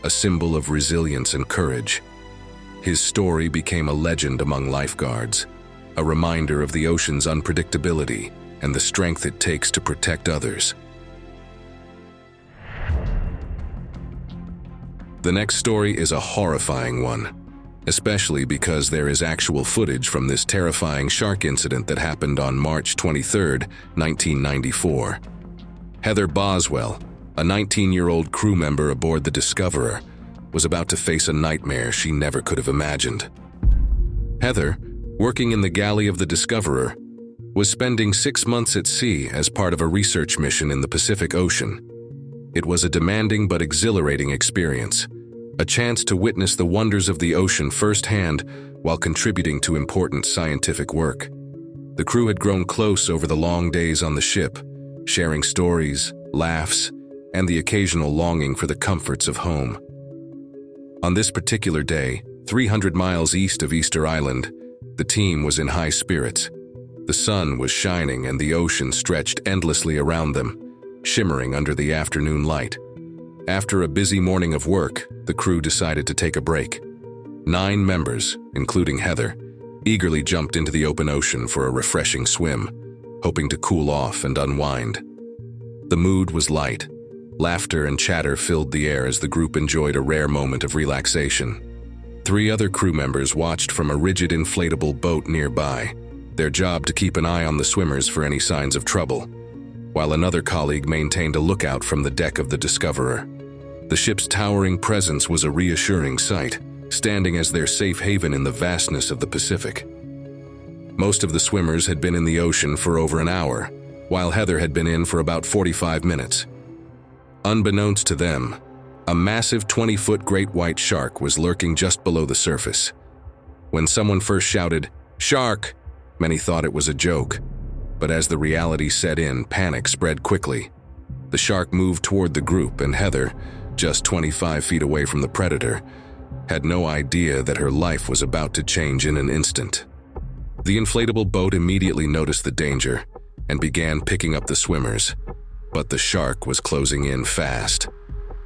a symbol of resilience and courage. His story became a legend among lifeguards, a reminder of the ocean's unpredictability and the strength it takes to protect others. The next story is a horrifying one, especially because there is actual footage from this terrifying shark incident that happened on March 23, 1994. Heather Boswell, a 19-year-old crew member aboard the Discoverer, was about to face a nightmare she never could have imagined. Heather, working in the galley of the Discoverer, was spending 6 months at sea as part of a research mission in the Pacific Ocean. It was a demanding but exhilarating experience, a chance to witness the wonders of the ocean firsthand while contributing to important scientific work. The crew had grown close over the long days on the ship, sharing stories, laughs, and the occasional longing for the comforts of home. On this particular day, 300 miles east of Easter Island, the team was in high spirits. The sun was shining and the ocean stretched endlessly around them, shimmering under the afternoon light. After a busy morning of work, the crew decided to take a break. 9 members, including Heather, eagerly jumped into the open ocean for a refreshing swim, hoping to cool off and unwind. The mood was light. Laughter and chatter filled the air as the group enjoyed a rare moment of relaxation. 3 other crew members watched from a rigid inflatable boat nearby, their job to keep an eye on the swimmers for any signs of trouble, while another colleague maintained a lookout from the deck of the Discoverer. The ship's towering presence was a reassuring sight, standing as their safe haven in the vastness of the Pacific. Most of the swimmers had been in the ocean for over an hour, while Heather had been in for about 45 minutes. Unbeknownst to them, A massive 20-foot great white shark was lurking just below the surface. When someone first shouted, "Shark!" many thought it was a joke. But as the reality set in, panic spread quickly. The shark moved toward the group, and Heather, just 25 feet away from the predator, had no idea that her life was about to change in an instant. The inflatable boat immediately noticed the danger and began picking up the swimmers, but the shark was closing in fast.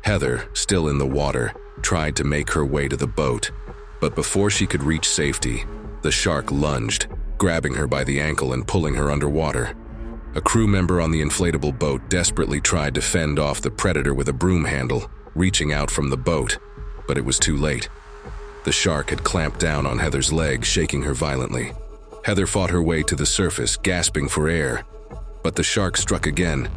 Heather, still in the water, tried to make her way to the boat, but before she could reach safety, the shark lunged, grabbing her by the ankle and pulling her underwater. A crew member on the inflatable boat desperately tried to fend off the predator with a broom handle, reaching out from the boat, but it was too late. The shark had clamped down on Heather's leg, shaking her violently. Heather fought her way to the surface, gasping for air, but the shark struck again,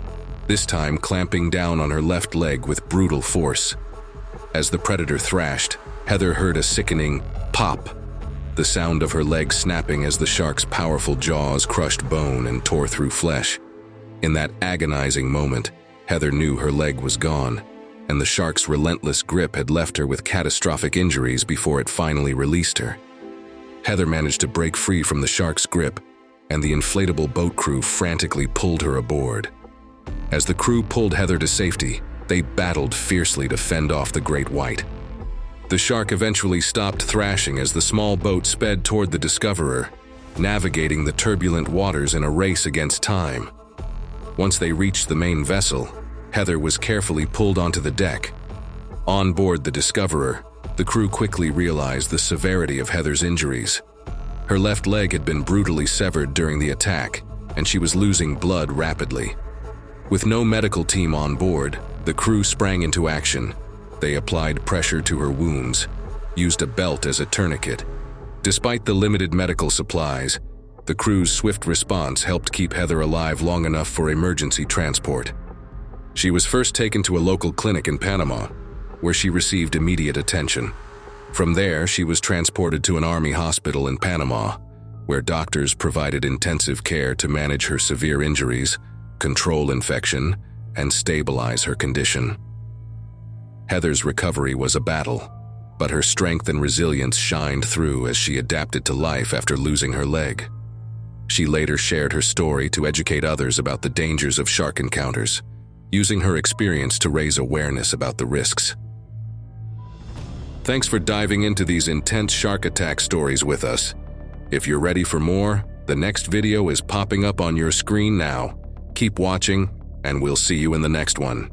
this time clamping down on her left leg with brutal force. As the predator thrashed, Heather heard a sickening pop, the sound of her leg snapping as the shark's powerful jaws crushed bone and tore through flesh. In that agonizing moment, Heather knew her leg was gone, and the shark's relentless grip had left her with catastrophic injuries before it finally released her. Heather managed to break free from the shark's grip, and the inflatable boat crew frantically pulled her aboard. As the crew pulled Heather to safety, they battled fiercely to fend off the great white. The shark eventually stopped thrashing as the small boat sped toward the discoverer, navigating the turbulent waters in a race against time. Once they reached the main vessel, Heather was carefully pulled onto the deck. On board the discoverer, the crew quickly realized the severity of Heather's injuries. Her left leg had been brutally severed during the attack, and she was losing blood rapidly. With no medical team on board, the crew sprang into action. They applied pressure to her wounds, used a belt as a tourniquet. Despite the limited medical supplies, the crew's swift response helped keep Heather alive long enough for emergency transport. She was first taken to a local clinic in Panama, where she received immediate attention. From there, she was transported to an army hospital in Panama, where doctors provided intensive care to manage her severe injuries, control infection, and stabilize her condition. Heather's recovery was a battle, but her strength and resilience shined through as she adapted to life after losing her leg. She later shared her story to educate others about the dangers of shark encounters, using her experience to raise awareness about the risks. Thanks for diving into these intense shark attack stories with us. If you're ready for more, the next video is popping up on your screen now. Keep watching, and we'll see you in the next one.